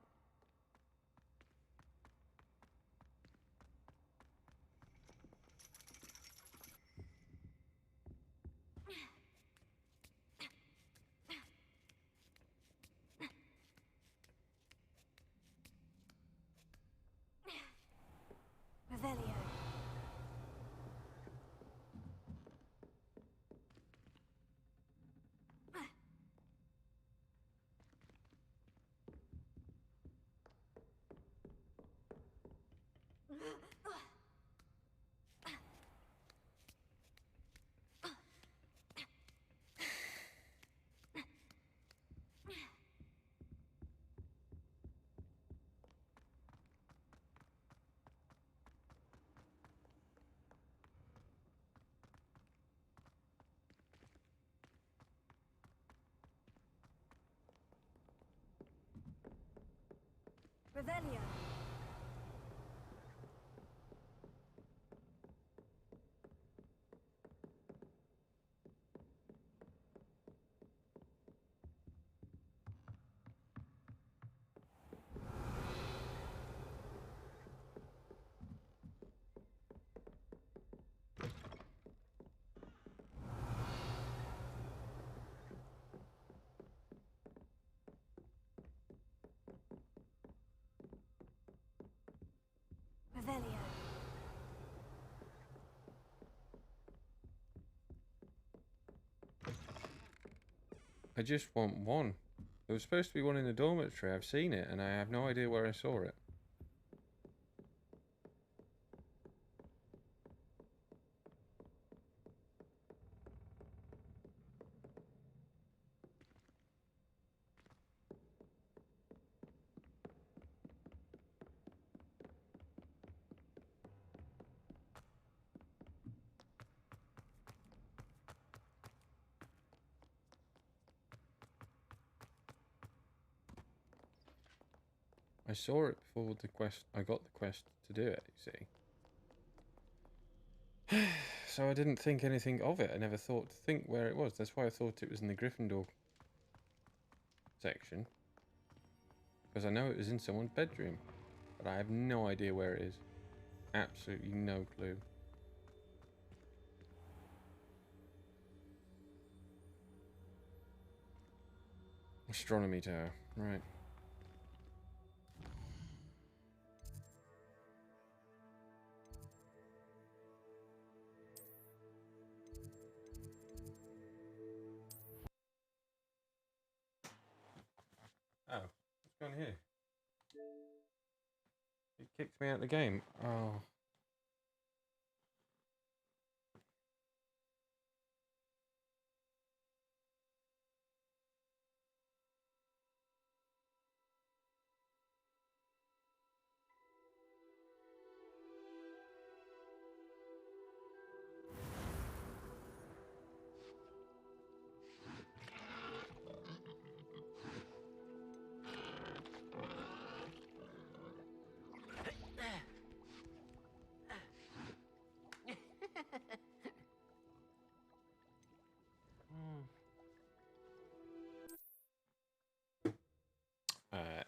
Revelio. Revelio. Revelio. I just want one. There was supposed to be one in the dormitory. I've seen it, and I have no idea where I saw it. I saw it before the quest. I got the quest to do it, you see. So I didn't think anything of it. I never thought to think where it was. That's why I thought it was in the Gryffindor section. Because I know it was in someone's bedroom. But I have no idea where it is. Absolutely no clue. Astronomy tower. Right. Oh, what's going on here? It kicked me out of the game. Oh.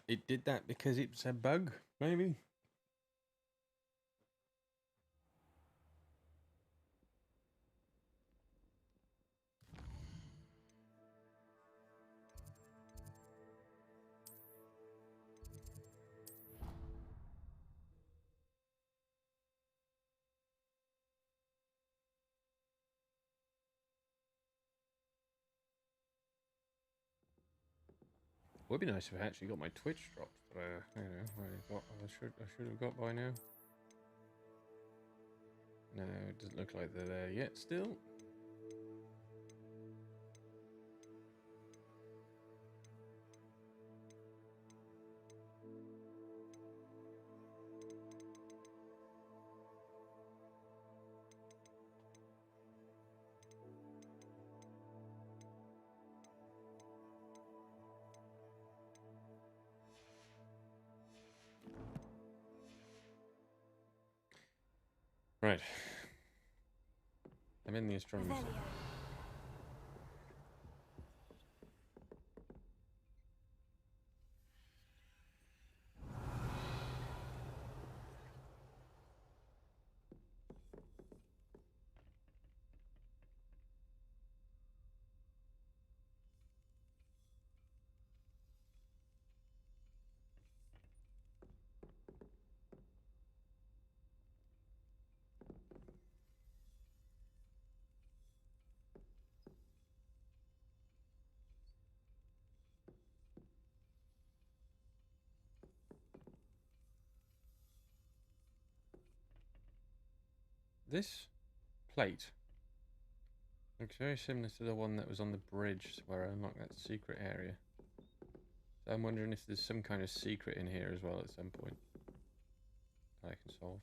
It did that because it's a bug, maybe? Would be nice if I actually got my Twitch dropped, but you know, I should have got by now. No, it doesn't look like they're there yet still. Right. I'm in the astronomy center. This plate looks very similar to the one that was on the bridge where I unlocked that secret area. So I'm wondering if there's some kind of secret in here as well at some point that I can solve.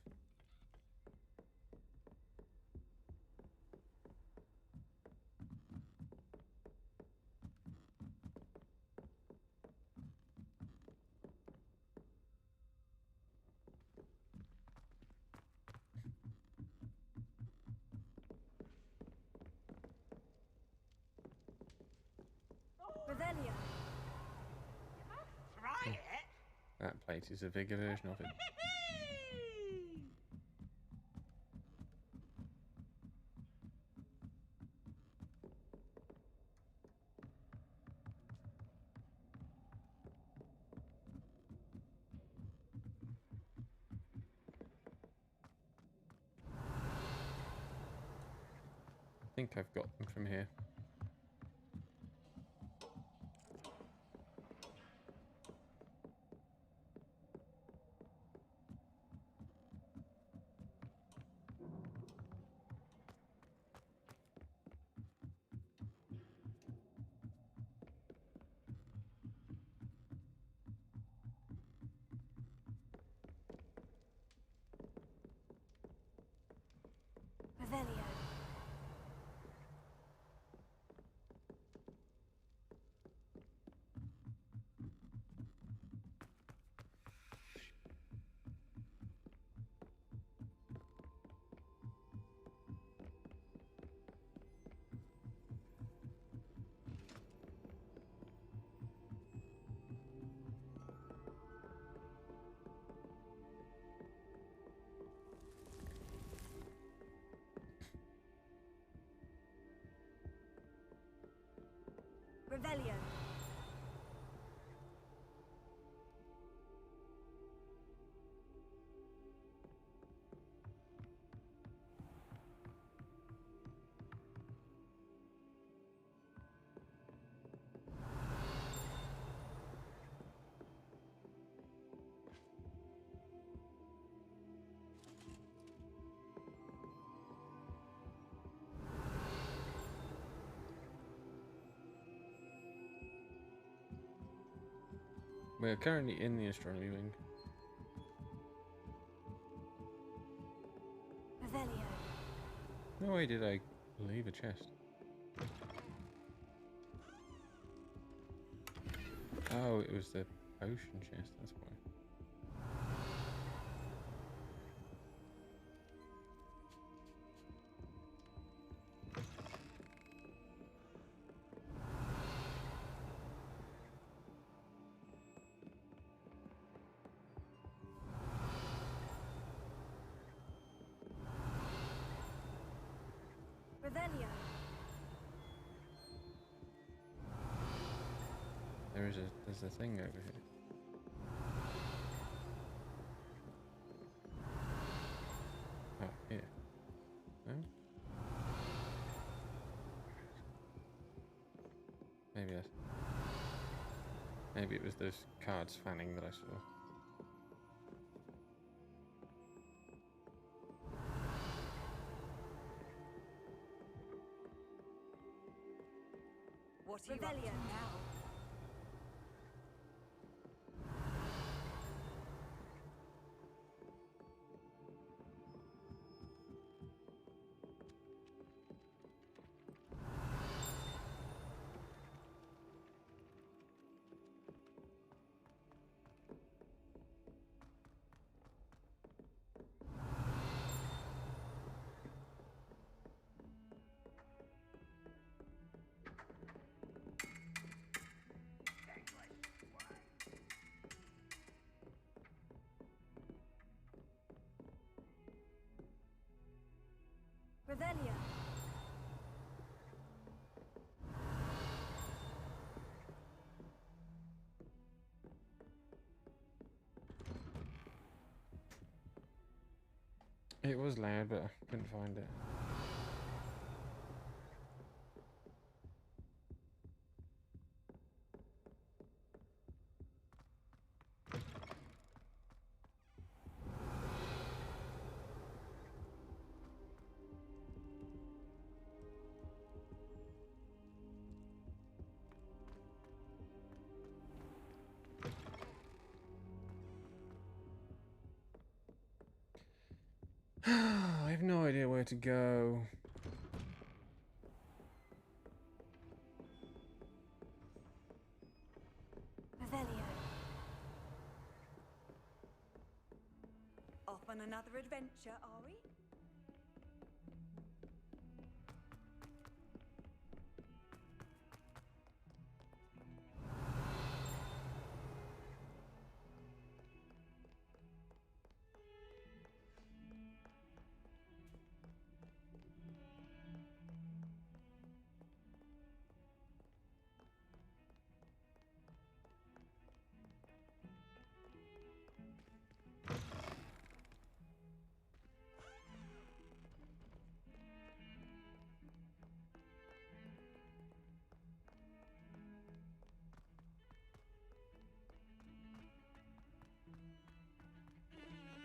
Revelio. Try it. That plate is a bigger version of it. I think I've got them from here. Revelio. Revelio. We're currently in the astronomy wing. Revelio. No way did I leave a chest. Oh, it was the ocean chest, that's why. Revelio. There's a thing over here. Oh, here. No? Maybe it was those cards fanning that I saw. What are you up to now? Revelia. It was loud, but I couldn't find it. I have no idea where to go. Revelia. Off on another adventure, are we?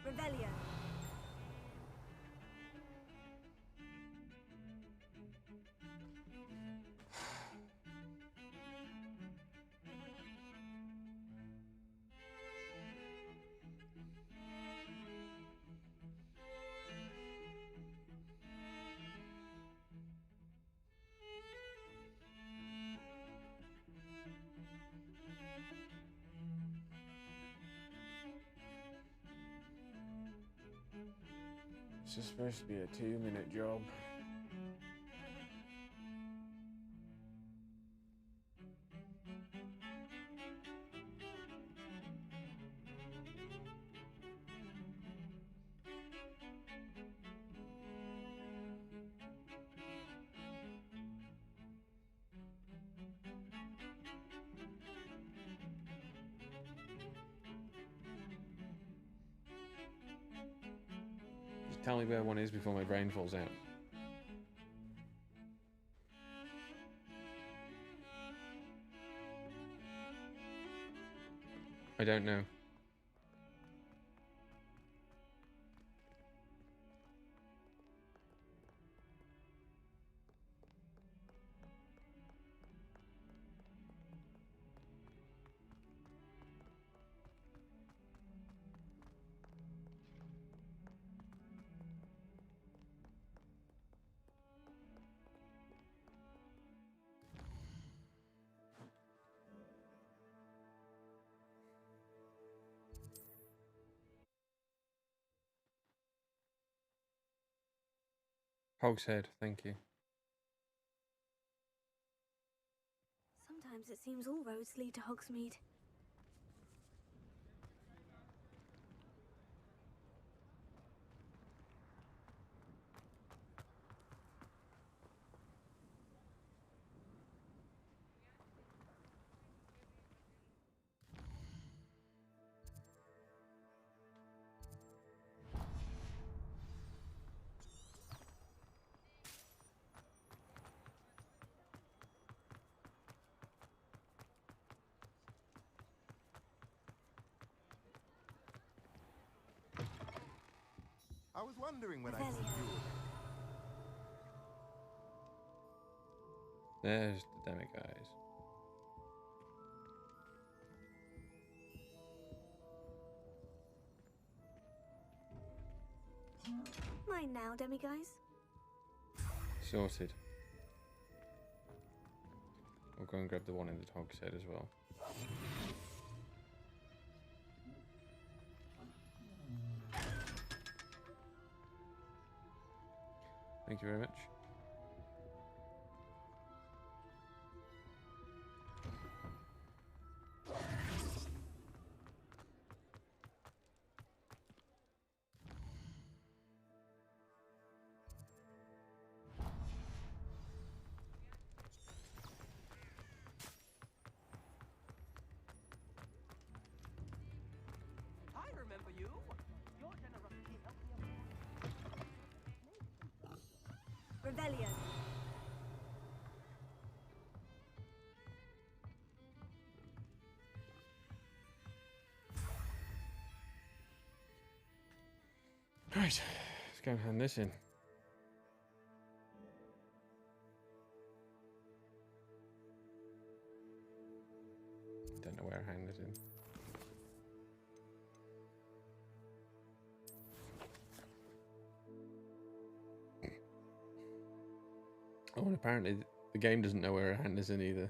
Revelia. This is supposed to be a 2-minute job. Just tell me where one is before my brain falls out. I don't know. Hogshead, thank you. Sometimes it seems all roads lead to Hogsmeade. I was wondering when I'd see you again. There's the demi guys. Mine now, demiguise. Sorted. We'll go and grab the one in the hogshead as well. Thank you very much. I remember you. Your generosity helped me Rebellion. Right, let's go and hand this in. Don't know where I hang this in. Oh, and apparently the game doesn't know where I hang this in either.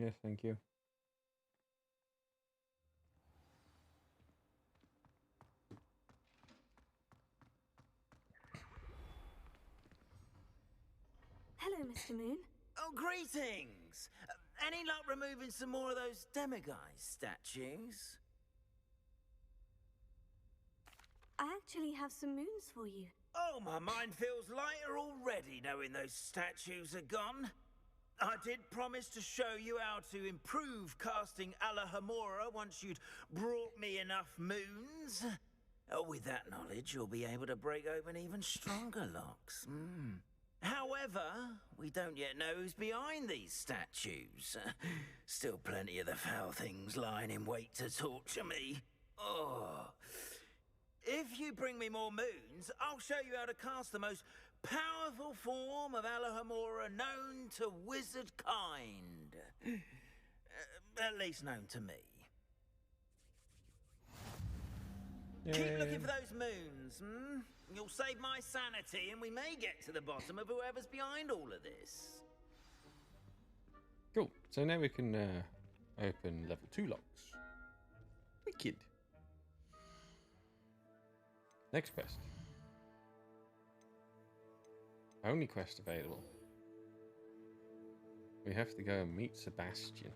Yes, thank you. Hello, Mr. Moon. Oh, greetings! Any luck removing some more of those demiguise statues? I actually have some moons for you. Oh, my mind feels lighter already knowing those statues are gone. I did promise to show you how to improve casting Alahamora once you'd brought me enough moons. With that knowledge, you'll be able to break open even stronger locks. However, we don't yet know who's behind these statues. Still plenty of the foul things lying in wait to torture me. Oh. If you bring me more moons, I'll show you how to cast the most powerful form of Alahamora known to wizard kind. At least known to me. Keep looking for those moons, You'll save my sanity and we may get to the bottom of whoever's behind all of this. Cool. So now we can open level 2 locks. Wicked. Next quest. Only quest available. We have to go and meet Sebastian.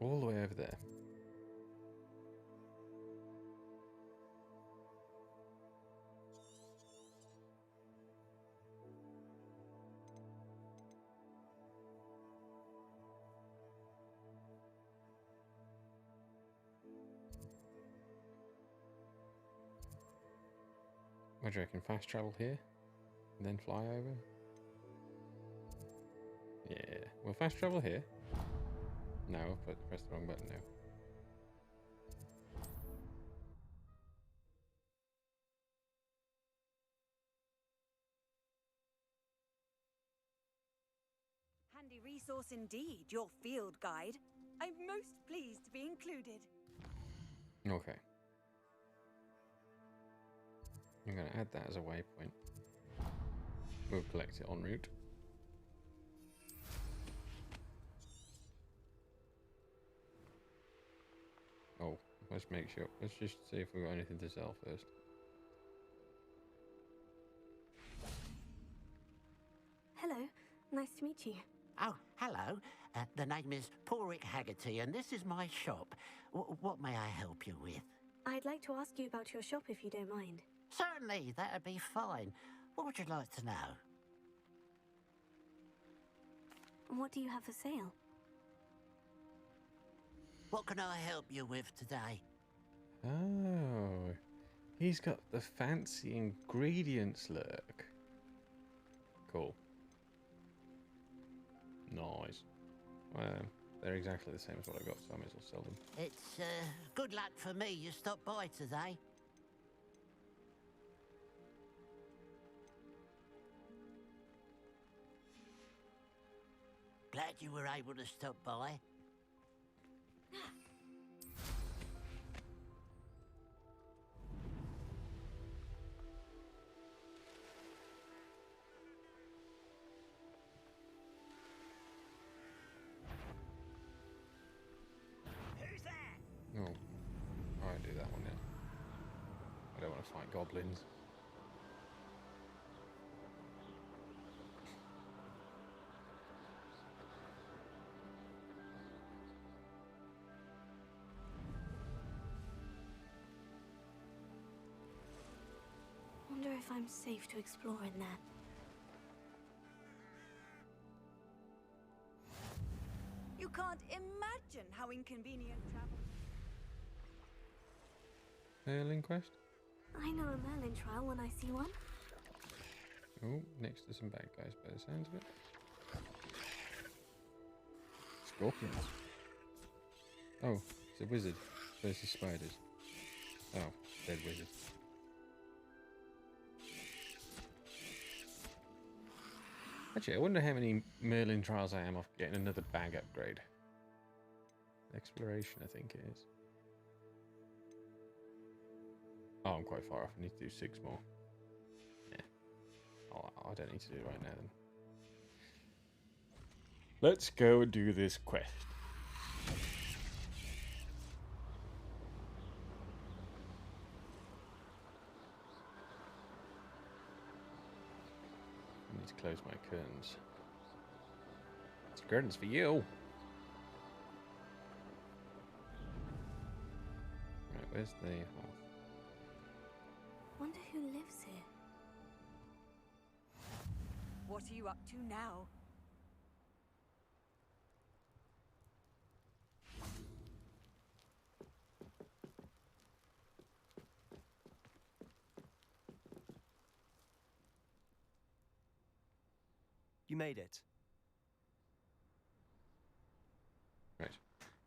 All the way over there. What do you reckon? Fast travel here? And then fly over? Yeah. We'll fast travel here. No, I've pressed the wrong button now. Handy resource indeed, your field guide. I'm most pleased to be included. Okay. I'm going to add that as a waypoint. We'll collect it en route. Oh, let's make sure. Let's just see if we've got anything to sell first. Hello, nice to meet you. Oh, hello. The name is Porrick Haggerty, and this is my shop. What may I help you with? I'd like to ask you about your shop if you don't mind. Certainly, that'd be fine. What would you like to know? What do you have for sale? What can I help you with today? Oh, he's got the fancy ingredients, look. Cool. Nice. They're exactly the same as what I got, so I may as well sell them. It's good luck for me you stopped by today. Glad you were able to stop by. Oh, I won't do that one now. I don't want to fight goblins. Wonder if I'm safe to explore in there. You can't imagine how inconvenient travel. Merlin quest? I know a Merlin trial when I see one. Oh, next to some bad guys by the sounds of it. Scorpions. Oh, it's a wizard versus spiders. Oh, dead wizard. Actually, I wonder how many Merlin trials I am off getting another bag upgrade. Exploration, I think it is. Oh, I'm quite far off. I need to do 6 more. Yeah. Oh, I don't need to do it right now then. Let's go and do this quest. I need to close my curtains. It's curtains for you. Right, where's the hearth? Wonder who lives here. What are you up to now? You made it. Right.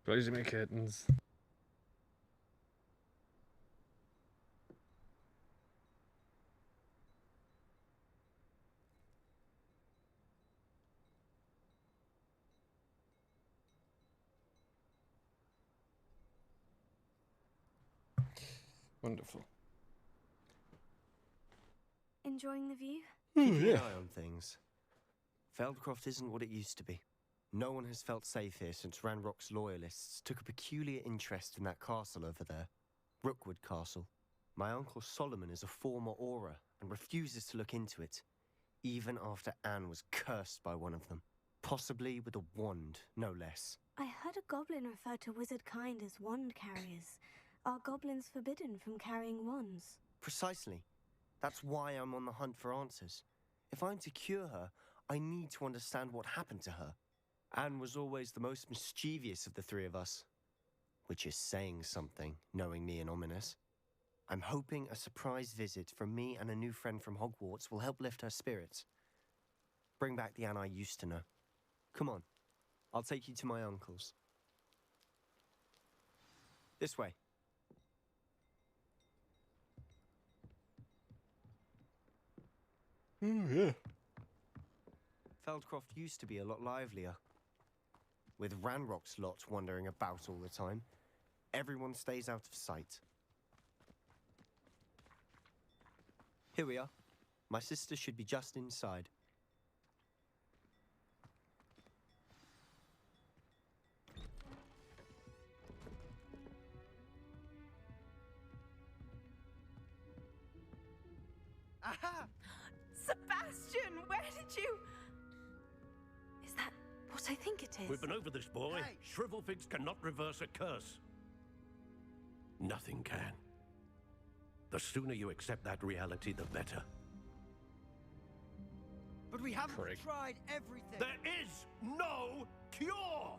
Closing my curtains. Wonderful. Enjoying the view? Keeping an eye on things. Feldcroft isn't what it used to be. No one has felt safe here since Ranrock's loyalists took a peculiar interest in that castle over there. Rookwood Castle. My uncle Solomon is a former Auror and refuses to look into it, even after Anne was cursed by one of them. Possibly with a wand, no less. I heard a goblin refer to wizard kind as wand carriers. Are goblins forbidden from carrying wands? Precisely. That's why I'm on the hunt for answers. If I'm to cure her, I need to understand what happened to her. Anne was always the most mischievous of the three of us. Which is saying something, knowing me and Ominous. I'm hoping a surprise visit from me and a new friend from Hogwarts will help lift her spirits. Bring back the Anne I used to know. Come on, I'll take you to my uncle's. This way. Oh, yeah. Feldcroft used to be a lot livelier. With Ranrock's lot wandering about all the time, everyone stays out of sight. Here we are. My sister should be just inside. Aha! Sebastian, where did you... Is that what I think it is? We've been over this, boy. Hey. Shrivelfigs cannot reverse a curse. Nothing can. The sooner you accept that reality, the better. But we haven't Prick. tried everything. There is no cure!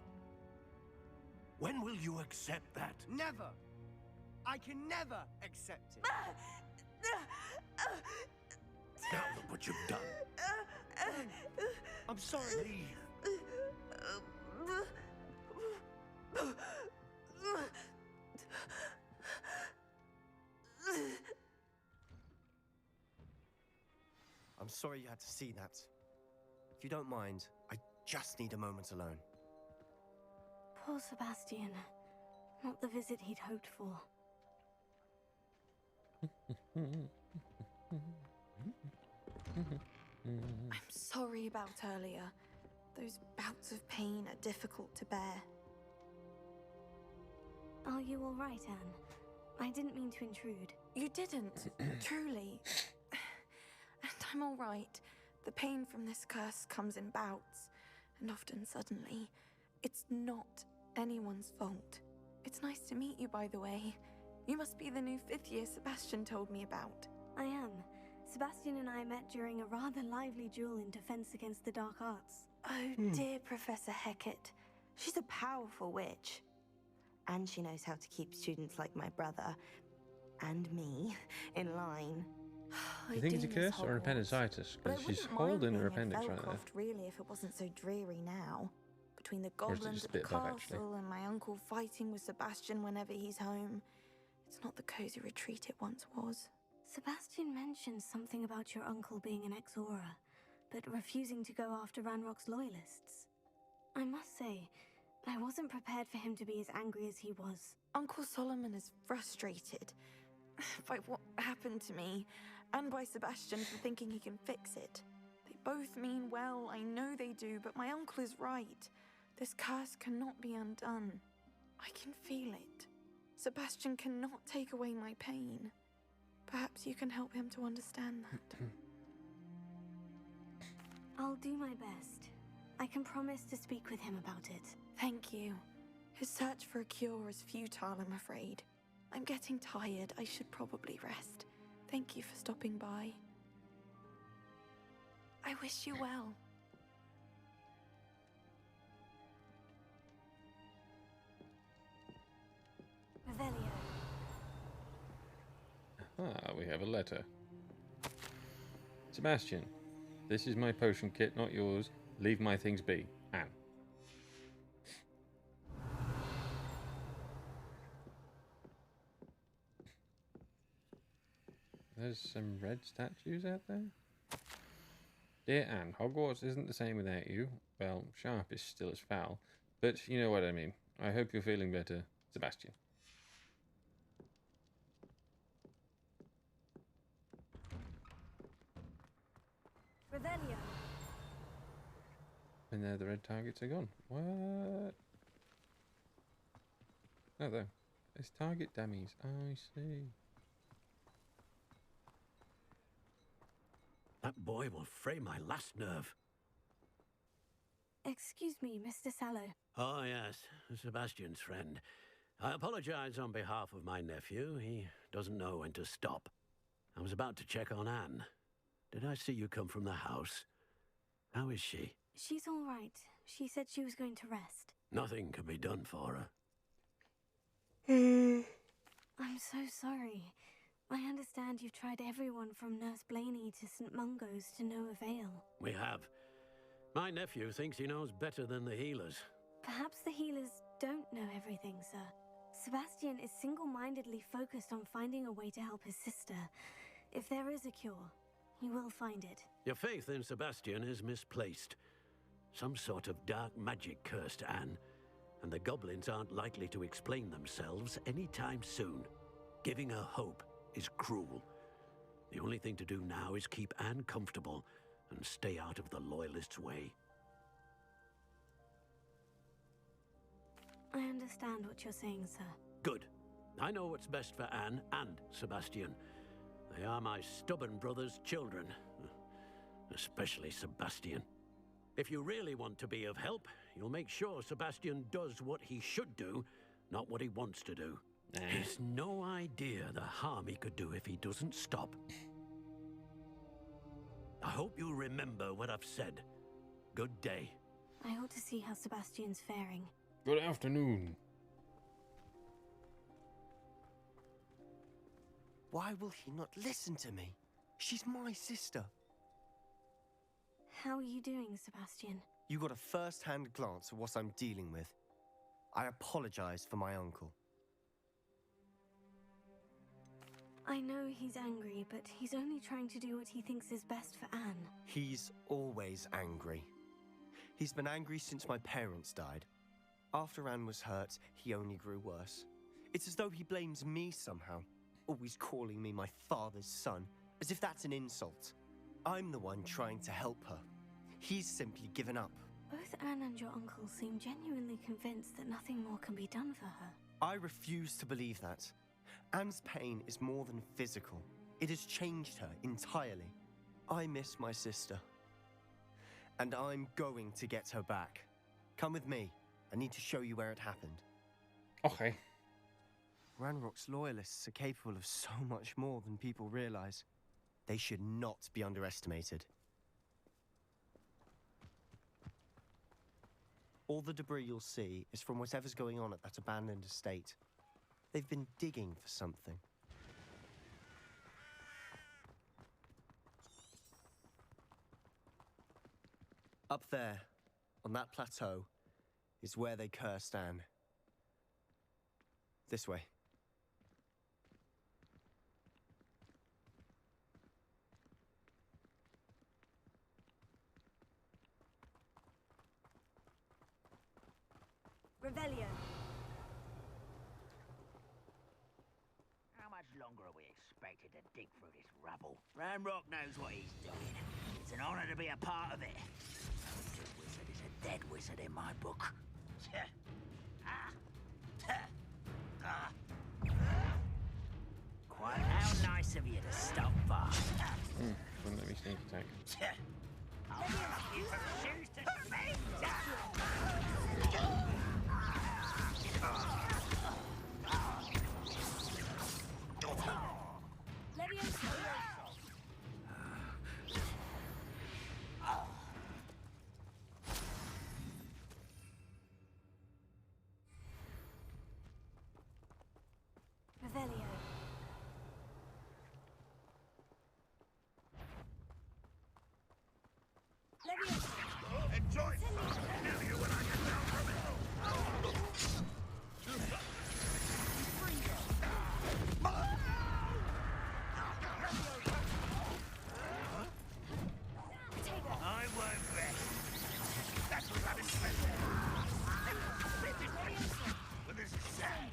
When will you accept that? Never. I can never accept it. Now look what you've done. I'm sorry. Leave. I'm sorry you had to see that. If you don't mind, I just need a moment alone. Poor Sebastian. Not the visit he'd hoped for. I'm sorry about earlier. Those bouts of pain are difficult to bear. Are you all right, Anne? I didn't mean to intrude. You didn't, truly. And I'm all right. The pain from this curse comes in bouts, and often suddenly. It's not anyone's fault. It's nice to meet you, by the way. You must be the new 5th year Sebastian told me about. I am. Sebastian and I met during a rather lively duel in Defense Against the Dark Arts. Oh, dear Professor Hecat. She's a powerful witch. And she knows how to keep students like my brother and me in line. You think it's a curse or appendicitis? Because she's holding her appendix right there. Really, if it wasn't so dreary now. Between the Or is it goblins just at the a bit above, actually? castle and my uncle fighting with Sebastian whenever he's home. It's not the cozy retreat it once was. Sebastian mentioned something about your uncle being an ex-Aura, but refusing to go after Ranrock's loyalists. I must say, I wasn't prepared for him to be as angry as he was. Uncle Solomon is frustrated by what happened to me, and by Sebastian for thinking he can fix it. They both mean well, I know they do, but my uncle is right. This curse cannot be undone. I can feel it. Sebastian cannot take away my pain. Perhaps you can help him to understand that. I'll do my best. I can promise to speak with him about it. Thank you. His search for a cure is futile, I'm afraid. I'm getting tired. I should probably rest. Thank you for stopping by. I wish you well. Revelio. Ah, we have a letter. Sebastian, this is my potion kit, not yours. Leave my things be. Anne. There's some red statues out there. Dear Anne, Hogwarts isn't the same without you. Well, Sharp is still as foul, but you know what I mean. I hope you're feeling better, Sebastian. Revelio. And there the red targets are gone. What? Oh, there. It's target dummies. I see. That boy will fray my last nerve. Excuse me, Mr. Sallow. Oh, yes, Sebastian's friend. I apologize on behalf of my nephew. He doesn't know when to stop. I was about to check on Anne. Did I see you come from the house? How is she? She's all right. She said she was going to rest. Nothing can be done for her. I'm so sorry. I understand you've tried everyone from Nurse Blaney to St. Mungo's to no avail. We have. My nephew thinks he knows better than the healers. Perhaps the healers don't know everything, sir. Sebastian is single-mindedly focused on finding a way to help his sister. If there is a cure, he will find it. Your faith in Sebastian is misplaced. Some sort of dark magic cursed Anne, and the goblins aren't likely to explain themselves anytime soon. Giving her hope is cruel. The only thing to do now is keep Anne comfortable and stay out of the Loyalists' way. I understand what you're saying, sir. Good. I know what's best for Anne and Sebastian. They are my stubborn brother's children. Especially Sebastian. If you really want to be of help, you'll make sure Sebastian does what he should do, not what he wants to do. He's no idea the harm he could do if he doesn't stop. I hope you'll remember what I've said. Good day. I ought to see how Sebastian's faring. Good afternoon. Why will he not listen to me? She's my sister. How are you doing, Sebastian? You got a first-hand glance at what I'm dealing with. I apologize for my uncle. I know he's angry, but he's only trying to do what he thinks is best for Anne. He's always angry. He's been angry since my parents died. After Anne was hurt, he only grew worse. It's as though he blames me somehow, always calling me my father's son, as if that's an insult. I'm the one trying to help her. He's simply given up. Both Anne and your uncle seem genuinely convinced that nothing more can be done for her. I refuse to believe that. Anne's pain is more than physical. It has changed her entirely. I miss my sister. And I'm going to get her back. Come with me. I need to show you where it happened. Okay. Ranrock's loyalists are capable of so much more than people realize. They should not be underestimated. All the debris you'll see is from whatever's going on at that abandoned estate. They've been digging for something. Up there, on that plateau, is where they cursed Anne. This way. Revelio. How much longer are we expected to dig through this rubble? Ranrock knows what he's doing. It's an honor to be a part of it. A good wizard is a dead wizard in my book. Quite how nice of you to stop by. Wouldn't let me sneak attack. You have shoes to defend. Revelio. Enjoy! Tell you when I get down from it! I won't rest. That's what I'm expecting! With this sand!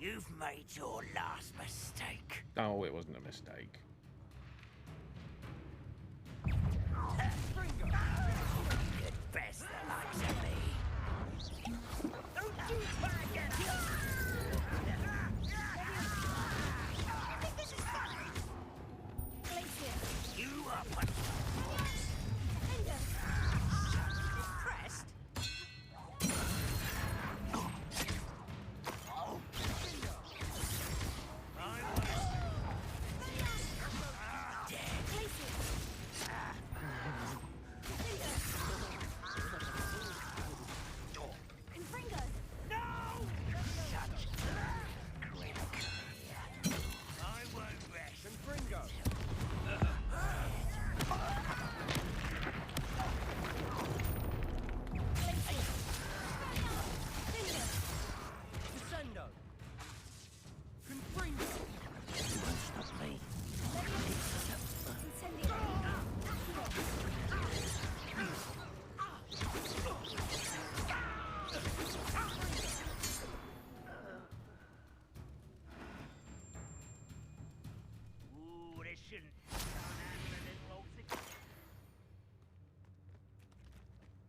You've made your last mistake. Oh, it wasn't a mistake. You'd best the likes of me. Don't you try again! You are punishment. Impressed?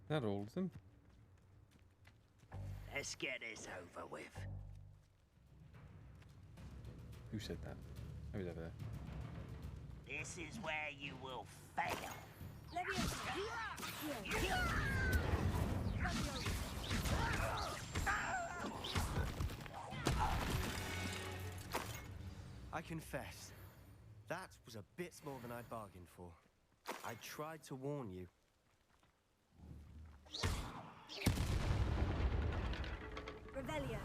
That all of them? Let's get this over with. Who said that? Who's over there? This is where you will fail. I confess, that was a bit more than I bargained for. I tried to warn you. Revelio.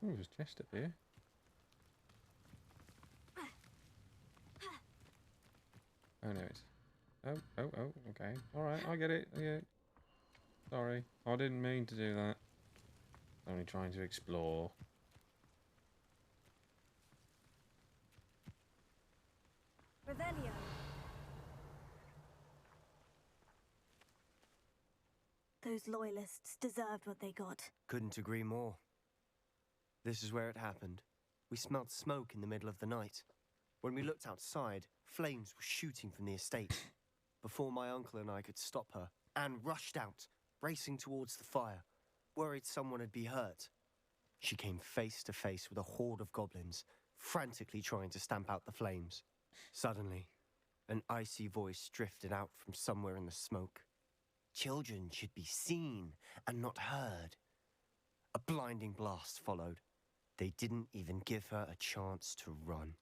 Oh, there's a chest up here. Oh no, it's... Oh, okay. Alright, I get it. Yeah. Sorry. I didn't mean to do that. Only trying to explore. Revelio. Those loyalists deserved what they got. Couldn't agree more. This is where it happened. We smelled smoke in the middle of the night. When we looked outside, flames were shooting from the estate. Before my uncle and I could stop her, Anne rushed out, racing towards the fire, worried someone had been hurt. She came face to face with a horde of goblins, frantically trying to stamp out the flames. Suddenly, an icy voice drifted out from somewhere in the smoke. Children should be seen and not heard. A blinding blast followed. They didn't even give her a chance to run.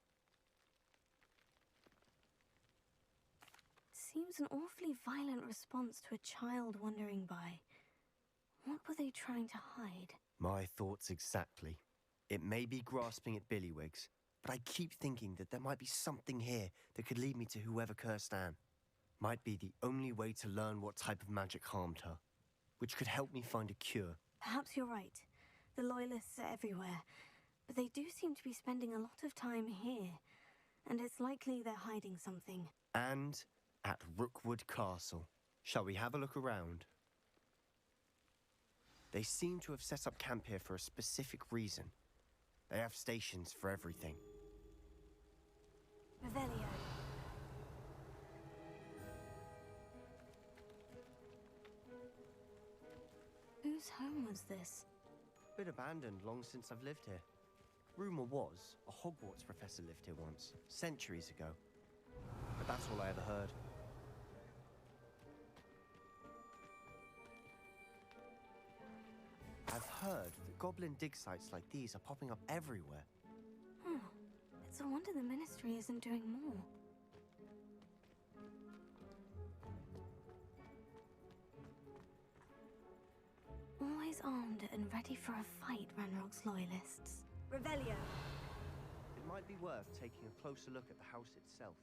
Seems an awfully violent response to a child wandering by. What were they trying to hide? My thoughts exactly. It may be grasping at Billywigs, but I keep thinking that there might be something here that could lead me to whoever cursed Anne. Might be the only way to learn what type of magic harmed her, which could help me find a cure. Perhaps you're right. The Loyalists are everywhere, but they do seem to be spending a lot of time here, and it's likely they're hiding something. And at Rookwood Castle. Shall we have a look around? They seem to have set up camp here for a specific reason. They have stations for everything. Revelio. Whose home was this? Been abandoned long since I've lived here. Rumor was a Hogwarts professor lived here once, centuries ago. But that's all I ever heard. I've heard that goblin dig sites like these are popping up everywhere. It's a wonder the Ministry isn't doing more. Always armed and ready for a fight, Ranrock's Loyalists. Revelio. It might be worth taking a closer look at the house itself.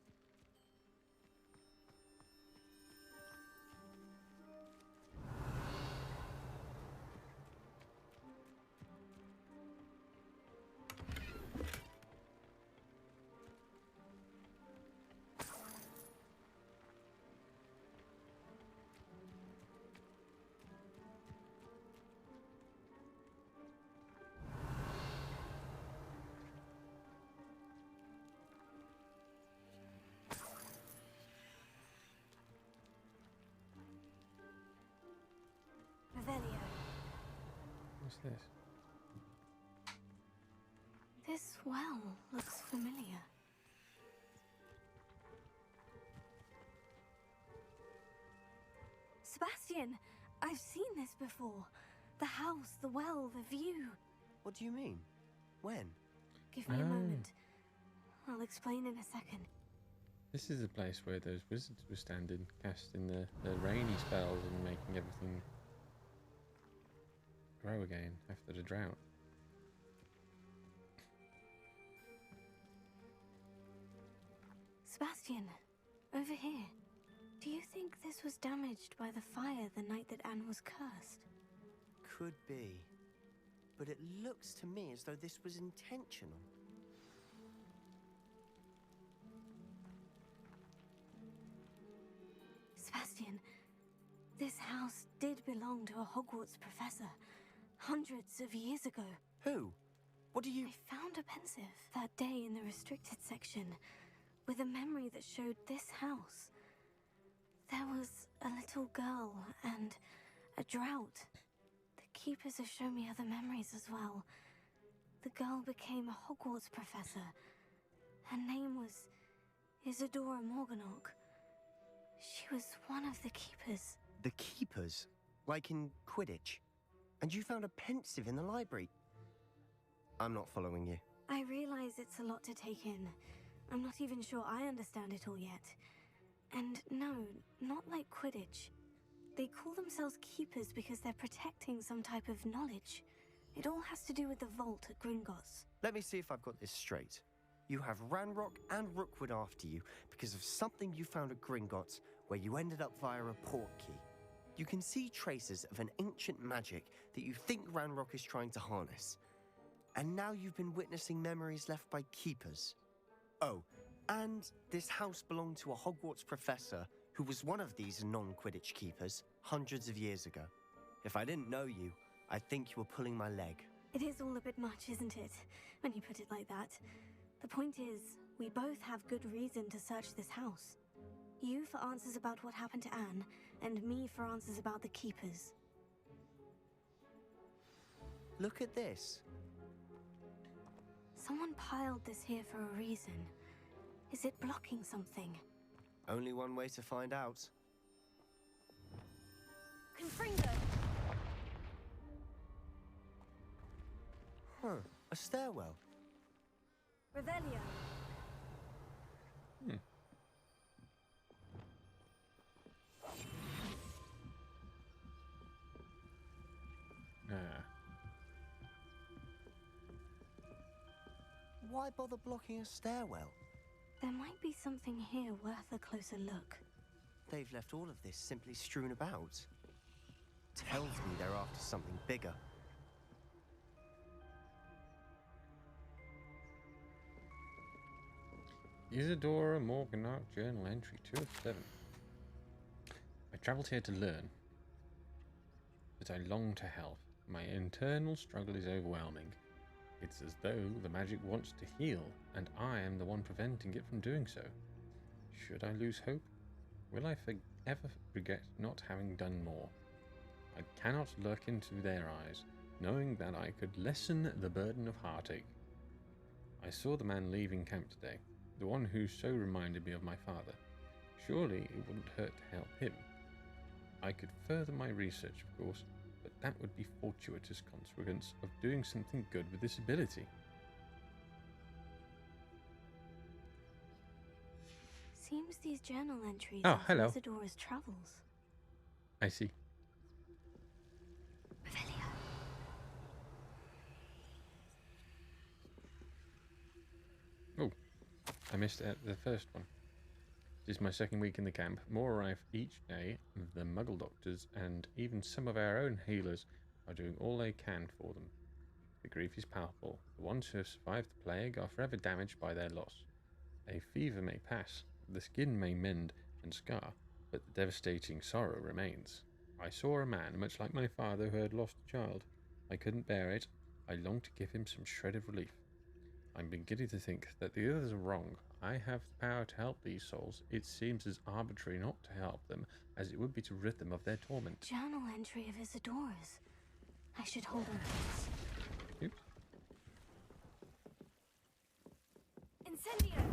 Revelio. What's this? This well looks familiar. Sebastian! I've seen this before. The house, the well, the view. What do you mean? When? Give me a moment. I'll explain in a second. This is the place where those wizards were standing, casting the rainy spells and making everything grow again after the drought. Sebastian, over here. Do you think this was damaged by the fire the night that Anne was cursed? Could be. But it looks to me as though this was intentional. Sebastian, this house did belong to a Hogwarts professor, hundreds of years ago. Who? What do you... I found a pensive that day in the restricted section. with a memory that showed this house. There was a little girl and a drought. The keepers have shown me other memories as well. The girl became a Hogwarts professor. Her name was Isadora Morganach. She was one of the keepers. The keepers? Like in Quidditch? And you found a pensive in the library? I'm not following you. I realize it's a lot to take in. I'm not even sure I understand it all yet. And no, not like Quidditch. They call themselves keepers because they're protecting some type of knowledge. It all has to do with the vault at Gringotts. Let me see if I've got this straight. You have Ranrock and Rookwood after you because of something you found at Gringotts where you ended up via a portkey. You can see traces of an ancient magic that you think Ranrock is trying to harness. And now you've been witnessing memories left by keepers. Oh, and this house belonged to a Hogwarts professor who was one of these non-Quidditch keepers hundreds of years ago. If I didn't know you, I'd think you were pulling my leg. It is all a bit much, isn't it, when you put it like that? The point is, we both have good reason to search this house. You for answers about what happened to Anne, and me for answers about the keepers. Look at this. Someone piled this here for a reason. Is it blocking something? Only one way to find out. Confringo! Huh, a stairwell. Revelio! Why bother blocking a stairwell? There might be something here worth a closer look. They've left all of this simply strewn about. Tells me they're after something bigger. Isadora Morganach journal entry 2 of 7. I travelled here to learn, but I long to help. My internal struggle is overwhelming. It's as though the magic wants to heal, and I am the one preventing it from doing so. Should I lose hope? Will I ever regret not having done more? I cannot look into their eyes, knowing that I could lessen the burden of heartache. I saw the man leaving camp today, the one who so reminded me of my father. Surely it wouldn't hurt to help him. I could further my research, of course, but that would be fortuitous consequence of doing something good with this ability. Seems these journal entries Oh, are from hello. Isadora's travels. I see. Revelio. Oh, I missed the first one. This is my second week in the camp. More arrive each day. The Muggle doctors and even some of our own healers are doing all they can for them. The grief is palpable. The ones who have survived the plague are forever damaged by their loss. A fever may pass, the skin may mend and scar, but the devastating sorrow remains. I saw a man, much like my father, who had lost a child. I couldn't bear it. I longed to give him some shred of relief. I'm beginning to think that the others are wrong. I have the power to help these souls. It seems as arbitrary not to help them as it would be to rid them of their torment. Journal entry of Isadora's. I should hold on to this. Oops. Incendio!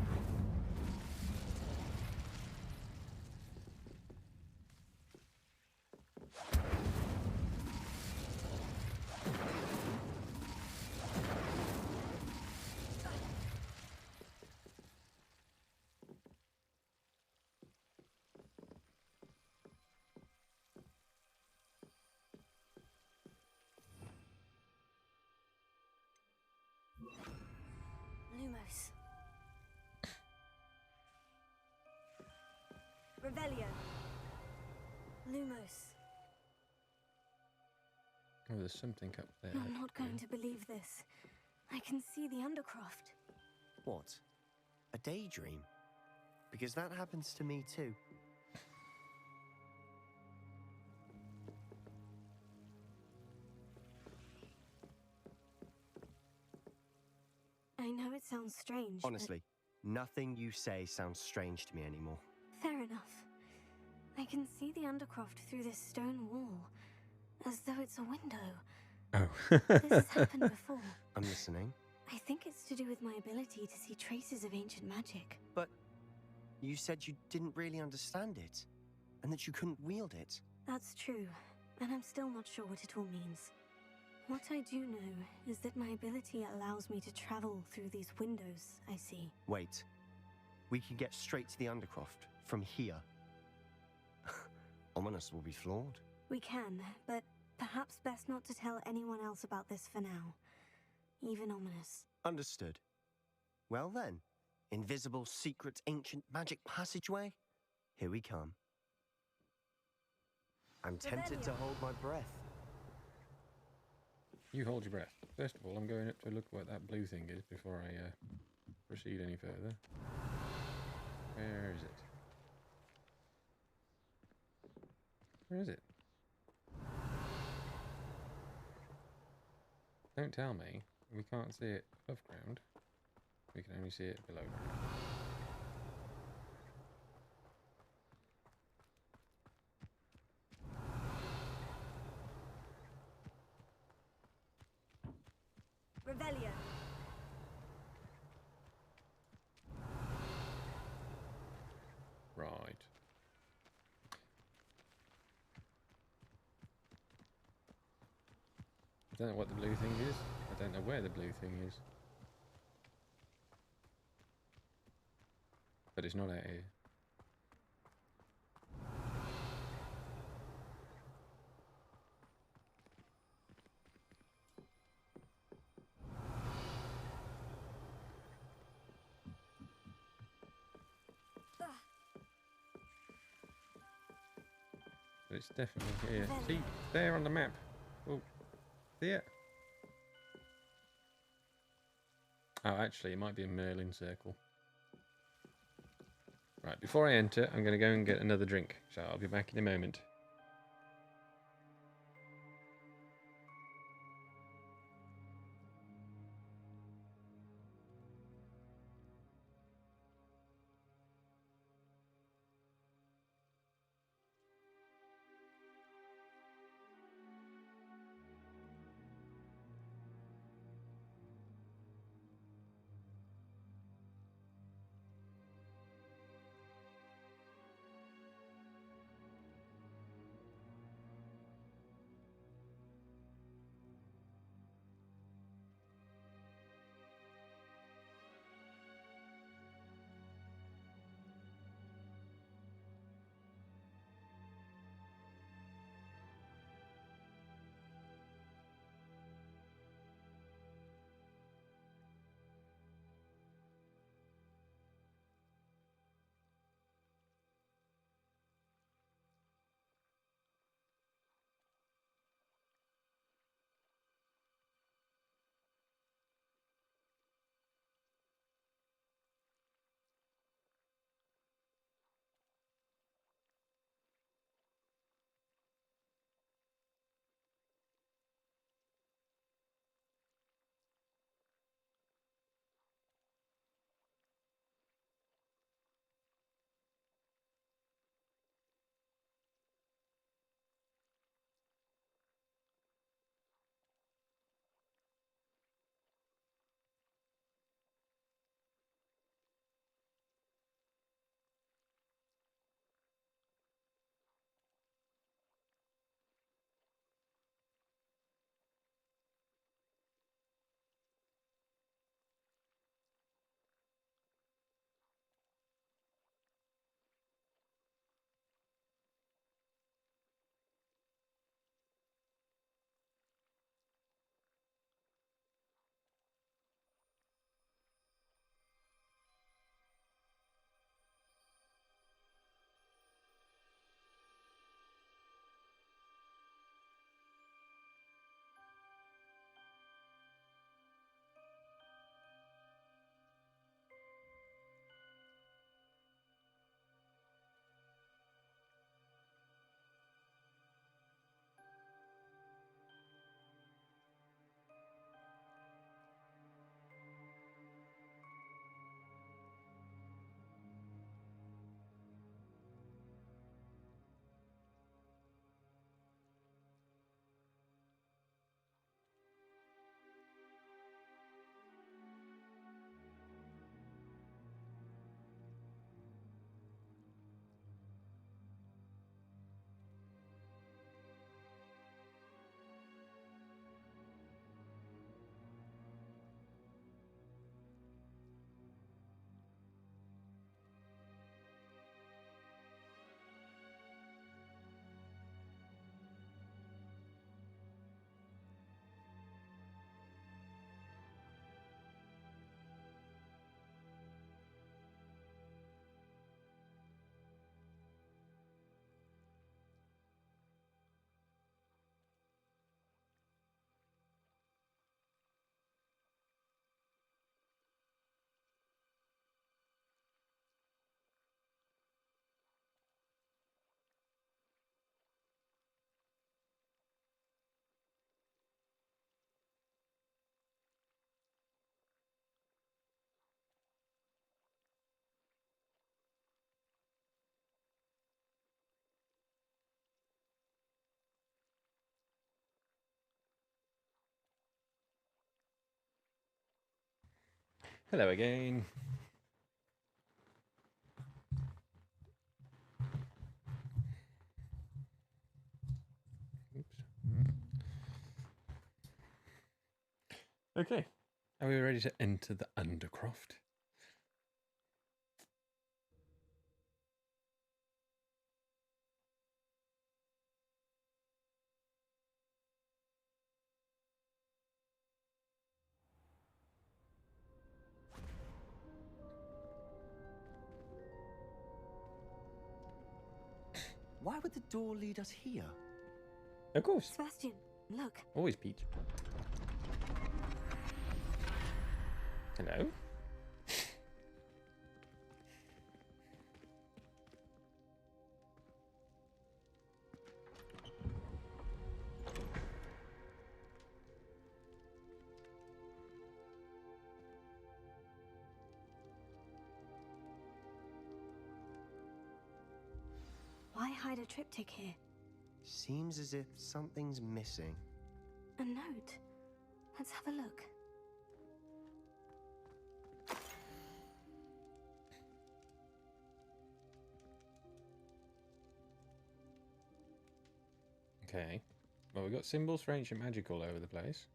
Lumos. Revelio. Lumos. Oh, there's something up there. I'm not going to believe this. I can see the Undercroft. What? A daydream? Because that happens to me too. I know it sounds strange. Honestly, Nothing you say sounds strange to me anymore. Fair enough. I can see the Undercroft through this stone wall, as though it's a window. Oh. This has happened before. I'm listening. I think it's to do with my ability to see traces of ancient magic. But you said you didn't really understand it, and that you couldn't wield it. That's true, and I'm still not sure what it all means. What I do know is that my ability allows me to travel through these windows I see. Wait. We can get straight to the Undercroft from here. Ominous will be floored. We can, but perhaps best not to tell anyone else about this for now. Even Ominous. Understood. Well then, invisible, secret, ancient magic passageway? Here we come. I'm tempted to hold my breath. You hold your breath. First of all, I'm going up to look what that blue thing is before I proceed any further. Where is it? Where is it? Don't tell me. We can't see it above ground. We can only see it below ground. Revelio. Right. I don't know what the blue thing is. I don't know where the blue thing is. But it's not out here. But it's definitely here. See, there on the map. Oh, see it? Oh, actually, it might be a Merlin circle. Right, before I enter, I'm going to go and get another drink. So I'll be back in a moment. Hello again. Oops. Okay. Are we ready to enter the Undercroft? Why would the door lead us here? Of course. Sebastian, look. Always Peach. Hello? Why hide a triptych here? Seems as if something's missing. A note. Let's have a look. Okay. Well, we've got symbols for ancient magic all over the place.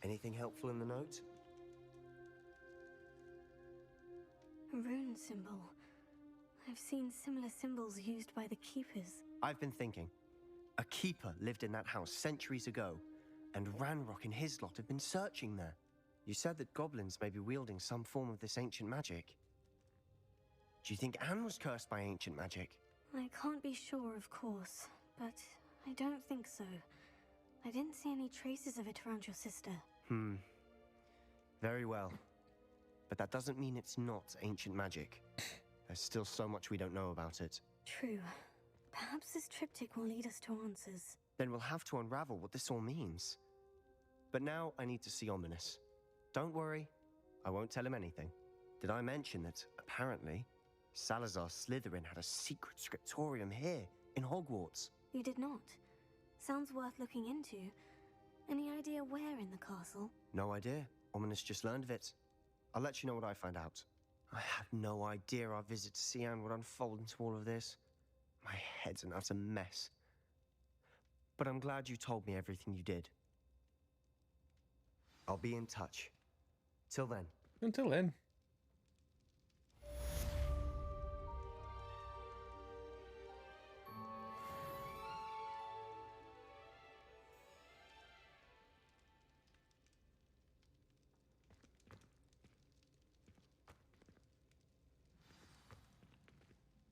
Anything helpful in the note? A rune symbol. I've seen similar symbols used by the keepers. I've been thinking. A keeper lived in that house centuries ago, and Ranrock and his lot have been searching there. You said that goblins may be wielding some form of this ancient magic. Do you think Anne was cursed by ancient magic? I can't be sure, of course, but I don't think so. I didn't see any traces of it around your sister. Very well. But that doesn't mean it's not ancient magic. There's still so much we don't know about it. True. Perhaps this triptych will lead us to answers. Then we'll have to unravel what this all means. But now I need to see Ominous. Don't worry, I won't tell him anything. Did I mention that, apparently, Salazar Slytherin had a secret scriptorium here, in Hogwarts? You did not. Sounds worth looking into. Any idea where in the castle? No idea. Ominous just learned of it. I'll let you know what I find out. I had no idea our visit to Cian would unfold into all of this. My head's an utter mess. But I'm glad you told me everything you did. I'll be in touch. Till then. Until then.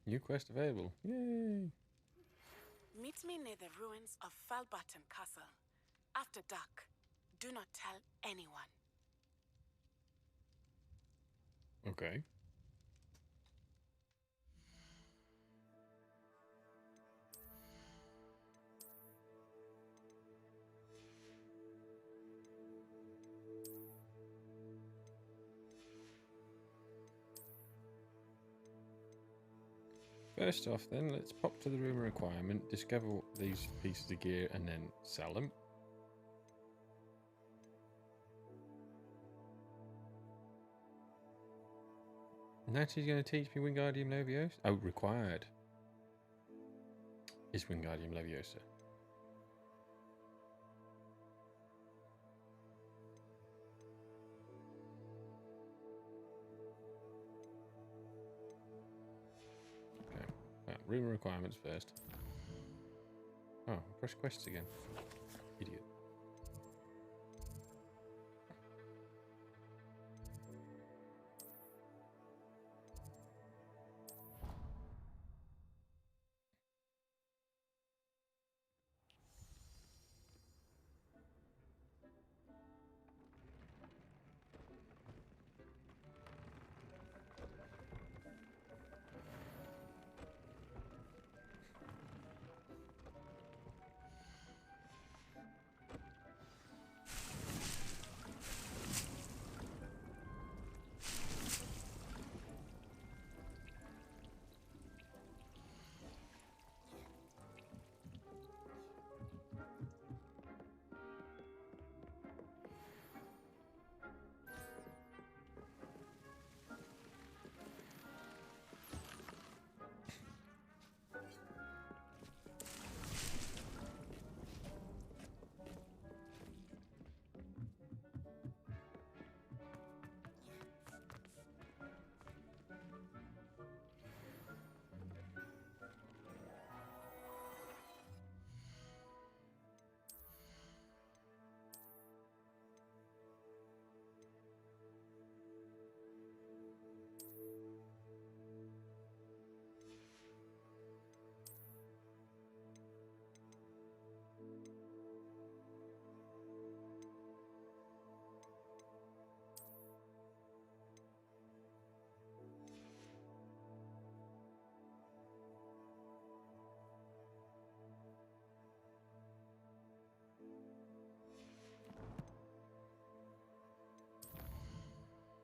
New quest available. Yay! Meet me near the ruins of Falbutton Castle. After dark. Do not tell anyone. Okay. First off then, let's pop to the room requirement, discover these pieces of gear and then sell them. Natty's going to teach me Wingardium Leviosa. Oh, required is Wingardium Leviosa. Okay, room requirements first. Oh, press quests again. Idiot.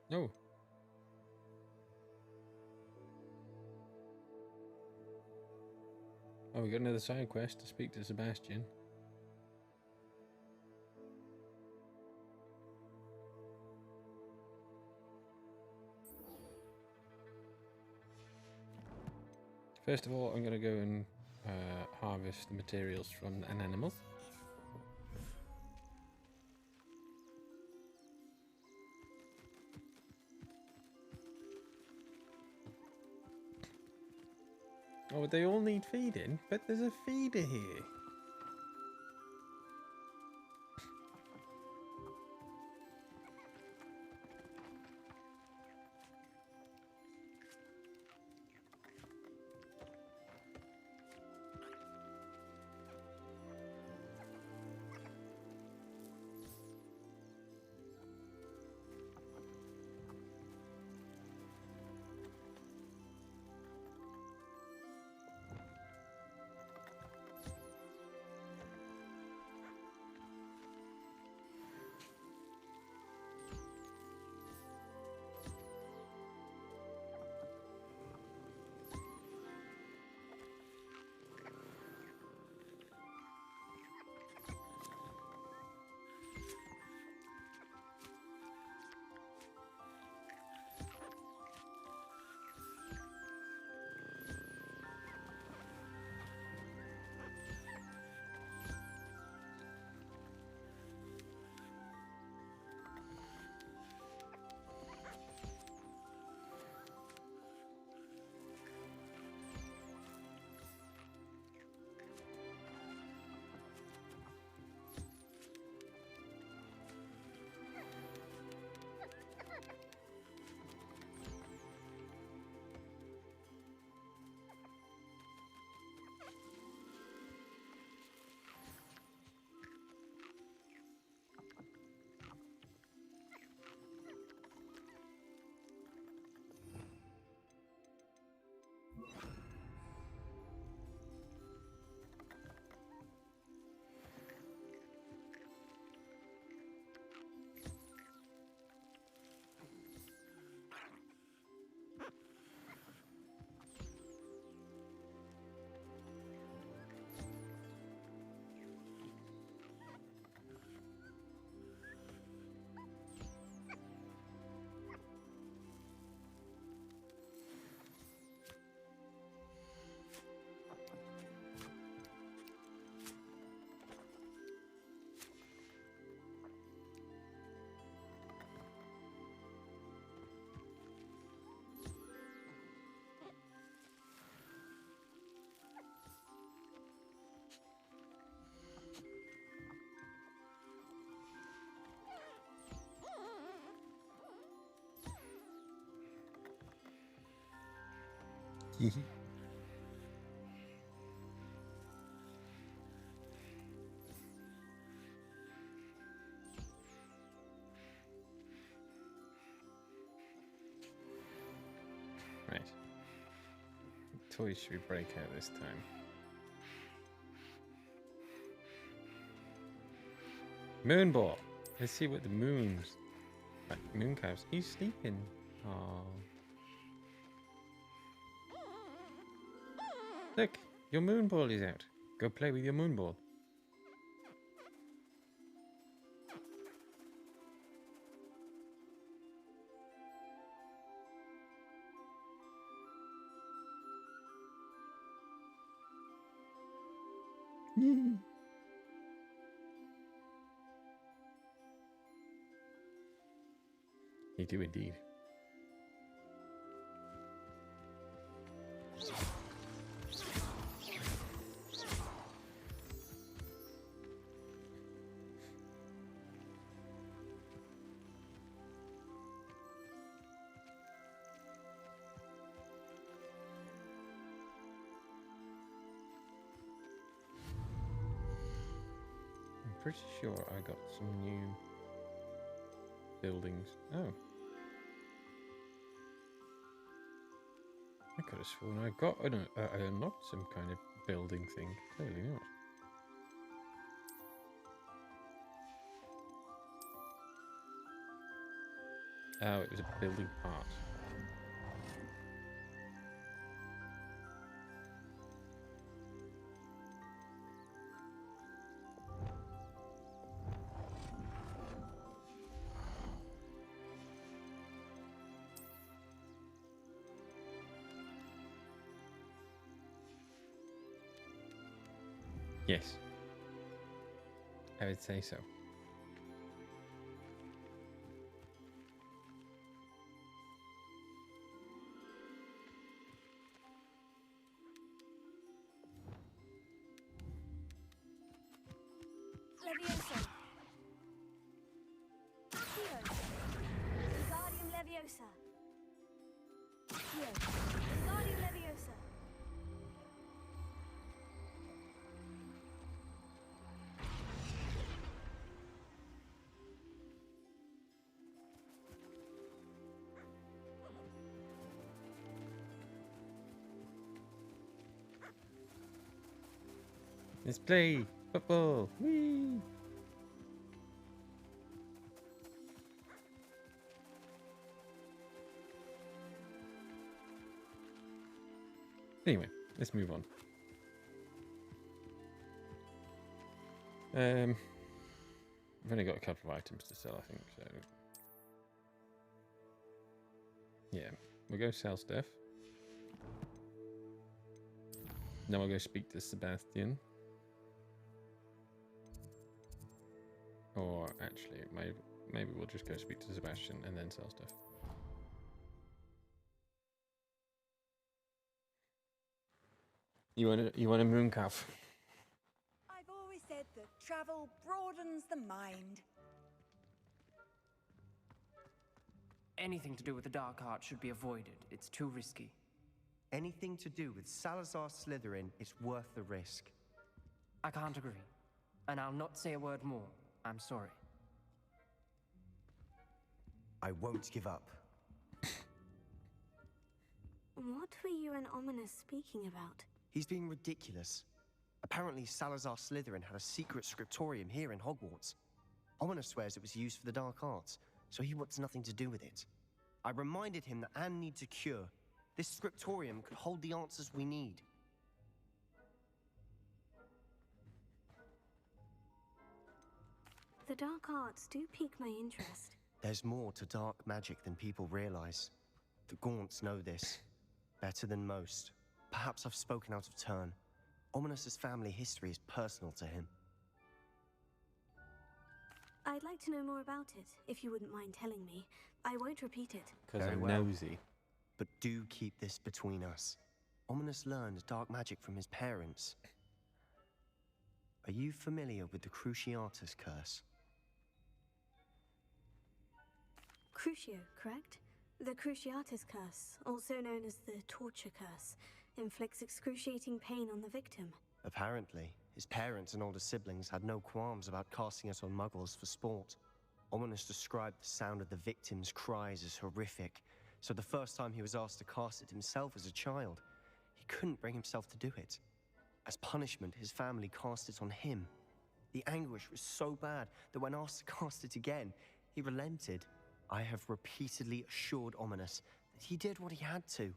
No. Oh, we got another side quest to speak to Sebastian. First of all, I'm going to go and harvest the materials from an animal. Oh, they all need feeding, but there's a feeder here. Right. What toys should we break out this time? Moonball. Let's see what the moons. Like moon cows. He's sleeping. Oh. Look, your moonball is out. Go play with your moonball. You do indeed. I'm pretty sure I got some new buildings. Oh. I could have sworn I got I unlocked some kind of building thing. Clearly not. Oh, it was a building part. Yes. I would say so. Leviosa. Accio. Wingardium Leviosa. Accio. Wingardium Leviosa. Let's play football. Whee! Anyway, let's move on. I've only got a couple of items to sell, I think, so yeah, we'll go sell stuff. Then we'll go speak to Sebastian. Or actually, maybe we'll just go speak to Sebastian and then sell stuff. You want a mooncalf? I've always said that travel broadens the mind. Anything to do with the dark art should be avoided. It's too risky. Anything to do with Salazar Slytherin is worth the risk. I can't agree. And I'll not say a word more. I'm sorry. I won't give up. What were you and Ominous speaking about? He's being ridiculous. Apparently Salazar Slytherin had a secret scriptorium here in Hogwarts. Ominous swears it was used for the dark arts, so he wants nothing to do with it. I reminded him that Anne needs a cure. This scriptorium could hold the answers we need. The dark arts do pique my interest. There's more to dark magic than people realize. The Gaunts know this better than most. Perhaps I've spoken out of turn. Ominous's family history is personal to him. I'd like to know more about it, if you wouldn't mind telling me. I won't repeat it. Because I'm nosy. But do keep this between us. Ominous learned dark magic from his parents. Are you familiar with the Cruciatus curse? Crucio, correct? The Cruciatus curse, also known as the torture curse, inflicts excruciating pain on the victim. Apparently, his parents and older siblings had no qualms about casting it on muggles for sport. Ominous described the sound of the victim's cries as horrific, so the first time he was asked to cast it himself as a child, he couldn't bring himself to do it. As punishment, his family cast it on him. The anguish was so bad that when asked to cast it again, he relented. I have repeatedly assured Ominous that he did what he had to,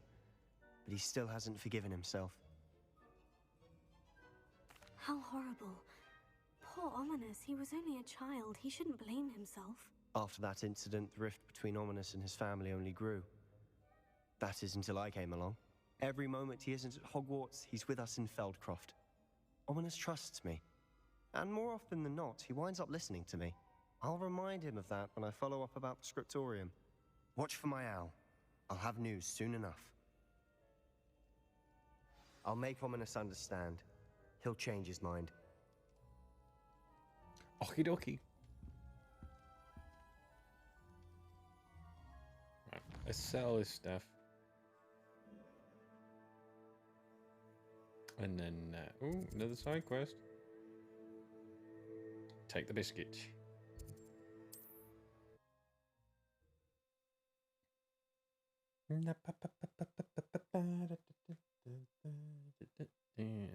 but he still hasn't forgiven himself. How horrible. Poor Ominous, he was only a child. He shouldn't blame himself. After that incident, the rift between Ominous and his family only grew. That is until I came along. Every moment he isn't at Hogwarts, he's with us in Feldcroft. Ominous trusts me. And more often than not, he winds up listening to me. I'll remind him of that when I follow up about the scriptorium. Watch for my owl. I'll have news soon enough. I'll make Ominous understand. He'll change his mind. Okie dokie. Right, let's sell this stuff. And then, oh, another side quest. Take the biscuit.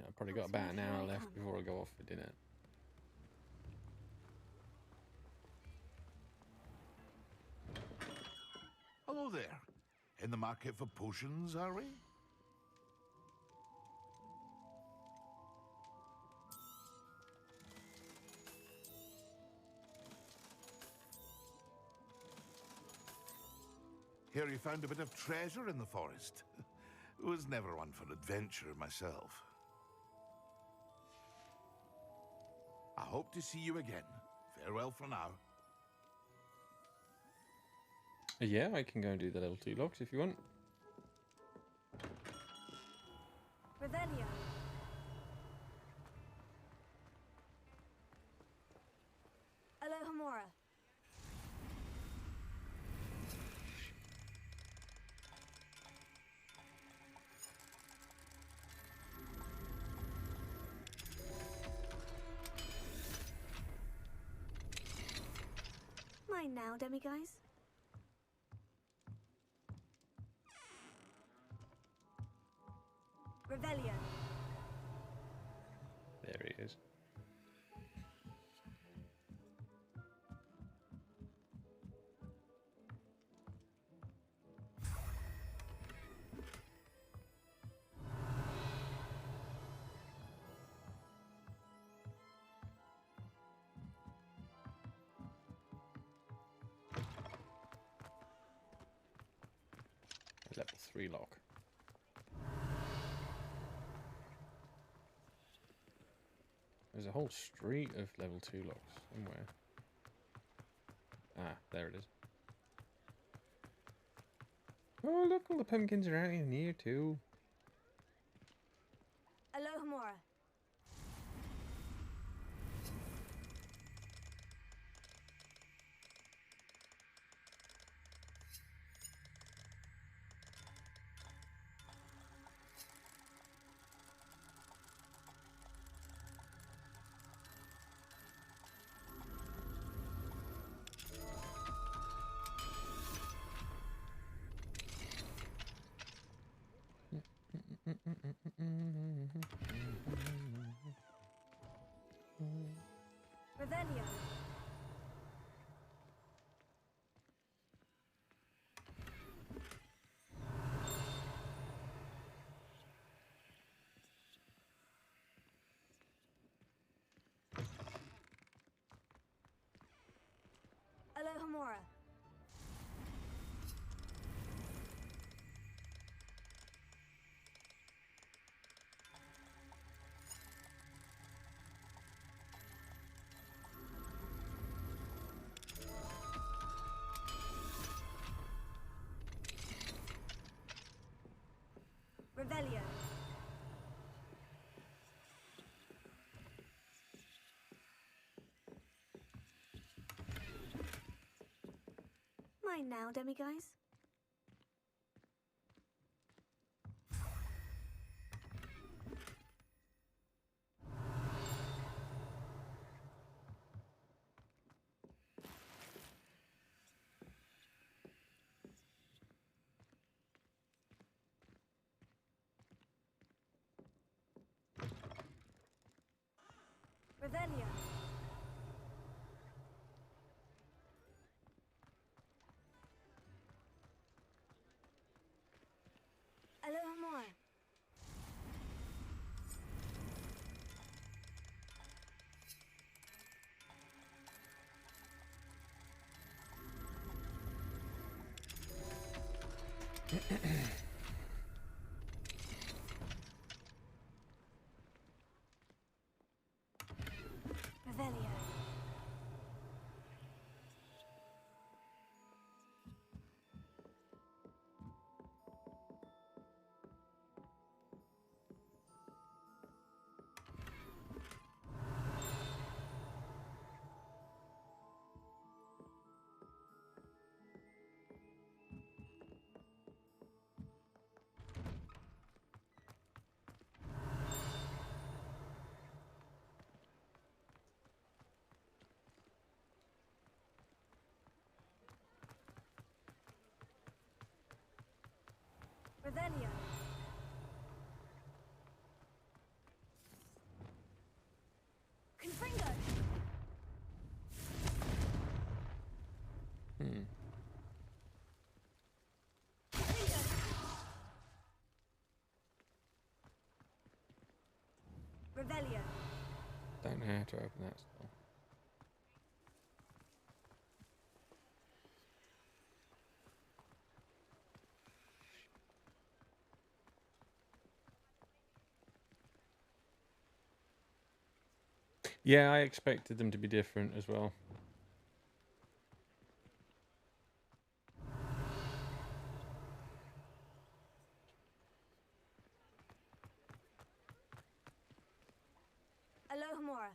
I've probably got about an hour left before I go off for dinner. Hello there. In the market for potions, are we? Hear you found a bit of treasure in the forest. Was never one for adventure myself. I hope to see you again. Farewell for now. Yeah, I can go and do the level 2 locks if you want. Revelio. Alohomora. Mine now, demiguise. Revelio. There he is. Level 3 lock. There's a whole street of level 2 locks somewhere. Ah, there it is. Oh, look, all the pumpkins are out in here too. Alohomora. Revelio. Alohomora. Revelio. Mine now, demiguise. Revelio. Alohomora. Revelio. Revelio. Confringo. Revelio. Don't know how to open that spell. Yeah, I expected them to be different as well. Alohomora.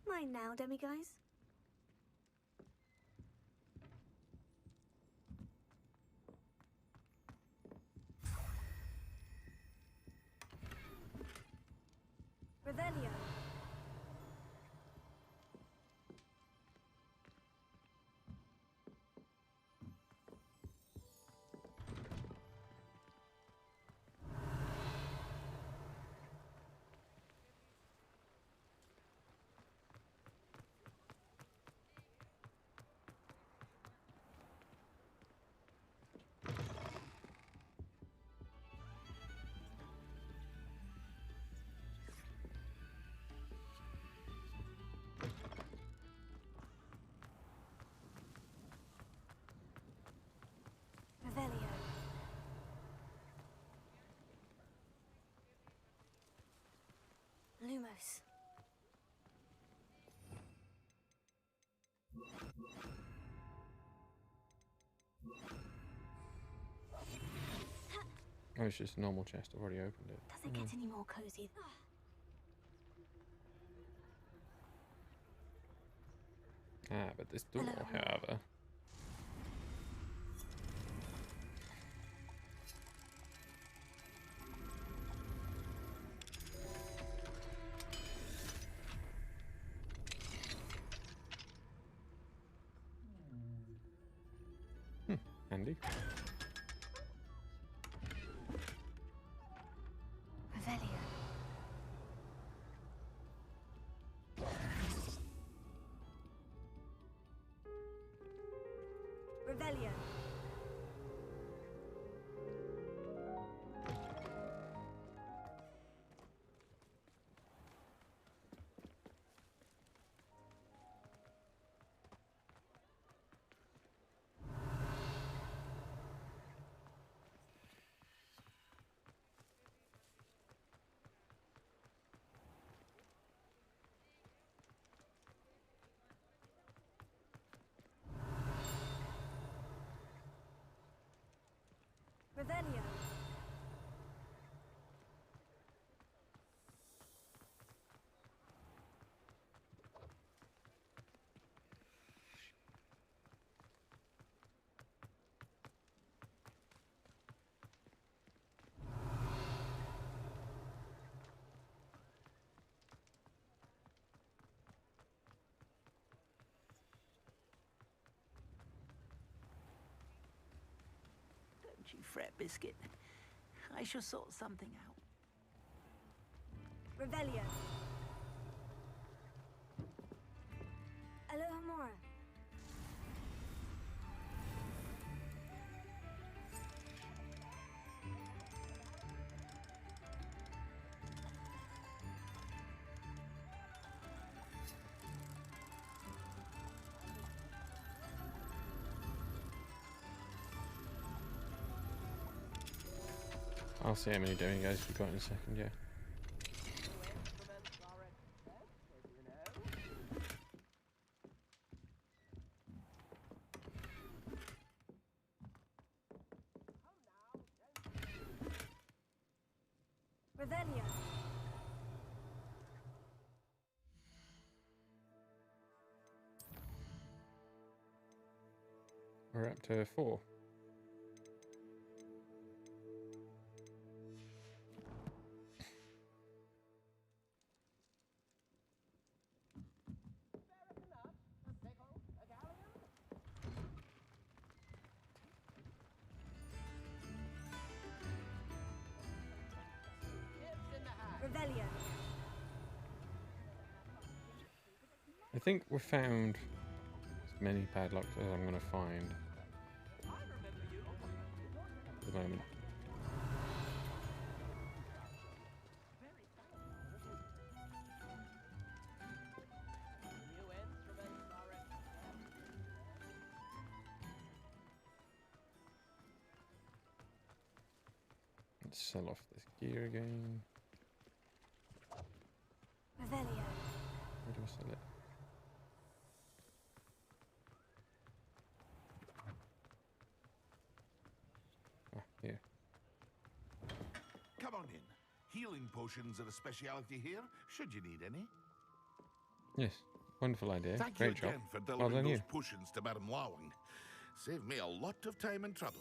Mine now, demiguys. Revelio. Revelio. Lumos. Oh, it's just a normal chest. I've already opened it. Does it get any more cozy? Ah, but this door, however. Handy. Revelio. Revelio. Revelio. Don't you fret, Biscuit. I shall sort something out. Revelio. Alohomora. I'll see how many doing guys we've got in a second, yeah. Revelio. We're up to 4. In the hat. I think we found as many padlocks as I'm going to find at the moment. Let's sell off this gear again. Revelio. Where do I sell it? Ah, here. Come on in. Healing potions are a speciality here, should you need any. Yes, wonderful idea. Thank Great you job. again for Well delivering done, those you. potions to Madame Lawing. Saved me a lot of time and trouble.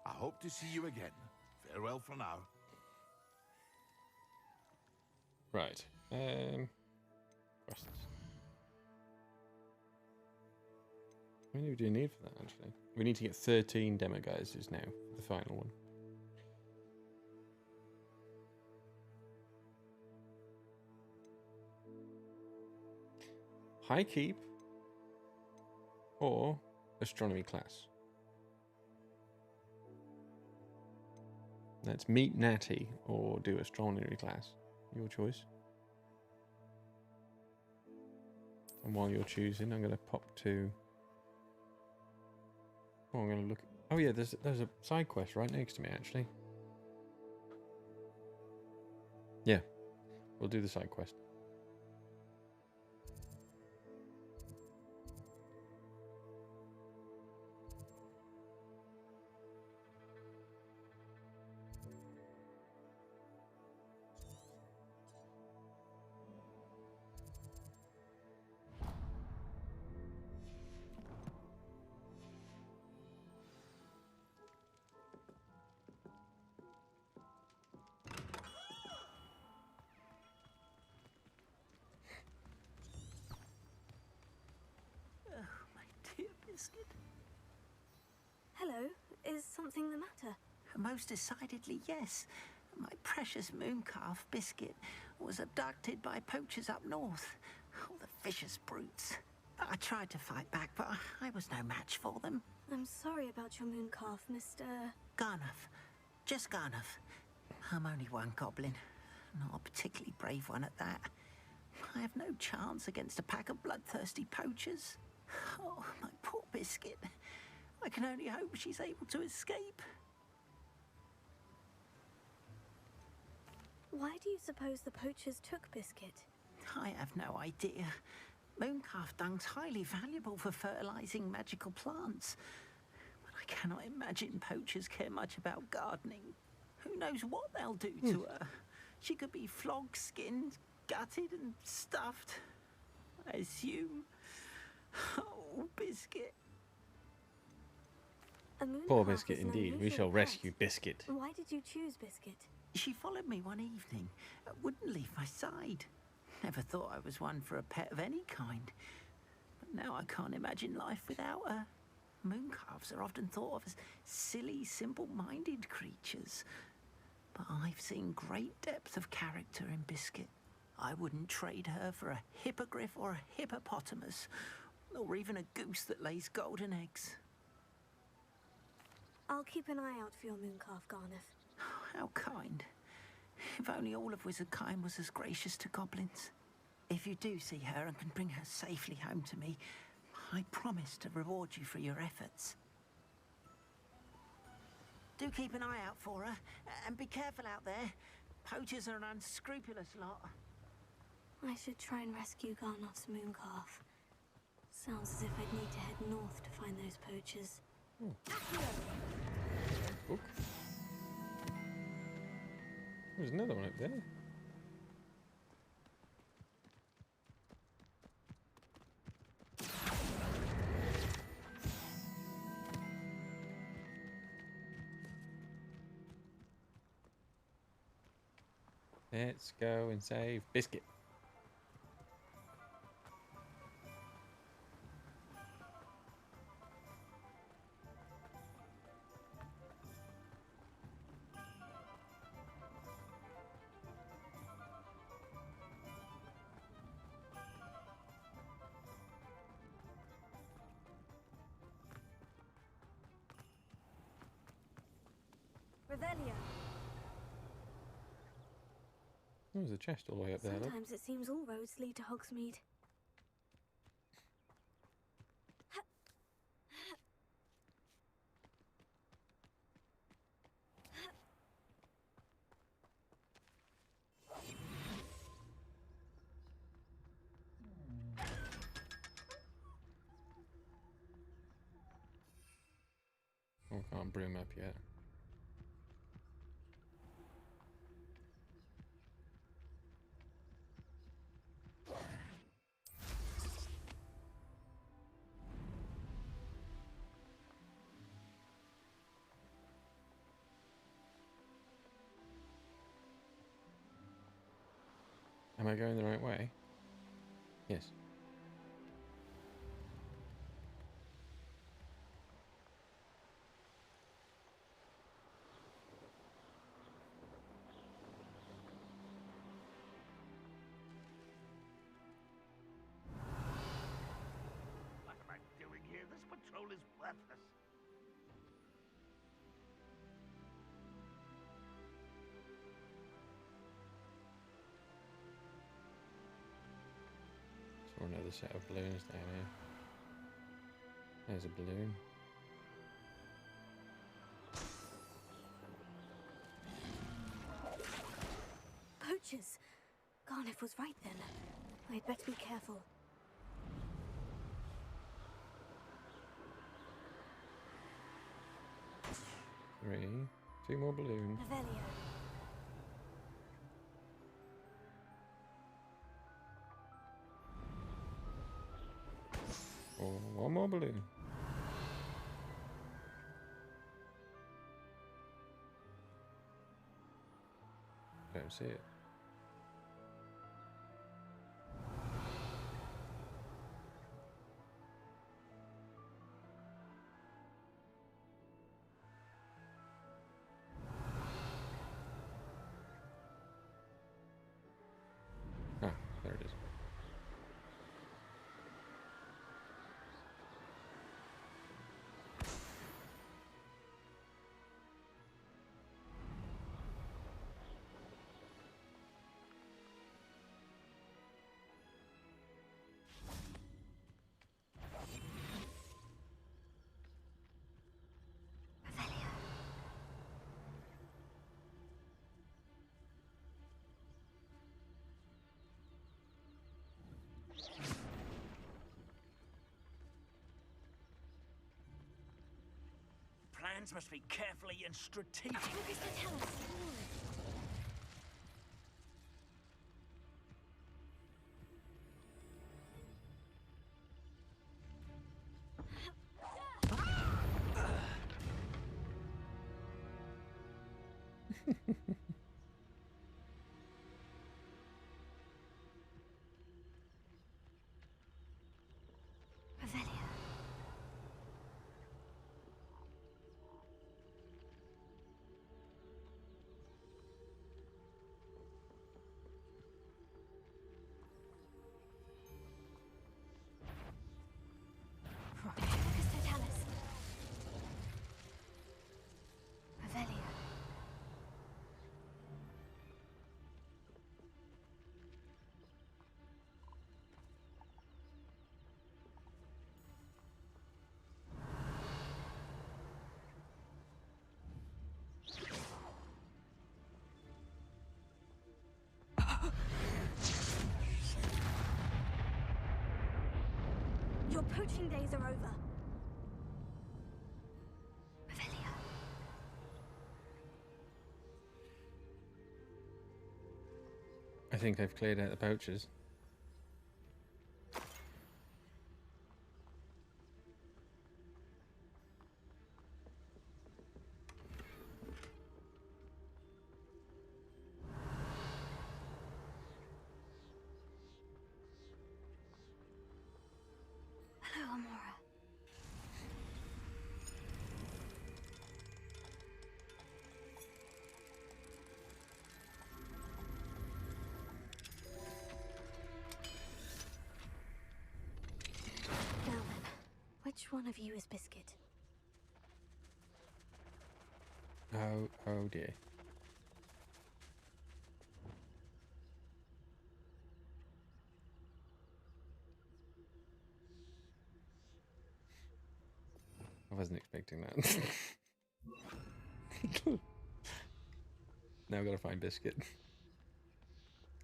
I hope to see you again. Farewell for now. Right. Quests. How many do you need for that, actually? We need to get 13 demo guises now for the final one. High Keep or Astronomy class. Let's meet Natty or do Astronomy class. Your choice. And while you're choosing, I'm going to pop to... Oh, I'm going to look... Oh yeah, there's a side quest right next to me, actually. Yeah, we'll do the side quest. Biscuit? Hello, is something the matter? Most decidedly, yes. My precious mooncalf Biscuit was abducted by poachers up north. Oh, the vicious brutes. I tried to fight back, but I was no match for them. I'm sorry about your mooncalf, Mr. Garnuff. Just Garnuff. I'm only one goblin. Not a particularly brave one at that. I have no chance against a pack of bloodthirsty poachers. Oh, my poor Biscuit. I can only hope she's able to escape. Why do you suppose the poachers took Biscuit? I have no idea. Mooncalf dung's highly valuable for fertilizing magical plants. But I cannot imagine poachers care much about gardening. Who knows what they'll do to her? She could be flogged, skinned, gutted and stuffed. I assume. Oh, Biscuit. Poor Biscuit indeed. We shall rescue Biscuit. Why did you choose Biscuit? She followed me one evening. Wouldn't leave my side. Never thought I was one for a pet of any kind. But now I can't imagine life without her. Mooncalves are often thought of as silly, simple-minded creatures. But I've seen great depth of character in Biscuit. I wouldn't trade her for a hippogriff or a hippopotamus, or even a goose that lays golden eggs. I'll keep an eye out for your mooncalf, Garnuff. How kind. If only all of Wizardkind was as gracious to goblins. If you do see her and can bring her safely home to me, I promise to reward you for your efforts. Do keep an eye out for her, and be careful out there. Poachers are an unscrupulous lot. I should try and rescue Garnoff's mooncalf. Sounds as if I'd need to head north to find those poachers. Book. There's another one up there. Let's go and save Biscuit. Oh, there's a chest all the way up there. Look. Sometimes it seems all roads lead to Hogsmeade. Oh, can't bring him up yet. Am I going the right way? Yes. What am I doing here? This patrol is worthless. Saw another set of balloons down here. There's a balloon. Poachers! Garniff was right then. I'd better be careful. Two more balloons. Revelio. Oh, one more balloon. Don't see it. Ah, there it is. Plans must be carefully and strategically laid. Your poaching days are over. Revelio. I think I've cleared out the poachers. Hello, Amora. Now then, which one of you is Biscuit? Oh dear. wasn't expecting that. Now I've got to find Biscuit.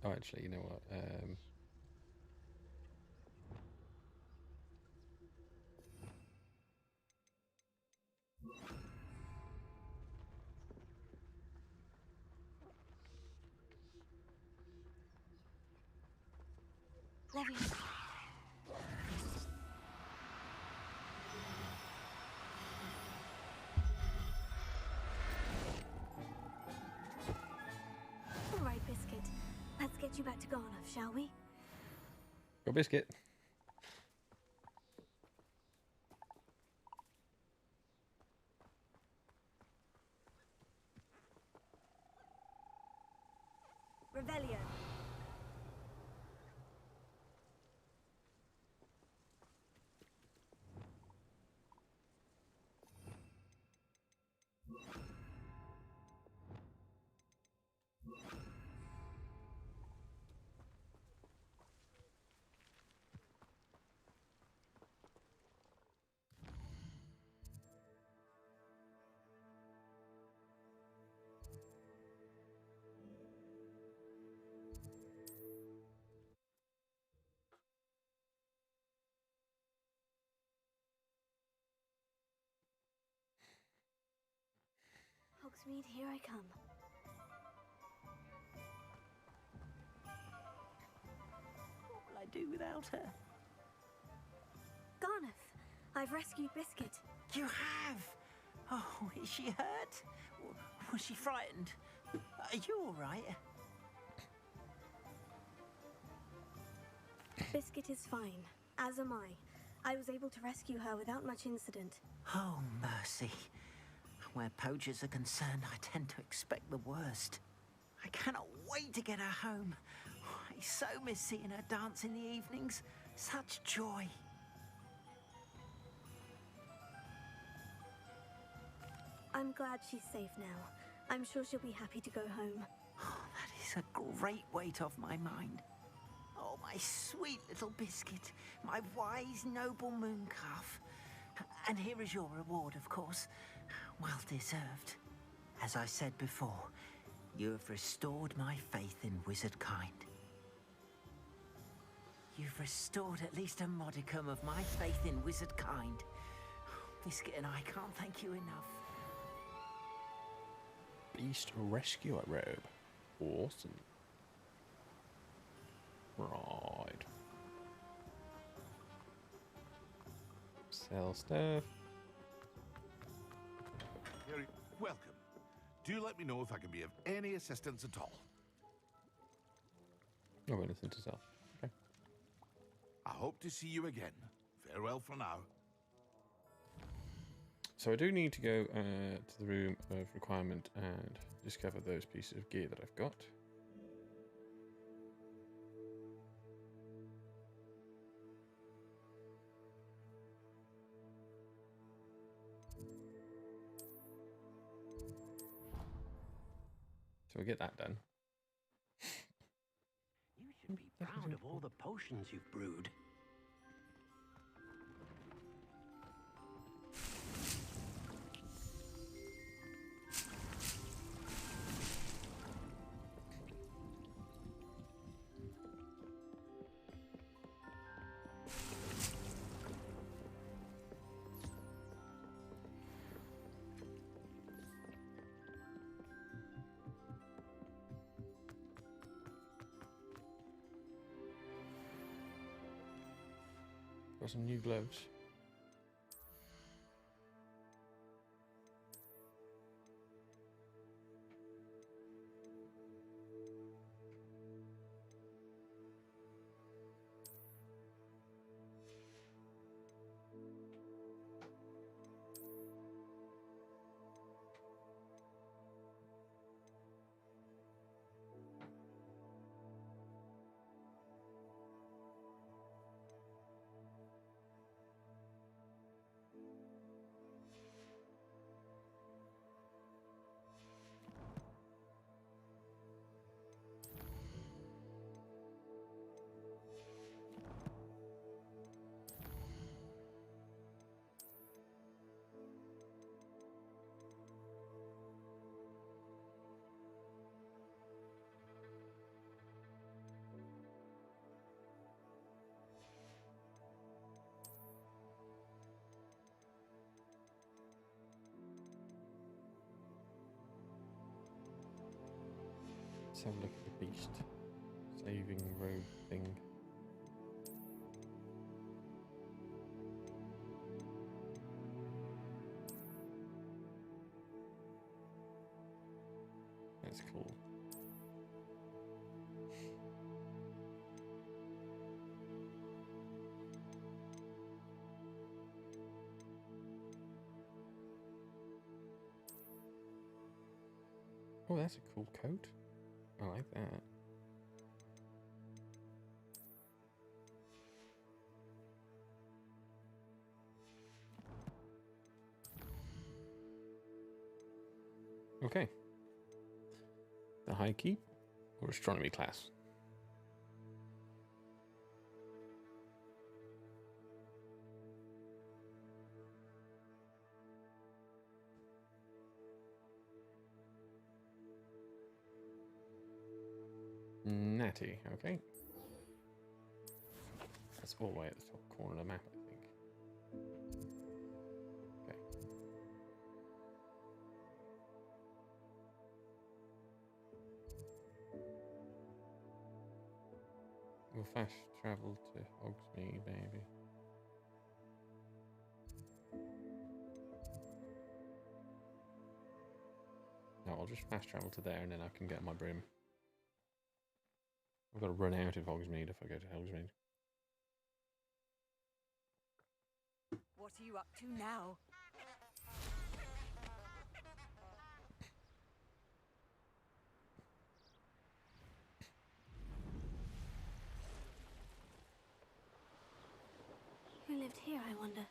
Oh, actually, you know what? Levy. All right, Biscuit. Let's get you back to Garnoff, shall we? Go Biscuit. Revelio. Hogsmeade, here I come. What will I do without her? Garnoff, I've rescued Biscuit. You have? Oh, is she hurt? Was she frightened? Are you all right? Biscuit is fine, as am I. I was able to rescue her without much incident. Oh, mercy. Where poachers are concerned, I tend to expect the worst. I cannot wait to get her home. I so miss seeing her dance in the evenings. Such joy. I'm glad she's safe now. I'm sure she'll be happy to go home. Oh, that is a great weight off my mind. Oh, my sweet little Biscuit, my wise, noble moon calf. And here is your reward, of course. Well deserved. As I said before, you have restored my faith in wizard kind. You've restored at least a modicum of my faith in wizard kind. Biscuit and I can't thank you enough. Beast Rescuer robe. Awesome. Right. Sell stuff. Harry, welcome. Do let me know if I can be of any assistance at all. No anything to sell. Okay. I hope to see you again. Farewell for now. So I do need to go to the room of requirement and discover those pieces of gear that I've got. So we'll get that done. You should be proud of all the potions you've brewed. Got some new gloves. have a look at the beast. Saving road thing. That's cool. Oh, that's a cool coat. I like that. Okay. The High Keep or Astronomy class? Natty, okay. That's all the way at the top corner of the map, I think. Okay. We'll fast travel to Hogsmeade, maybe. No, I'll just fast travel to there and then I can get my broom. I've got to run out of Hogsmeade if I go to Hogsmeade. What are you up to now? Who lived here, I wonder?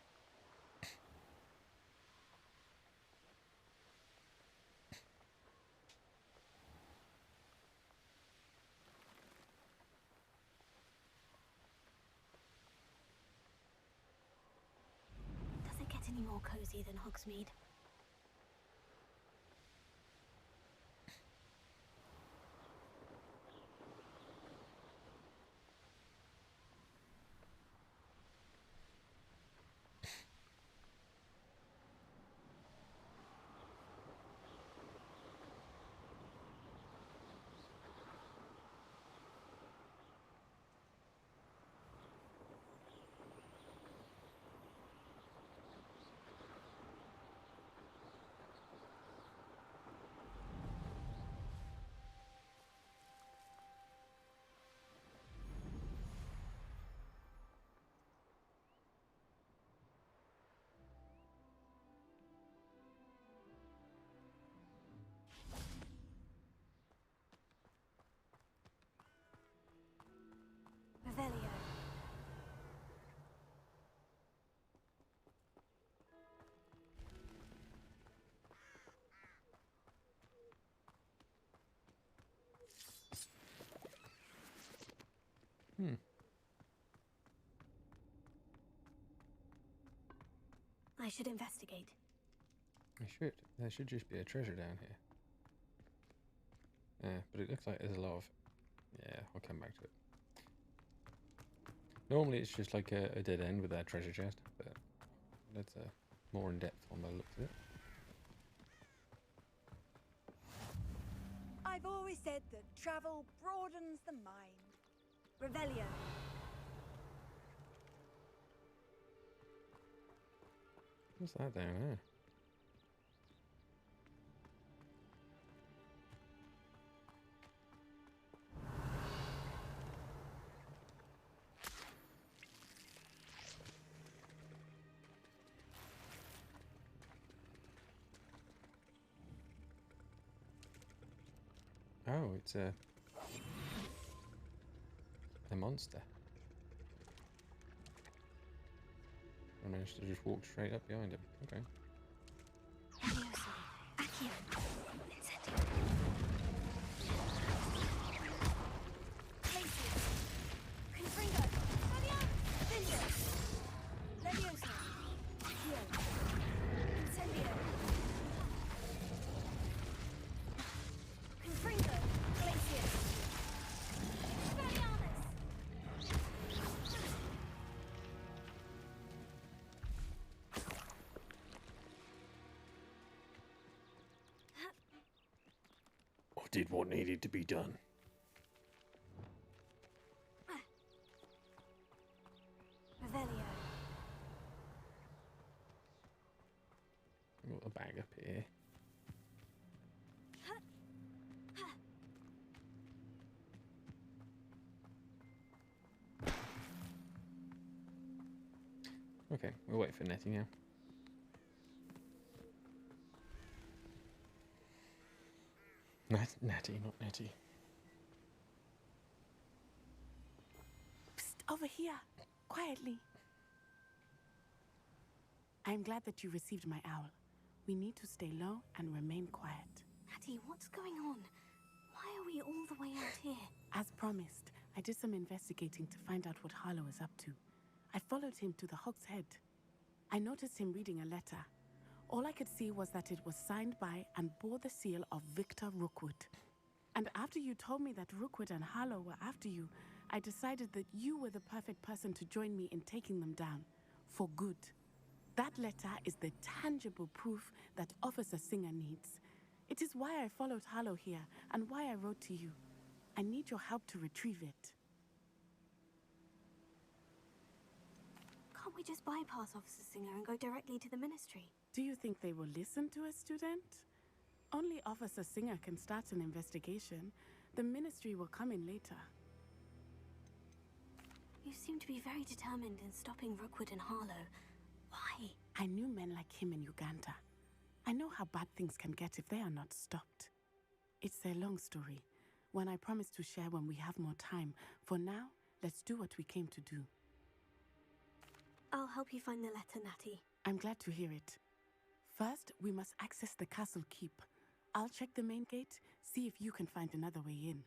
Does it get any more cozy than Hogsmeade? Revelio. I should investigate. I should. There should just be a treasure down here. Yeah, but it looks like there's a lot of... Yeah, I'll come back to it. Normally it's just like a dead end with that treasure chest, but that's more in depth on the looks of it. I've always said that travel broadens the mind. Revelio. What's that down there? Oh, it's a monster. I managed to just walk straight up behind him. Okay. did what needed to be done. Revelio. Got a bag up here. Okay, we'll wait for Nettie now. Natty, not Nettie. Psst, over here, quietly. I'm glad that you received my owl. We need to stay low and remain quiet. Natty, what's going on? Why are we all the way out here? As promised, I did some investigating to find out what Harlow is up to. I followed him to the Hog's Head. I noticed him reading a letter. All I could see was that it was signed by and bore the seal of Victor Rookwood. And after you told me that Rookwood and Harlow were after you, I decided that you were the perfect person to join me in taking them down. For good. That letter is the tangible proof that Officer Singer needs. It is why I followed Harlow here and why I wrote to you. I need your help to retrieve it. Can't we just bypass Officer Singer and go directly to the Ministry? Do you think they will listen to a student? Only Officer Singer can start an investigation. The Ministry will come in later. You seem to be very determined in stopping Rookwood and Harlow. Why? I knew men like him in Uganda. I know how bad things can get if they are not stopped. It's a long story, one I promise to share when we have more time. For now, let's do what we came to do. I'll help you find the letter, Natty. I'm glad to hear it. First, we must access the castle keep. I'll check the main gate, see if you can find another way in.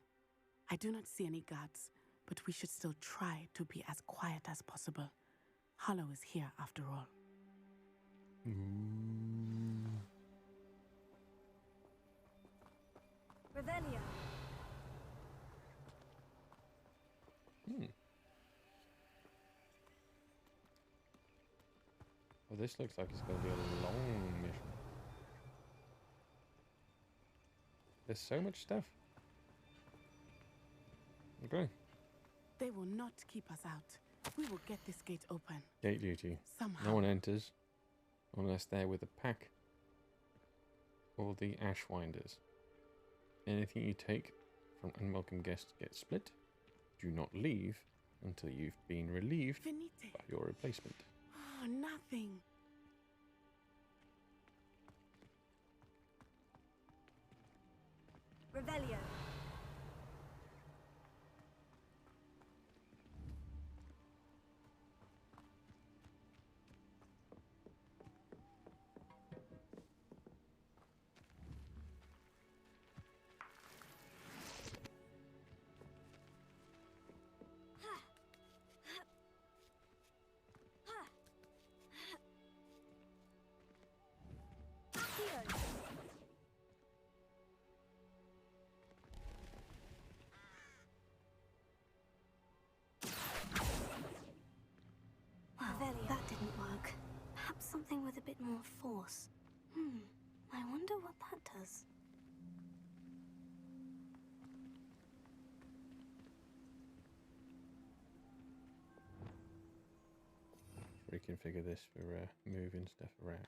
I do not see any guards, but we should still try to be as quiet as possible. Harlow is here after all. Revelio. Well, this looks like it's going to be a long mission. There's so much stuff. Okay. They will not keep us out. We will get this gate open. Gate duty. Somehow. No one enters unless they're with a pack or the Ashwinders. Anything you take from unwelcome guests gets split. Do not leave until you've been relieved by your replacement. Oh, nothing. Revelio. That didn't work. Perhaps something with a bit more force. I wonder what that does. Reconfigure this for moving stuff around.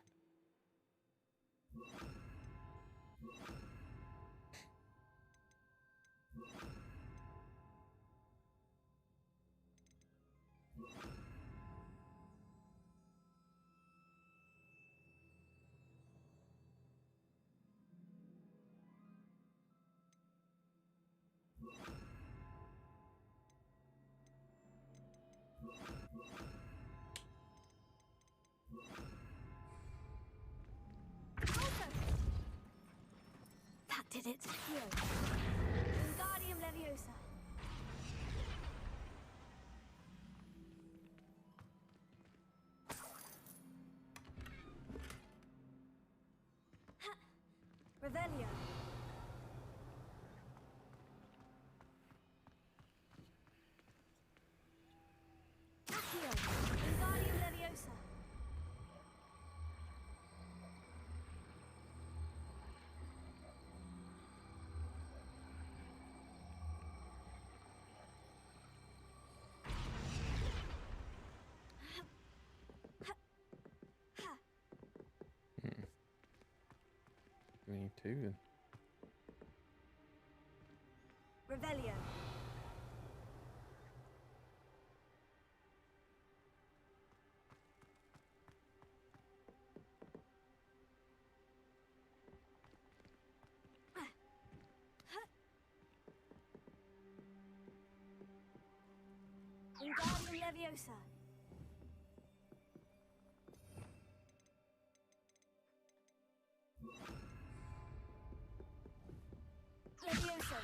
That did it. Here. Wingardium Leviosa. Revelio. Accio. Wingardium Leviosa. need to then. Revelio. Wingardium Leviosa. Leviosa.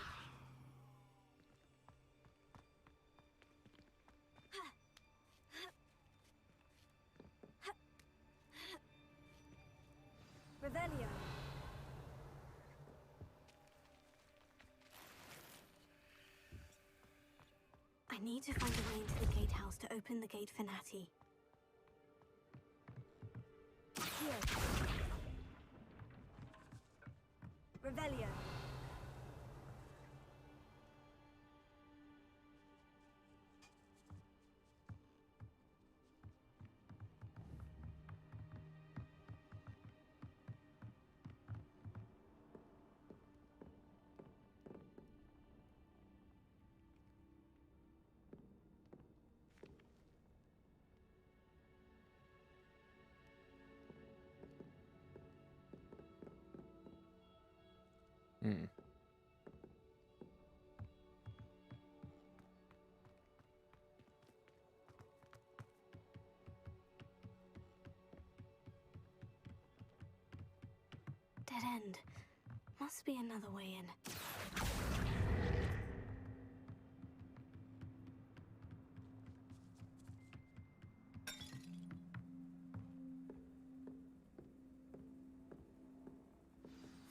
Revelio. I need to find a way into the gatehouse to open the gate for Natty. Here. Revelio. Hmm. Dead end. Must be another way in.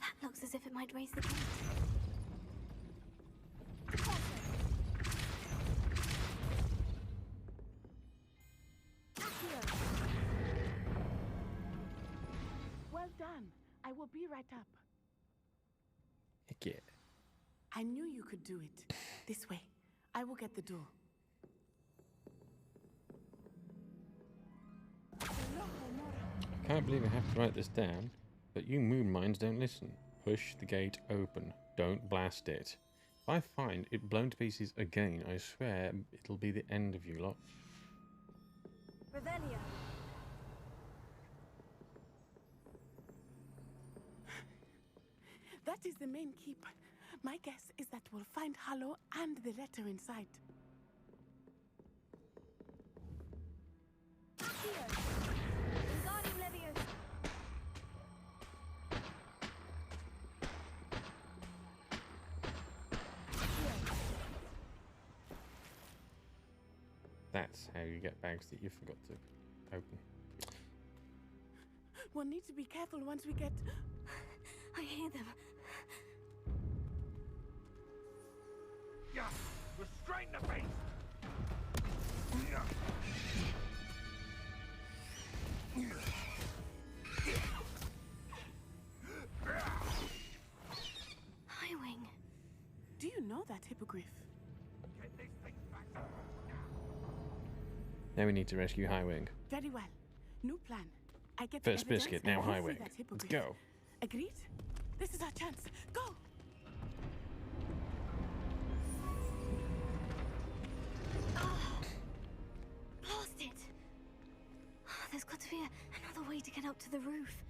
That looks as if it might raise the gate. Well done. I will be right up. Heck yeah. I knew you could do it. This way. I will get the door. I can't believe I have to write this down, but you moon minds don't listen. Push the gate open. Don't blast it. If I find it blown to pieces again, I swear it'll be the end of you lot. Revelio. That is the main keep. My guess is that we'll find Hallow and the letter inside. Wingardium Leviosa. That's how you get bags that you forgot to open. We'll need to be careful once we get... I hear them. Yeah, restrain the beast! Highwing. Do you know that hippogriff? Get this thing back. Now we need to rescue Highwing. Very well. New plan. I get First the evidence biscuit, and now you see Highwing. that Let's hippogriff. go. Agreed? This is our chance. Go! Blast it! There's got to be another way to get up to the roof.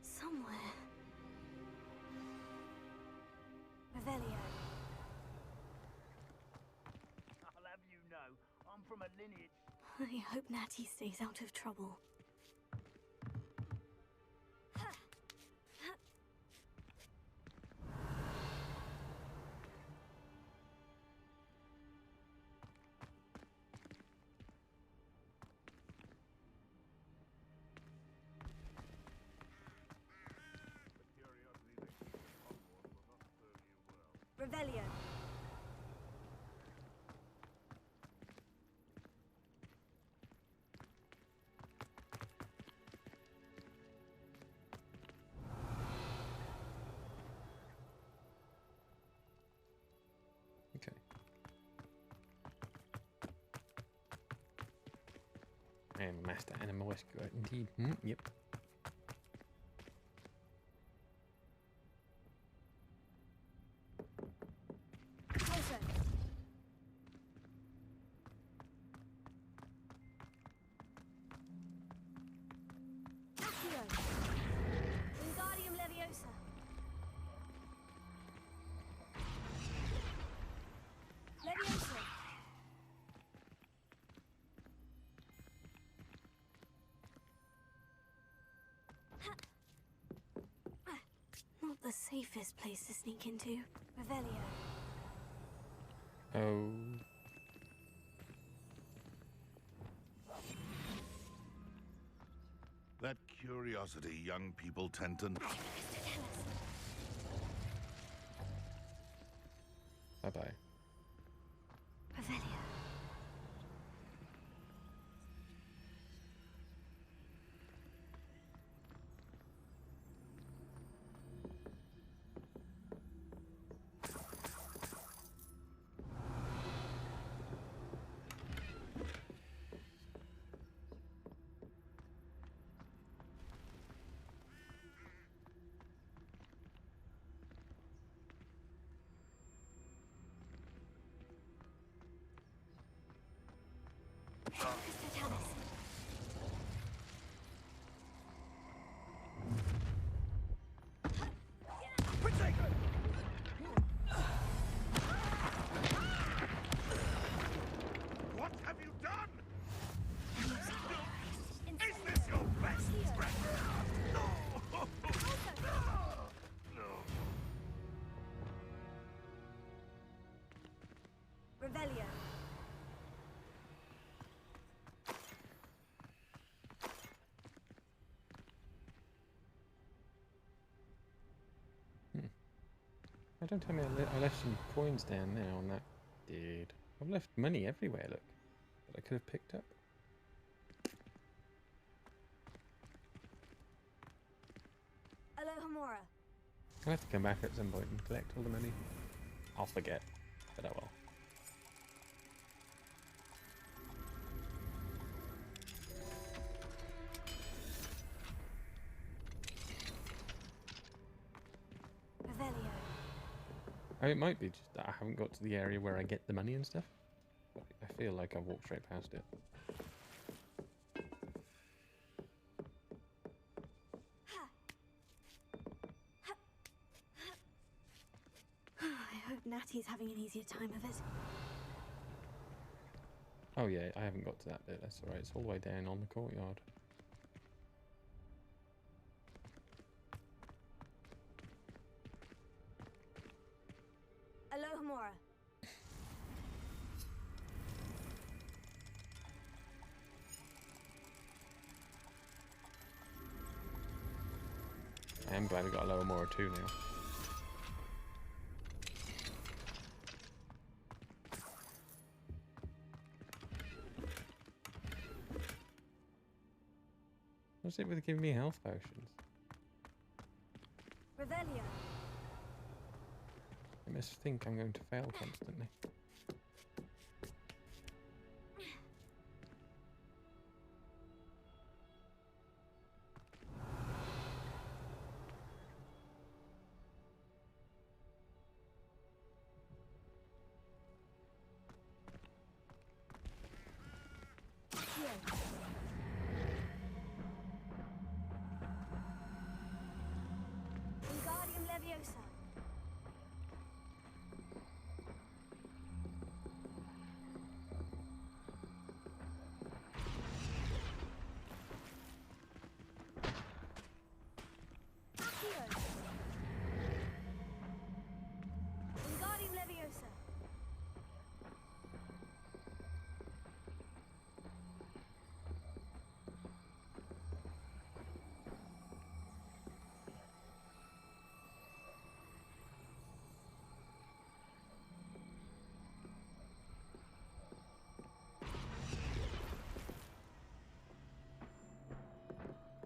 Somewhere. Revelio. I'll have you know, I'm from a lineage. I hope Natty stays out of trouble. Revelio. Okay. I am a master animal escort indeed. Yep. Accio! Wingardium Leviosa! Leviosa! Not the safest place to sneak into. Revelio. Oh. That curiosity young people tend to... Bye-bye. Revelio. What have you done? Is this your best threat? No! No! Revelio. Don't tell me I left some coins down there on that dude. I've left money everywhere, look, that I could have picked up. Alohomora. I'll have to come back at some point and collect all the money. I'll forget, but I will. Revelio. Oh, it might be just that I haven't got to the area where I get the money and stuff. But I feel like I've walked straight past it. I hope Natty's having an easier time of it. Oh yeah, I haven't got to that bit, that's alright. It's all the way down on the courtyard. Alohomora. I am glad we got a lower more too now. What's it with giving me health potions? Revelio. I must think I'm going to fail constantly. Wingardium Leviosa. Accio. Wingardium Leviosa.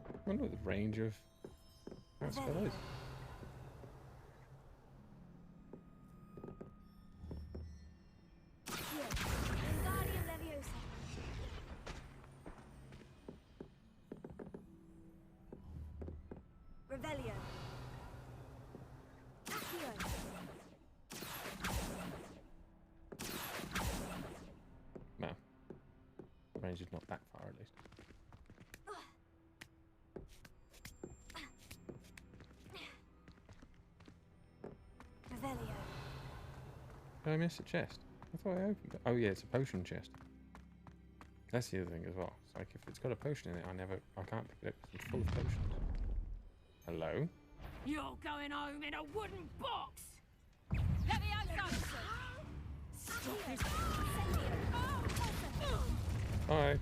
I wonder what the range of that spell is. Wingardium Leviosa. Revelio. Accio. No. The range is not that far at least. Did I miss a chest? I thought I opened it. Oh yeah, it's a potion chest. That's the other thing as well. It's like if it's got a potion in it, I can't pick it up because it's full of potions. Hello? You're going home in a wooden box! Let me out, Stop it! Bye.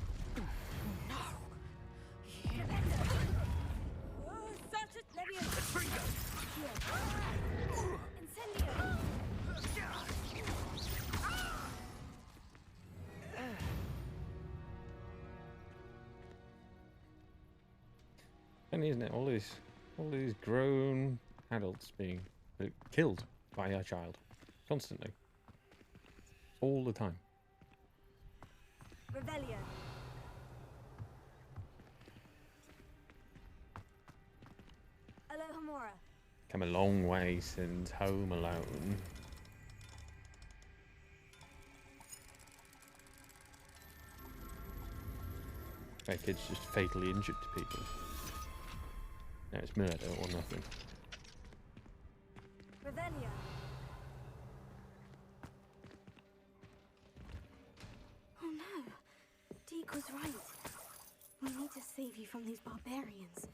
Funny, isn't it? All these grown adults being killed by a child constantly, all the time. Revelio. Alohomora. Come a long way since Home Alone. That kid's just fatally injured to people. Now it's murder or nothing. Revelio. Oh no. Deke was right. We need to save you from these barbarians.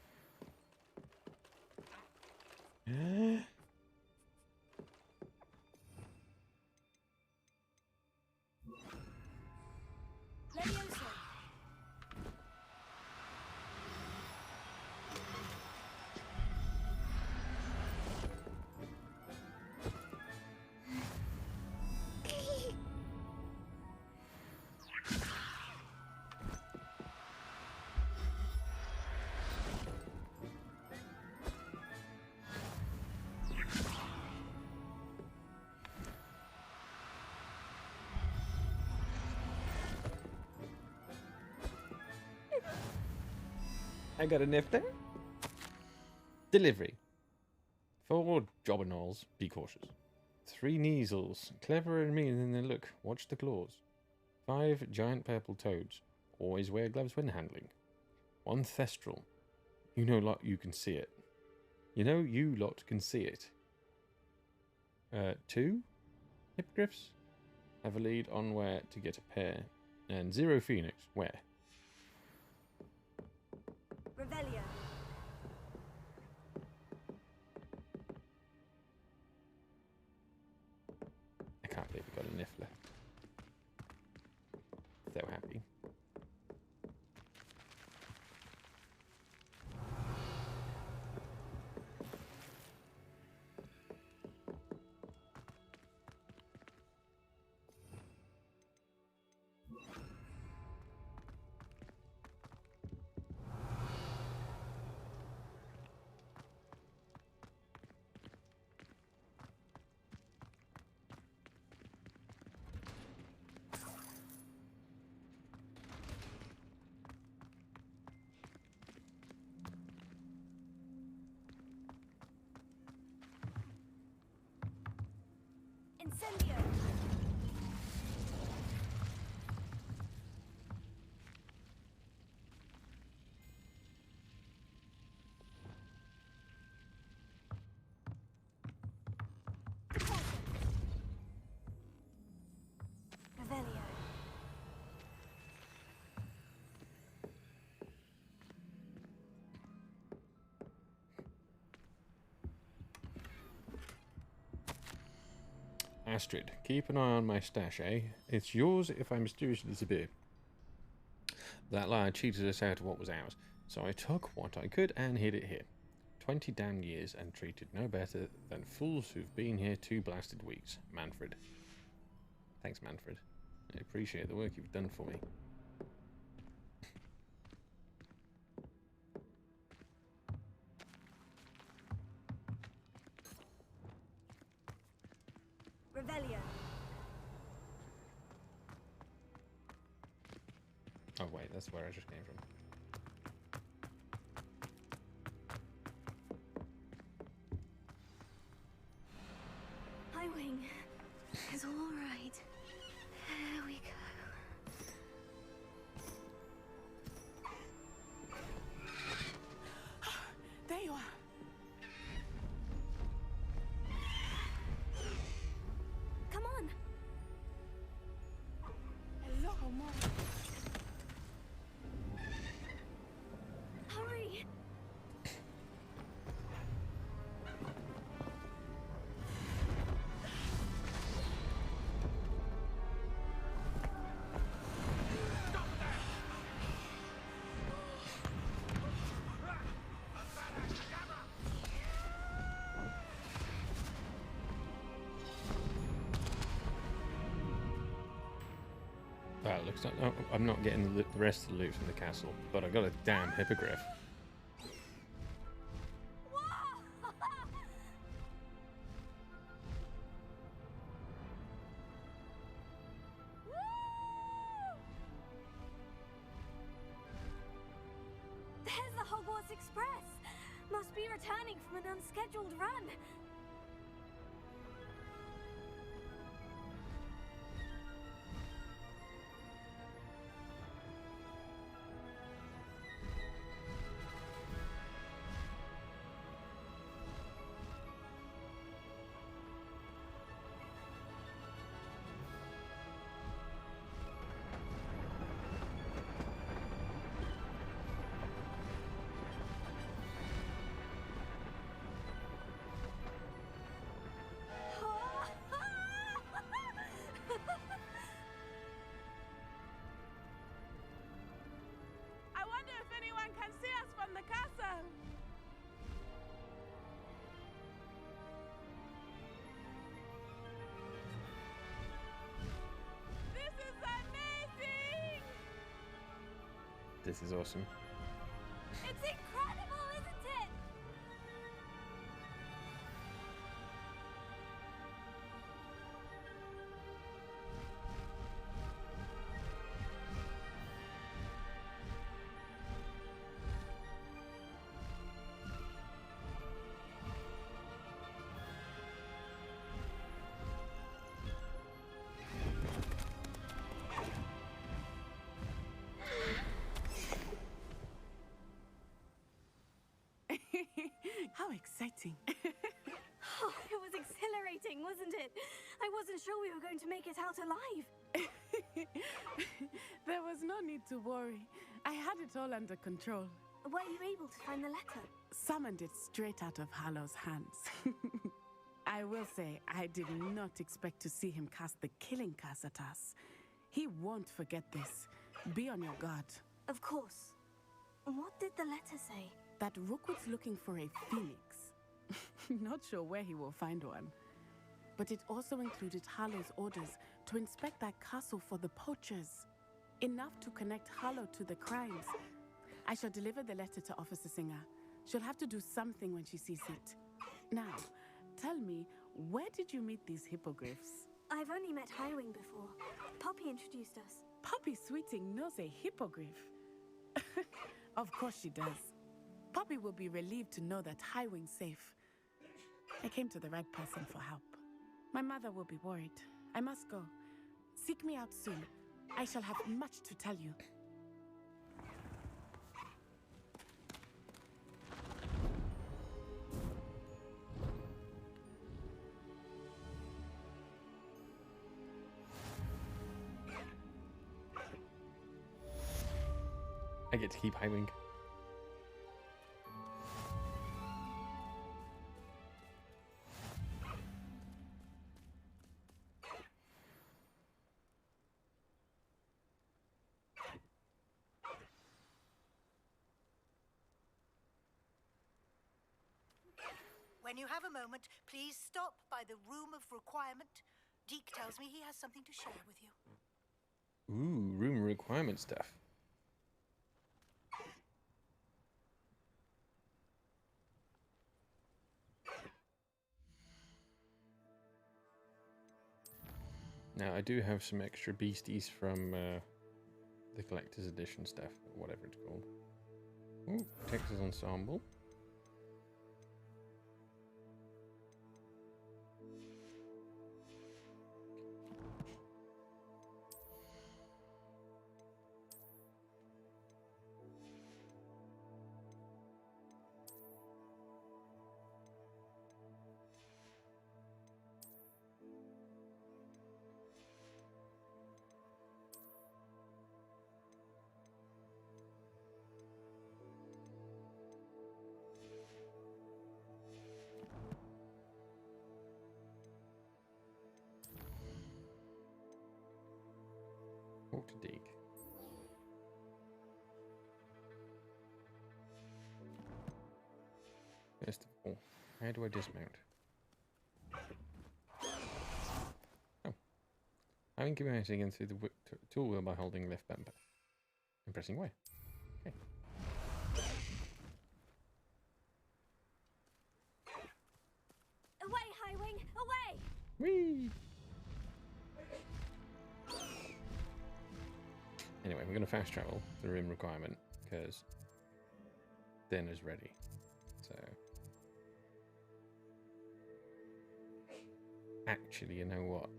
I got a nifter. Delivery. 4 jobberknolls, be cautious. 3 Neasels, cleverer and meaner than they look, watch the claws. 5 giant purple toads, always wear gloves when handling. 1 Thestral, you know lot you can see it. You know you lot can see it. 2 Hippogriffs, have a lead on where to get a pair. And 0 Phoenix, where? Revelio. I can't believe we got a Niffler. So happy. Incendio. Revelio. Astrid, keep an eye on my stash, eh? It's yours if I mysteriously disappear. That liar cheated us out of what was ours, so I took what I could and hid it here. 20 damn years and treated no better than fools who've been here 2 blasted weeks. Manfred. Thanks, Manfred. I appreciate the work you've done for me. Revelio. Oh wait, that's where I just came from. Hi, Wing. It's all right. There we go. There you are. Come on. more. Hurry! Well, looks like I'm not getting the rest of the loot from the castle, but I got a damn hippogriff. There's the Hogwarts Express! Must be returning from an unscheduled run. I wonder if anyone can see us from the castle. This is amazing! This is awesome. It's incredible, isn't it? How exciting. Oh, it was exhilarating, wasn't it? I wasn't sure we were going to make it out alive. There was no need to worry. I had it all under control. Were you able to find the letter? Summoned it straight out of Hallow's hands. I will say, I did not expect to see him cast the killing curse at us. He won't forget this. Be on your guard. Of course. What did the letter say? That Rookwood's looking for a phoenix. Not sure where he will find one. But it also included Harlow's orders to inspect that castle for the poachers. Enough to connect Harlow to the crimes. I shall deliver the letter to Officer Singer. She'll have to do something when she sees it. Now, tell me, where did you meet these hippogriffs? I've only met Highwing before. Poppy introduced us. Poppy Sweeting knows a hippogriff. Of course she does. Poppy will be relieved to know that Highwing's safe. I came to the right person for help. My mother will be worried. I must go. Seek me out soon. I shall have much to tell you. I get to keep Highwing. When you have a moment, please stop by the Room of Requirement. Deke tells me he has something to share with you. Ooh, room requirement stuff. Now, I do have some extra beasties from the collector's edition stuff, or whatever it's called. Ooh, Texas Ensemble. to Deke. First of all, how do I dismount? Oh. Having given out again through the tool wheel by holding left bumper and pressing Y. Okay. Away, Highwing! Away! Whee! Anyway, we're going to fast travel the room requirement because dinner's ready. So, actually, you know what?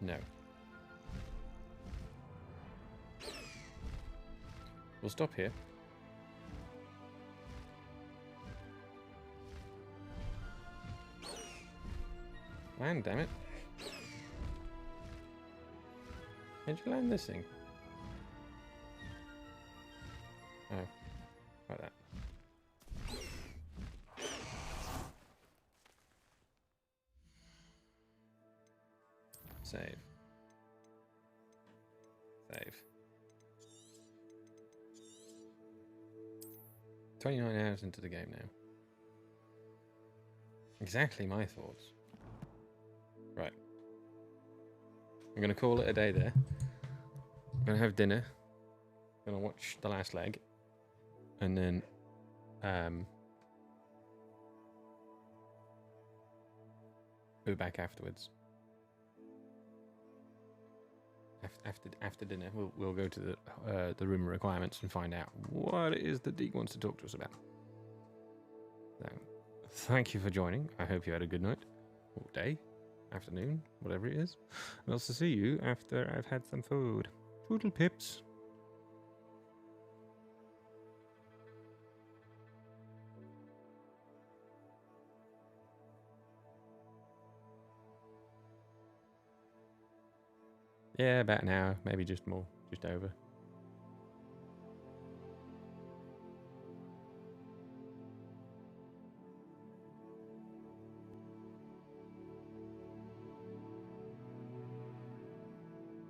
No. We'll stop here. Land, damn it. How'd you land this thing? Oh, like that. Save. Save. 29 hours into the game now. Exactly my thoughts. Right. I'm going to call it a day there. I'm going to have dinner. I'm going to watch the last leg. And then go back afterwards. After dinner, we'll go to the room requirements and find out what it is that Deke wants to talk to us about. So, thank you for joining. I hope you had a good night, or day, afternoon, whatever it is. And I'll see you after I've had some food. Toodle pips. Yeah, about an hour, maybe just more, just over.